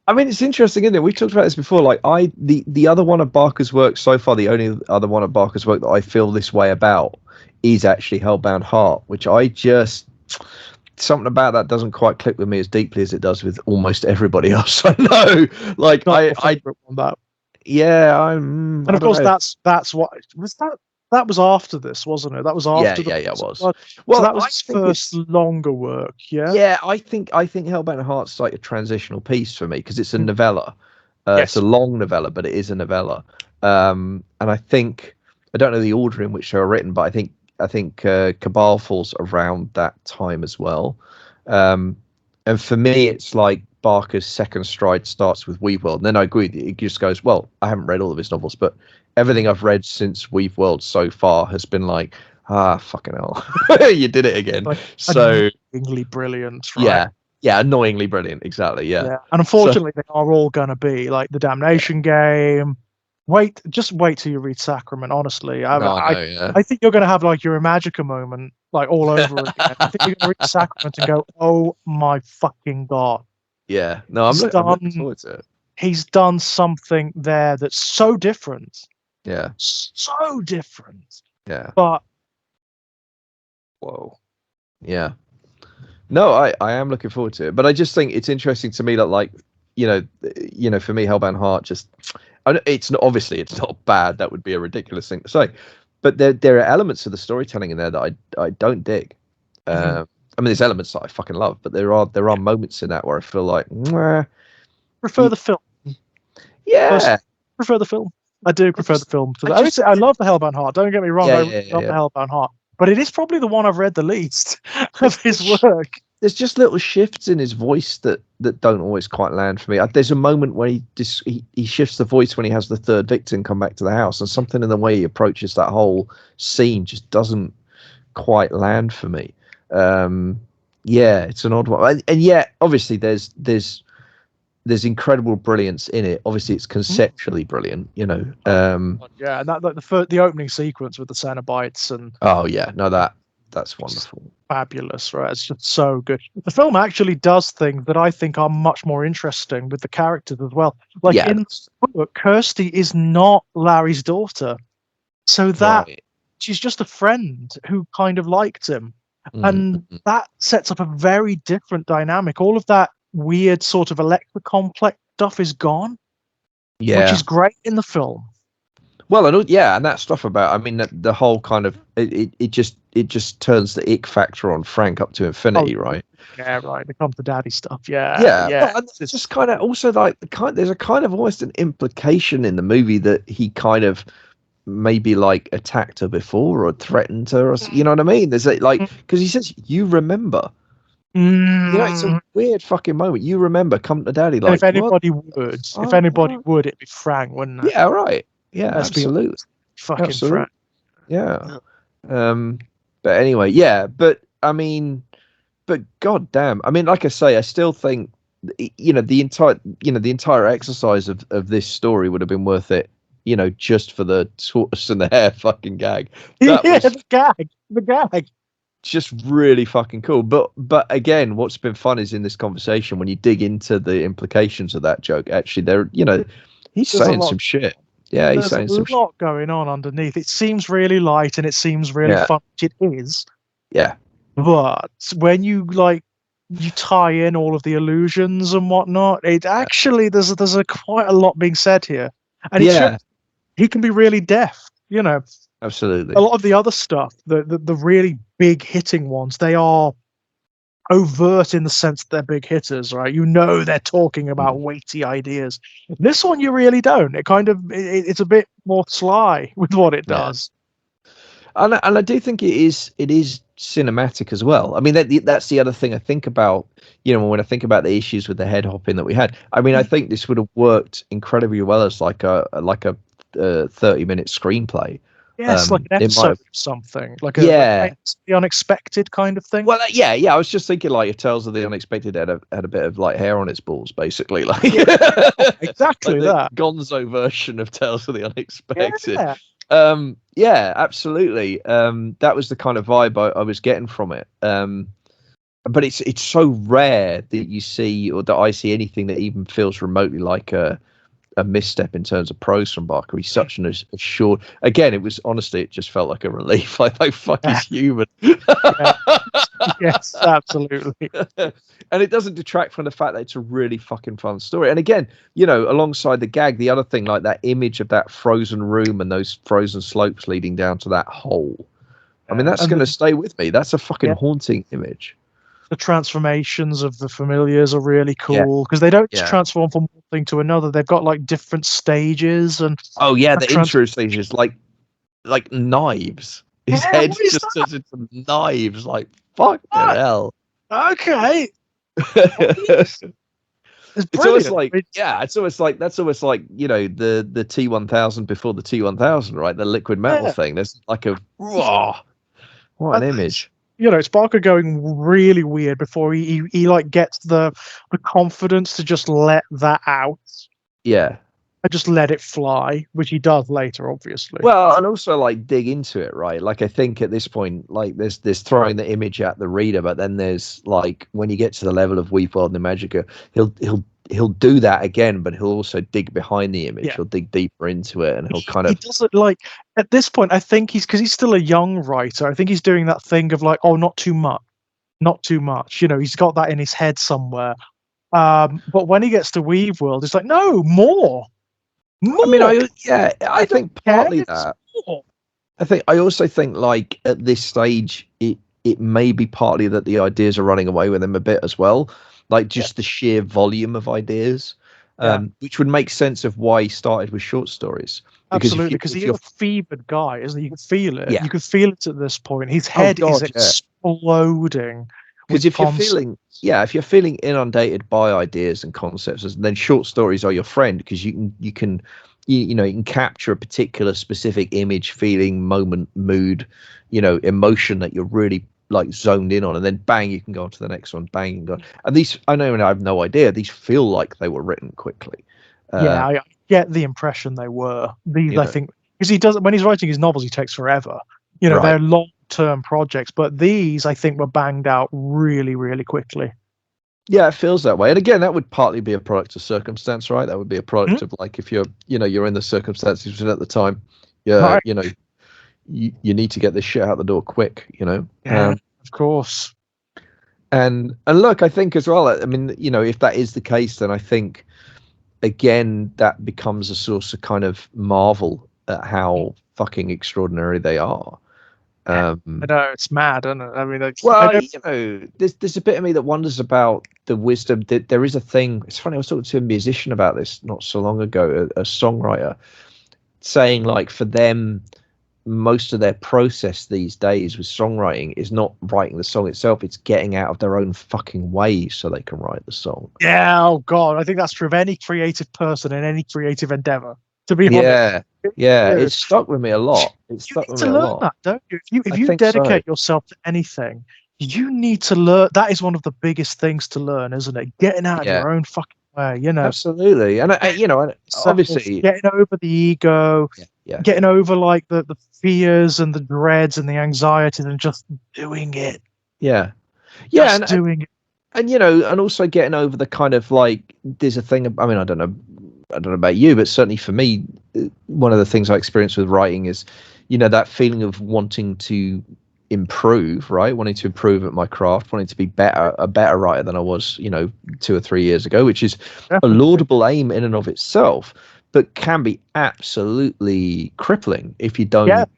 I mean, it's interesting, isn't it? We talked about this before. Like, the other one of Barker's work so far, the only other one of Barker's work that I feel this way about is actually Hellbound Heart, which something about that doesn't quite click with me as deeply as it does with almost everybody else I know. Like, and of course that's what was that. That was after this, wasn't it? That was after. Yeah, it was. Well, so that was his first longer work. Yeah, I think Hellbound Heart's like a transitional piece for me because it's a novella. It's a long novella, but it is a novella. And I think, I don't know the order in which they were written, but I think Cabal falls around that time as well. And for me, it's like Barker's second stride starts with Weaveworld, and then I agree. It just goes, well, I haven't read all of his novels, but everything I've read since Weaveworld so far has been like, fucking hell, you did it again. Like, so annoyingly brilliant, right? Yeah, annoyingly brilliant, exactly. Yeah. And unfortunately, they are all going to be like the Damnation Game. Just wait till you read Sacrament. Honestly, I think you're going to have like your Imagica moment, like all over again. I think you're going to read Sacrament and go, "Oh my fucking god!" Yeah, no, I'm looking forward to it. He's done something there that's so different. Yeah, so different. Yeah, but whoa. Yeah, no, I am looking forward to it. But I just think it's interesting to me that, like, you know, for me, Hellbound Heart just. It's not bad. That would be a ridiculous thing to say, but there are elements of the storytelling in there that I don't dig. I mean, there's elements that I fucking love, but there are moments in that where I feel like, prefer the film. Yeah, prefer the film. I do prefer the film to that. I love the Hellbound Heart. Don't get me wrong. I love the Hellbound Heart, but it is probably the one I've read the least of his work. There's just little shifts in his voice that don't always quite land for me. There's a moment where he shifts the voice when he has the third victim come back to the house, and something in the way he approaches that whole scene just doesn't quite land for me. It's an odd one, and yet obviously there's incredible brilliance in it. Obviously, it's conceptually brilliant, you know. And that, like, the opening sequence with the Cenobites and that's wonderful. Fabulous, right? It's just so good. The film actually does things that I think are much more interesting with the characters as well. Like, in the book, Kirsty is not Larry's daughter. So that she's just a friend who kind of liked him. And that sets up a very different dynamic. All of that weird sort of Electra complex stuff is gone. Yeah. Which is great in the film. Well, and that stuff about, I mean, the whole kind of it just turns the ick factor on Frank up to infinity, right? Yeah, right. It comes to daddy stuff. Yeah. Well, it's just kind of also like there's a kind of almost an implication in the movie that he kind of maybe like attacked her before or threatened her, or you know what I mean? There's like because he says, "You remember," It's a weird fucking moment. You remember Come to Daddy, And like, if anybody would, it'd be Frank, wouldn't it? Yeah, right. Yeah, Let's be absolutely. fucking Absolutely. Frank. Yeah. But anyway, yeah, but I mean, but god damn. I mean, like I say, I still think the entire exercise of this story would have been worth it, just for the tortoise and the hare fucking gag. That Yeah, was the gag. just really fucking cool. But again, what's been fun is in this conversation when you dig into the implications of that joke, actually he's There's a saying lot. some shit. Yeah, he's There's a saying some shit. lot going on underneath. It seems really light and it seems really Yeah. fun, which it is. Yeah. But when you tie in all of the illusions and whatnot, it actually there's a quite a lot being said here, and Yeah, he can be really deft. absolutely. A lot of the other stuff, the really big hitting ones, they are overt in the sense that they're big hitters, right? They're talking about weighty ideas. This one, you really don't. It kind of it's a bit more sly with what it does. And I do think it is cinematic as well. I mean, that's the other thing I think about. When I think about the issues with the head hopping that we had. I mean, I think this would have worked incredibly well as like a 30-minute screenplay. Yes, like an episode of something, like the unexpected kind of thing. Well, yeah. I was just thinking like if Tales of the Unexpected had a bit of like hair on its balls, basically, like exactly like that the Gonzo version of Tales of the Unexpected. Yeah. Absolutely. That was the kind of vibe I was getting from it. But it's so rare that you see or that I see anything that even feels remotely like a misstep in terms of prose from Barker. He's such an assured. Again, it just felt like a relief. Like, fuck, he's human. Yes, absolutely. And it doesn't detract from the fact that it's a really fucking fun story. And again, alongside the gag, the other thing, like that image of that frozen room and those frozen slopes leading down to that hole. I mean, that's going to stay with me. That's a fucking haunting image. The transformations of the familiars are really cool because they don't just transform from one thing to another. They've got like different stages and the intro stages like knives. His head just turns into knives. Like fuck the hell. Okay. It's almost like it's almost like that's almost like the T1000 before the T1000, right? The liquid metal thing. There's like what an image. It's Barker going really weird before he like gets the confidence to just let that out. Yeah. I just let it fly, which he does later, obviously. Well, and also like dig into it, right? Like I think at this point, like there's throwing the image at the reader, but then there's like when you get to the level of Weep World and Magica, he'll do that again, but he'll also dig behind the image. He'll dig deeper into it, and he'll kind of. He does it like at this point. I think because he's still a young writer. I think he's doing that thing of like, oh, not too much, not too much. He's got that in his head somewhere. But when he gets to Weave World, it's like, no, more. I mean, I think partly that. I also think like at this stage, it may be partly that the ideas are running away with him a bit as well. Like just the sheer volume of ideas, which would make sense of why he started with short stories. Absolutely, because he's a fevered guy, isn't he? You can feel it. Yeah. You can feel it at this point. His head is exploding. Because if you're feeling inundated by ideas and concepts, then short stories are your friend because you can capture a particular specific image, feeling, moment, mood, emotion that you're really like zoned in on, and then bang, you can go on to the next one, bang, and go. And these, I have no idea. These feel like they were written quickly. I get the impression they were. These, I think, because he does when he's writing his novels, he takes forever. They're long-term projects, but these, I think, were banged out really, really quickly. Yeah, it feels that way. And again, that would partly be a product of circumstance, right? That would be a product of like if you're in the circumstances at the time. Yeah, you need to get this shit out the door quick, Yeah, of course. And look, I think as well, I mean, if that is the case, then I think again that becomes a source of kind of marvel at how fucking extraordinary they are. I know it's mad, isn't it? I mean, there's a bit of me that wonders about the wisdom. That there is a thing. It's funny. I was talking to a musician about this not so long ago, a songwriter, saying like for them, most of their process these days with songwriting is not writing the song itself, it's getting out of their own fucking way so they can write the song. Yeah, oh god, I think that's true of any creative person in any creative endeavor, to be honest. Yeah, it's stuck with me a lot. It's You stuck need with to me a learn lot. that, don't you? If I you think so. dedicate yourself to anything, you need to learn. That is one of the biggest things to learn, isn't it? Getting out of your own fucking way, Absolutely. And and obviously, getting over the ego, getting over like the fears and the dreads and the anxieties and just doing it. And doing it. And and also getting over the kind of like, there's a thing. I mean, I don't know about you, but certainly for me, one of the things I experience with writing is, that feeling of wanting to improve, right? Wanting to improve at my craft, wanting to be a better writer than I was, 2 or 3 years ago, which is a laudable aim in and of itself, but can be absolutely crippling if you don't.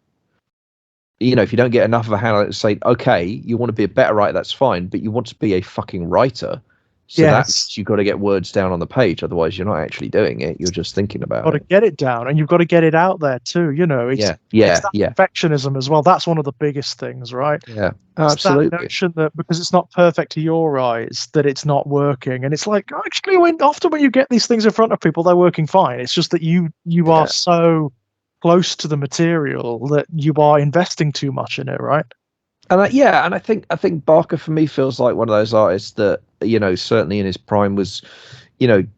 If you don't get enough of a handle to say, okay, you want to be a better writer, that's fine, but you want to be a fucking writer. So that means you've got to get words down on the page. Otherwise, you're not actually doing it. You're just thinking about it. Got to get it down, and you've got to get it out there too. It's that perfectionism as well. That's one of the biggest things, right? Yeah, absolutely. That notion that because it's not perfect to your eyes, that it's not working, and it's like actually, often when you get these things in front of people, they're working fine. It's just that you are so close to the material that you are investing too much in it, right? And I think Barker for me feels like one of those artists that certainly in his prime was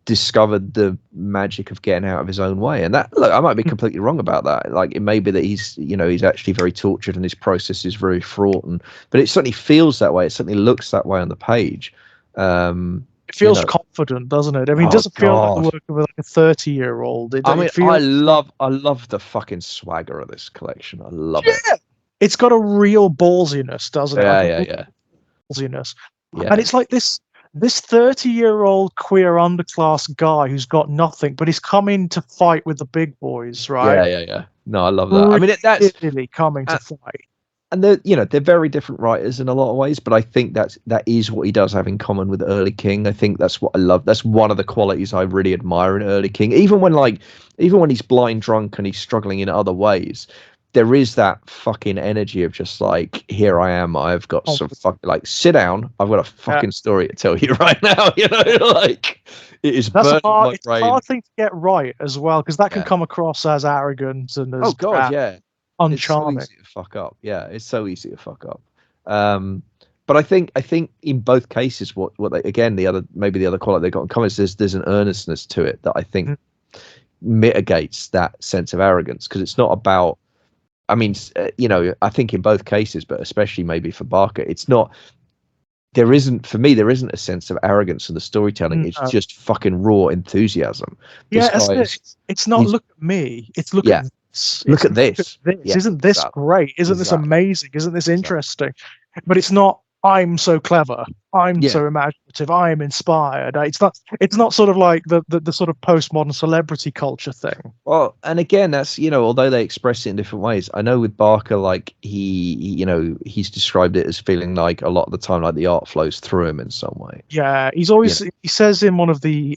discovered the magic of getting out of his own way. And that, look, I might be completely wrong about that. Like, it may be that he's actually very tortured and his process is very fraught, but it certainly feels that way. It certainly looks that way on the page. It feels confident, doesn't it? I mean, it doesn't feel like the work of like a 30-year-old. I love the fucking swagger of this collection. I love it. It's got a real ballsiness, doesn't it? Ballsiness. Yeah. And it's like this 30-year-old queer underclass guy who's got nothing, but he's coming to fight with the big boys, right? Yeah. No, I love that. I mean, that's really coming to fight. And they're very different writers in a lot of ways, but I think that is what he does have in common with Early King. I think that's what I love. That's one of the qualities I really admire in Early King. Even when he's blind drunk and he's struggling in other ways, there is that fucking energy of just like, here I am. I've got some fucking, like, sit down. I've got a fucking story to tell you right now. Like, it is. It's a hard thing to get right as well, because that can come across as arrogant and as uncharming. It's so easy to fuck up. Yeah, it's so easy to fuck up. But I think in both cases, what they, again, the other quality they got in common is there's an earnestness to it that I think mitigates that sense of arrogance, because it's not about. I mean, I think in both cases, but especially maybe for Barker, it's not. There isn't a sense of arrogance in the storytelling. It's just fucking raw enthusiasm. It's not look at me. It's look at this. Look at this. Isn't this great? Isn't this amazing? Isn't this interesting? But it's not, I'm so clever. I'm so imaginative. I'm inspired. It's not sort of like the sort of postmodern celebrity culture thing. Well, and again, that's, although they express it in different ways, I know with Barker, like he's described it as feeling like a lot of the time, like the art flows through him in some way. Yeah, he's always, he says in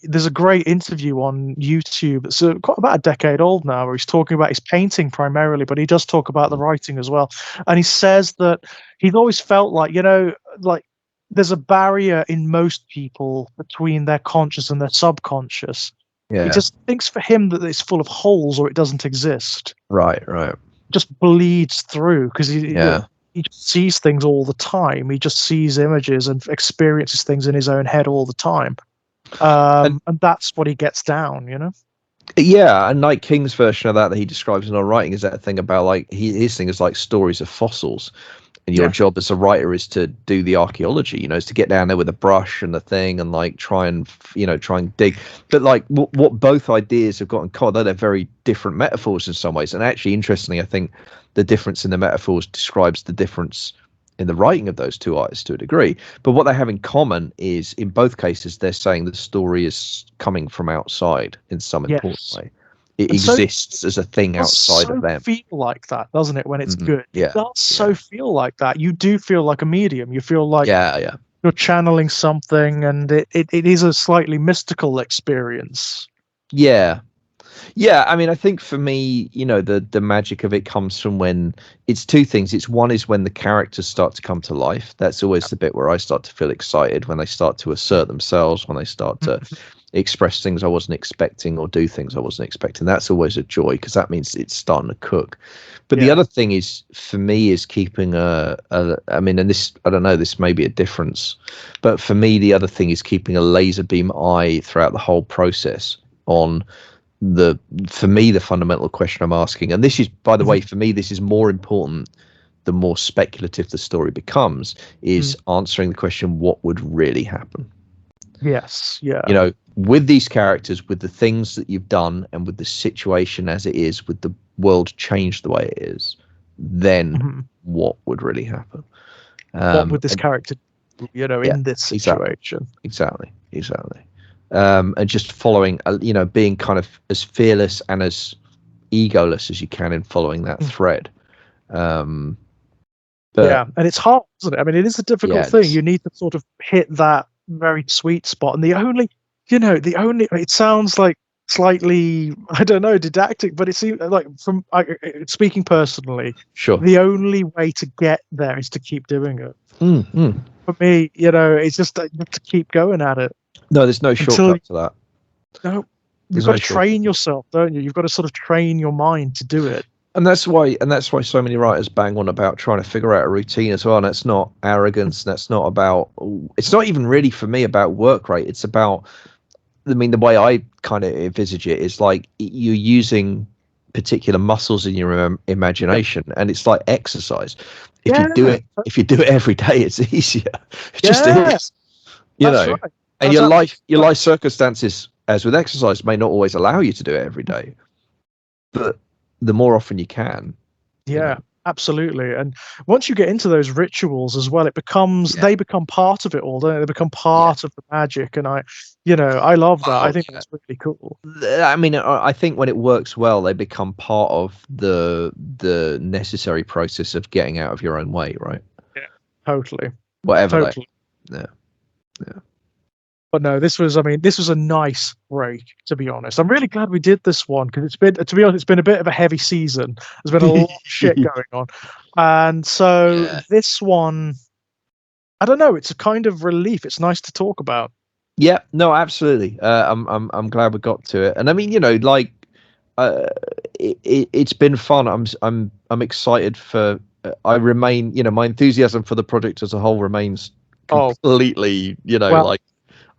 there's a great interview on YouTube. It's quite about a decade old now, where he's talking about his painting primarily, but he does talk about the writing as well. And he says that he's always felt like, like there's a barrier in most people between their conscious and their subconscious. Yeah. He just thinks for him that it's full of holes or it doesn't exist. Right. Just bleeds through because he just sees things all the time. He just sees images and experiences things in his own head all the time. And that's what he gets down, Yeah, and Night King's version of that he describes in our writing is that thing about like his thing is like stories of fossils. And your job as a writer is to do the archaeology, is to get down there with a brush and the thing and like try and dig. But like what both ideas have got in common, though they're very different metaphors in some ways. And actually, interestingly, I think the difference in the metaphors describes the difference in the writing of those two artists to a degree. But what they have in common is in both cases, they're saying the story is coming from outside in some important way. It exists as a thing outside of them. Feel like that, doesn't it? When it's good, it does feel like that. You do feel like a medium. You feel like you're channeling something, and it is a slightly mystical experience. Yeah, Yeah, I mean, I think for me, the magic of it comes from when it's two things. It's one is when the characters start to come to life. That's always the bit where I start to feel excited, when they start to assert themselves, when they start to express things I wasn't expecting or do things I wasn't expecting. That's always a joy because that means it's starting to cook. But the other thing is, for me, is keeping I mean, and this, I don't know, this may be a difference, but for me, the other thing is keeping a laser beam eye throughout the whole process on for me, the fundamental question I'm asking, and this is, by the way, for me, this is more important the more speculative the story becomes, is answering the question, what would really happen? Yes, yeah. With these characters, with the things that you've done, and with the situation as it is, with the world changed the way it is, then what would really happen? What would this character, in this situation? Exactly. And just following, being kind of as fearless and as egoless as you can in following that thread. And it's hard, isn't it? I mean, it is a difficult thing. You need to sort of hit that very sweet spot. And it sounds like slightly, I don't know, didactic, but it seems like, speaking personally, sure, the only way to get there is to keep doing it. For me, it's just to keep going at it. No, there's no shortcut to that. No, you've got to train yourself, don't you? You've got to sort of train your mind to do it. And that's why so many writers bang on about trying to figure out a routine as well. And that's not arrogance. That's not about. It's not even really for me about work rate. It's about. I mean, the way I kind of envisage it is like you're using particular muscles in your imagination, and it's like exercise. If you do it every day, it's easier. It just is. Right. And your life circumstances, as with exercise, may not always allow you to do it every day, but the more often you can. Absolutely. And once you get into those rituals as well, they become part of it all, don't they? They become part of the magic. And I love that. I think that's really cool. I mean, I think when it works well, they become part of the necessary process of getting out of your own way, right? Yeah, totally. Whatever. Totally. Yeah. But no, this was a nice break, to be honest. I'm really glad we did this one because it's been a bit of a heavy season. There's been a lot of shit going on. And so this one, I don't know, it's a kind of relief. It's nice to talk about. Yeah, no, absolutely. I'm glad we got to it. And I mean, it's been fun. I'm excited for I remain, my enthusiasm for the project as a whole remains completely,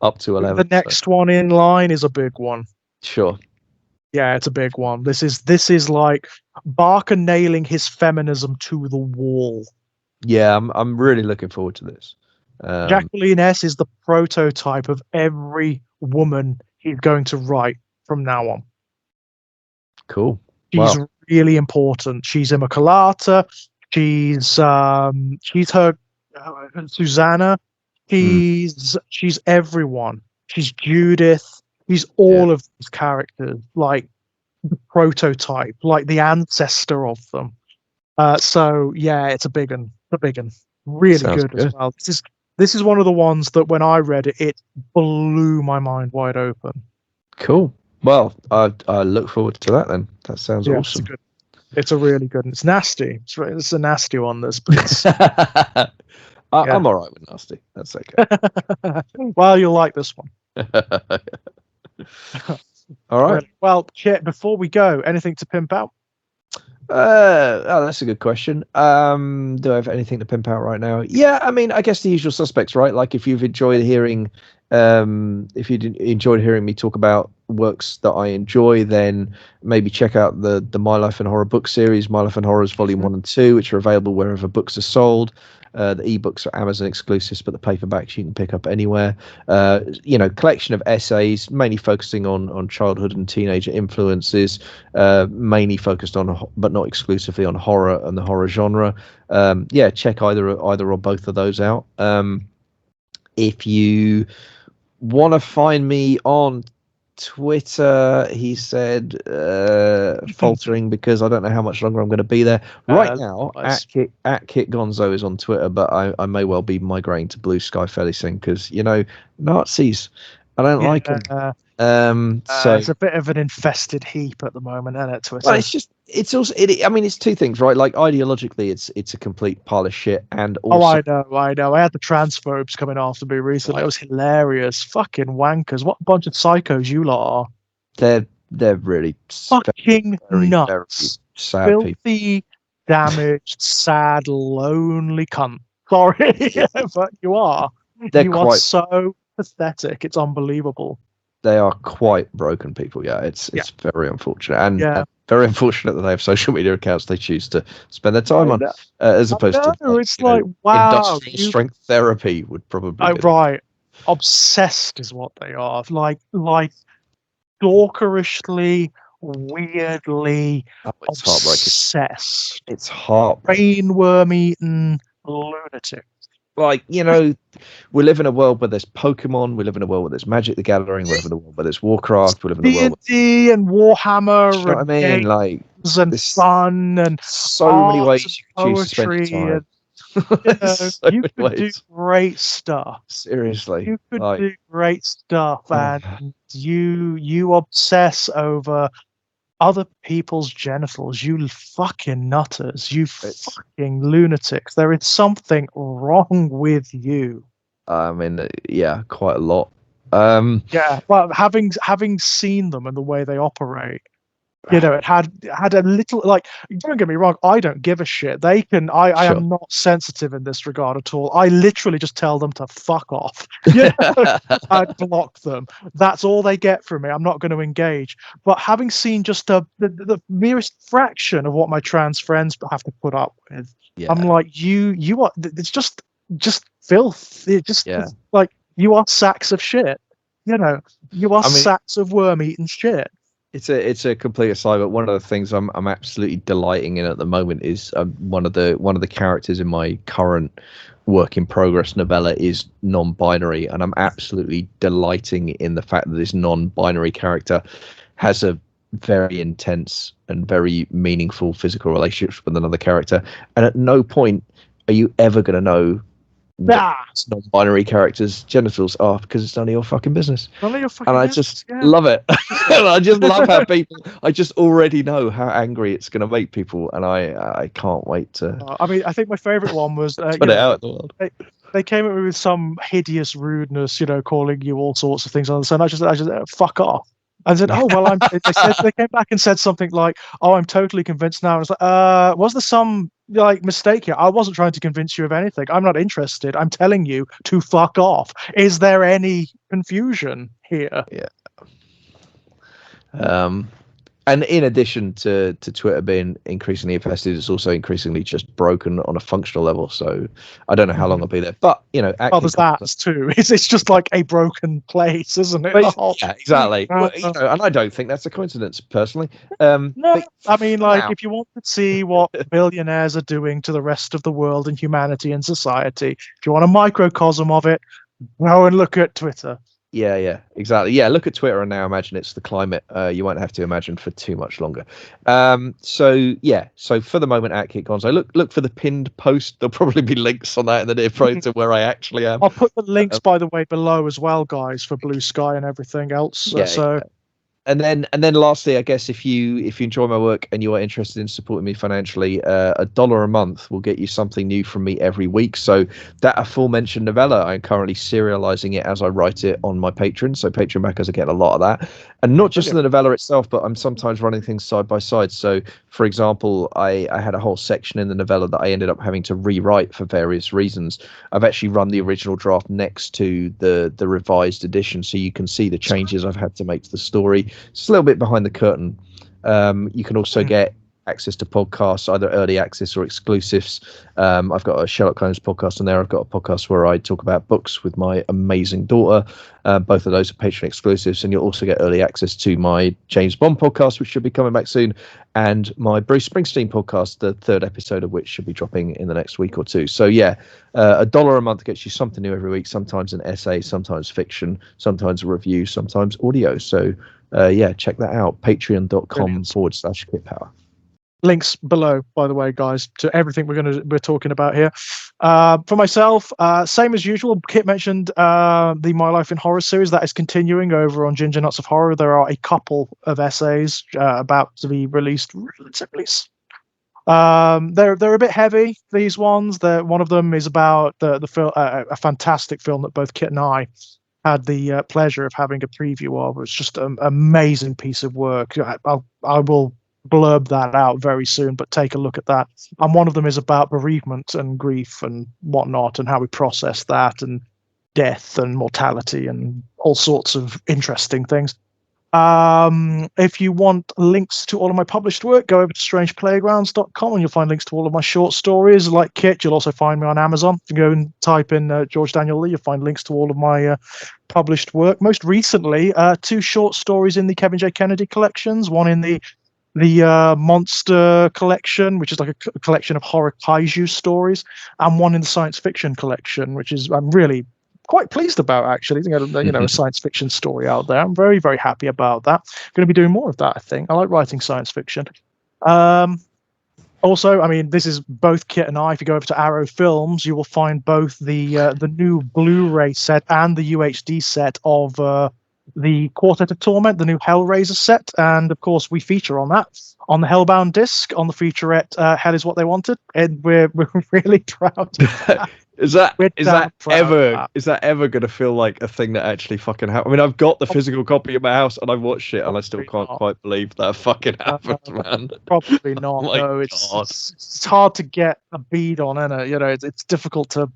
up to 11. The next one in line is a big one. Sure. Yeah, it's a big one. This is like Barker nailing his feminism to the wall. Yeah, I'm really looking forward to this. Jacqueline S is the prototype of every woman he's going to write from now on. Cool. She's really important. She's Immaculata. She's her Susanna. She's everyone. She's Judith. She's all of these characters, like the prototype, like the ancestor of them. So yeah, it's a big one. Really good as well. This is one of the ones that when I read it, it blew my mind wide open. Cool. Well, I look forward to that then. That sounds awesome. It's a really good. And it's nasty. It's a nasty one. This, but I'm all right with nasty. That's okay. Well, you'll like this one. All right. Well, Chet, before we go, anything to pimp out? That's a good question. Do I have anything to pimp out right now? Yeah, I mean, I guess the usual suspects, right? Like if you've enjoyed hearing, me talk about works that I enjoy, then maybe check out the My Life in Horror book series, My Life in Horrors Volume 1 and 2, which are available wherever books are sold. The ebooks are Amazon exclusives, but the paperbacks you can pick up anywhere. Collection of essays, mainly focusing on childhood and teenager influences, mainly focused on, but not exclusively on horror and the horror genre. Check either or both of those out. If you want to find me on Twitter, he said, faltering because I don't know how much longer I'm going to be there. Right now, nice. at Kit Gonzo is on Twitter, but I may well be migrating to Blue Sky fairly soon because, Nazis, I don't like them. So it's a bit of an infested heap at the moment, isn't it, Twitter? well, it's also I mean, it's two things, right? Like ideologically, it's a complete pile of shit, and also I know. I had the transphobes coming after me recently. It was hilarious. Fucking wankers. What a bunch of psychos you lot are. they're really Fucking very nuts. sad people. Filthy, damaged, sad, lonely cunt. Sorry, but you are. You are so pathetic. It's unbelievable. They are quite broken people. Yeah, it's very unfortunate, and very unfortunate that they have social media accounts they choose to spend their time on, as opposed to it's like wow, industrial strength therapy would probably be. Right. Obsessed is what they are. Like stalkerishly, weirdly It's heartbreaking. obsessed. It's heartbreaking. Brainworm eaten lunatic. Like, you know, we live in a world where there's Pokemon, we live in a world where there's Magic the Gathering, we live in a world where there's Warcraft, we live in a world D&D and Warhammer, you know what I mean? Like, and fun and so many ways you can choose to spend your time. You could do great stuff. Seriously, you could do great stuff, and you obsess over other people's genitals. You fucking nutters. You fucking lunatics. There is something wrong with you. I mean, yeah, quite a lot. Well, having seen them and the way they operate, you know, it had a little, like, don't get me wrong, I don't give a shit. They can, I am not sensitive in this regard at all. I literally just tell them to fuck off. You know? I block them. That's all they get from me. I'm not going to engage. But having seen just the merest fraction of what my trans friends have to put up with, I'm like, you are, it's just filth. It's just like, you are sacks of shit. You know, you are sacks of worm-eaten shit. It's a complete aside, but one of the things I'm absolutely delighting in at the moment is one of the characters in my current work in progress novella is non-binary, and I'm absolutely delighting in the fact that this non-binary character has a very intense and very meaningful physical relationship with another character, and at no point are you ever going to know non-binary characters' genitals are, because it's none of your fucking business. I just love it. And I just love how people. I just already know how angry it's going to make people, and I can't wait to. I mean, I think my favorite one was put it out in the world. They came at me with some hideous rudeness, you know, calling you all sorts of things on the side. I just fuck off. And said, oh, well, they came back and said something like, oh, I'm totally convinced now. I was like, was there some like mistake here? I wasn't trying to convince you of anything. I'm not interested. I'm telling you to fuck off. Is there any confusion here? Yeah. And in addition to Twitter being increasingly infested, it's also increasingly just broken on a functional level. So I don't know how long I'll be there, but you know, there's that too. It's just like a broken place, isn't it? Yeah, exactly. Well, you know, and I don't think that's a coincidence, personally. No, I mean, like, if you want to see what billionaires are doing to the rest of the world and humanity and society, if you want a microcosm of it, go and look at Twitter. Yeah, exactly. Yeah, look at Twitter and now imagine it's the climate. You won't have to imagine for too much longer. So for the moment at Kit Gonzo, look for the pinned post. There'll probably be links on that in the near future to where I actually am. I'll put the links, by the way, below as well, guys, for Blue Sky and everything else. And then lastly, I guess if you enjoy my work and you are interested in supporting me financially, $1 a month will get you something new from me every week. So that aforementioned novella, I'm currently serializing it as I write it on my Patreon. So Patreon backers are getting a lot of that, and not just the novella itself, but I'm sometimes running things side by side. So for example, I had a whole section in the novella that I ended up having to rewrite for various reasons. I've actually run the original draft next to the revised edition, so you can see the changes I've had to make to the story. It's a little bit behind the curtain. You can also get access to podcasts, either early access or exclusives. I've got a Sherlock Holmes podcast on there. I've got a podcast where I talk about books with my amazing daughter. Both of those are Patreon exclusives, and you'll also get early access to my James Bond podcast, which should be coming back soon, and my Bruce Springsteen podcast, the third episode of which should be dropping in the next week or two. So yeah, $1 a month gets you something new every week, sometimes an essay, sometimes fiction, sometimes a review, sometimes audio. So check that out, patreon.com/kitpower. Links below, by the way, guys, to everything we're talking about here. For myself, same as usual. Kit mentioned the My Life in Horror series that is continuing over on Ginger Nuts of Horror. There are a couple of essays about to be released relatively. They're a bit heavy. These ones. One of them is about the film, a fantastic film that both Kit and I had the pleasure of having a preview of. It's just an amazing piece of work. I will blurb that out very soon, but take a look at that. And one of them is about bereavement and grief and whatnot, and how we process that, and death and mortality and all sorts of interesting things. If you want links to all of my published work, go over to strangeplaygrounds.com and you'll find links to all of my short stories. Like Kit, you'll also find me on Amazon. You can go and type in George Daniel Lee, you'll find links to all of my published work. Most recently, 2 short stories in the Kevin J. Kennedy collections, one in the Monster collection, which is like a collection of horror kaiju stories, and one in the science fiction collection, which is I'm really quite pleased about, actually. I think, a science fiction story out there. I'm very, very happy about that. Going to be doing more of that, I think. I like writing science fiction. Also, I mean, this is both Kit and I. If you go over to Arrow Films, you will find both the new Blu-ray set and the UHD set of the Quartet of Torment, the new Hellraiser set, and of course we feature on that on the Hellbound disc on the featurette Hell Is What They Wanted, and we're really proud. Is that ever going to feel like a thing that actually fucking happened? I mean, I've got the physical copy in my house and I've watched it and I still can't quite believe that fucking happened, man. Probably not. Oh no, it's hard to get a bead on, isn't it? It's difficult to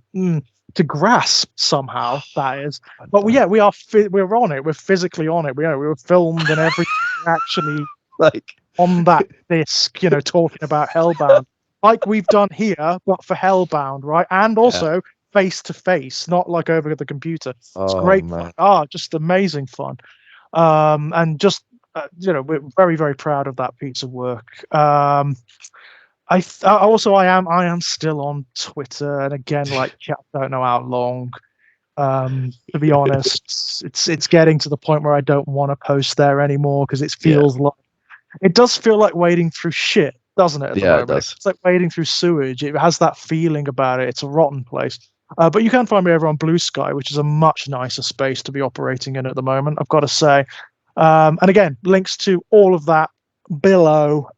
grasp somehow, that is. But we're on it. We're physically on it. We were filmed and everything. Actually, like on that disc, talking about Hellbound, like we've done here, but for Hellbound, right? And also face to face, not like over the computer. It's great fun. Just amazing fun. And just we're very, very proud of that piece of work. I am still on Twitter, and again, like I don't know how long. To be honest, it's getting to the point where I don't want to post there anymore because it does feel like wading through shit, doesn't it? At the moment? It does. It's like wading through sewage. It has that feeling about it. It's a rotten place. But you can find me over on Blue Sky, which is a much nicer space to be operating in at the moment, I've got to say. And again, links to all of that below.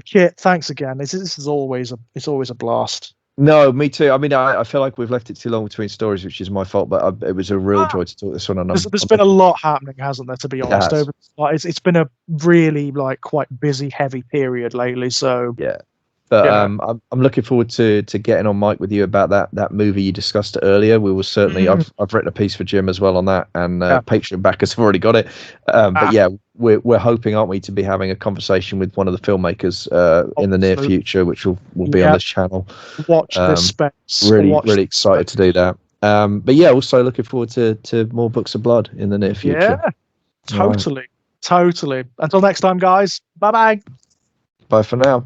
Kit, thanks again. This is always a blast. No, me too. I mean, I feel like we've left it too long between stories, which is my fault. But it was a real joy to talk this one. There's been a lot happening, hasn't there? To be honest, it's been a really quite busy, heavy period lately. So yeah. But I'm looking forward to getting on mic with you about that movie you discussed earlier. We will certainly. I've written a piece for Jim as well on that, and Patreon backers have already got it. But yeah, we're hoping, aren't we, to be having a conversation with one of the filmmakers in the near future, which will be on this channel. Watch this space. Really excited to do that. But yeah, also looking forward to more Books of Blood in the near future. Yeah, totally. Until next time, guys. Bye-bye. Bye for now.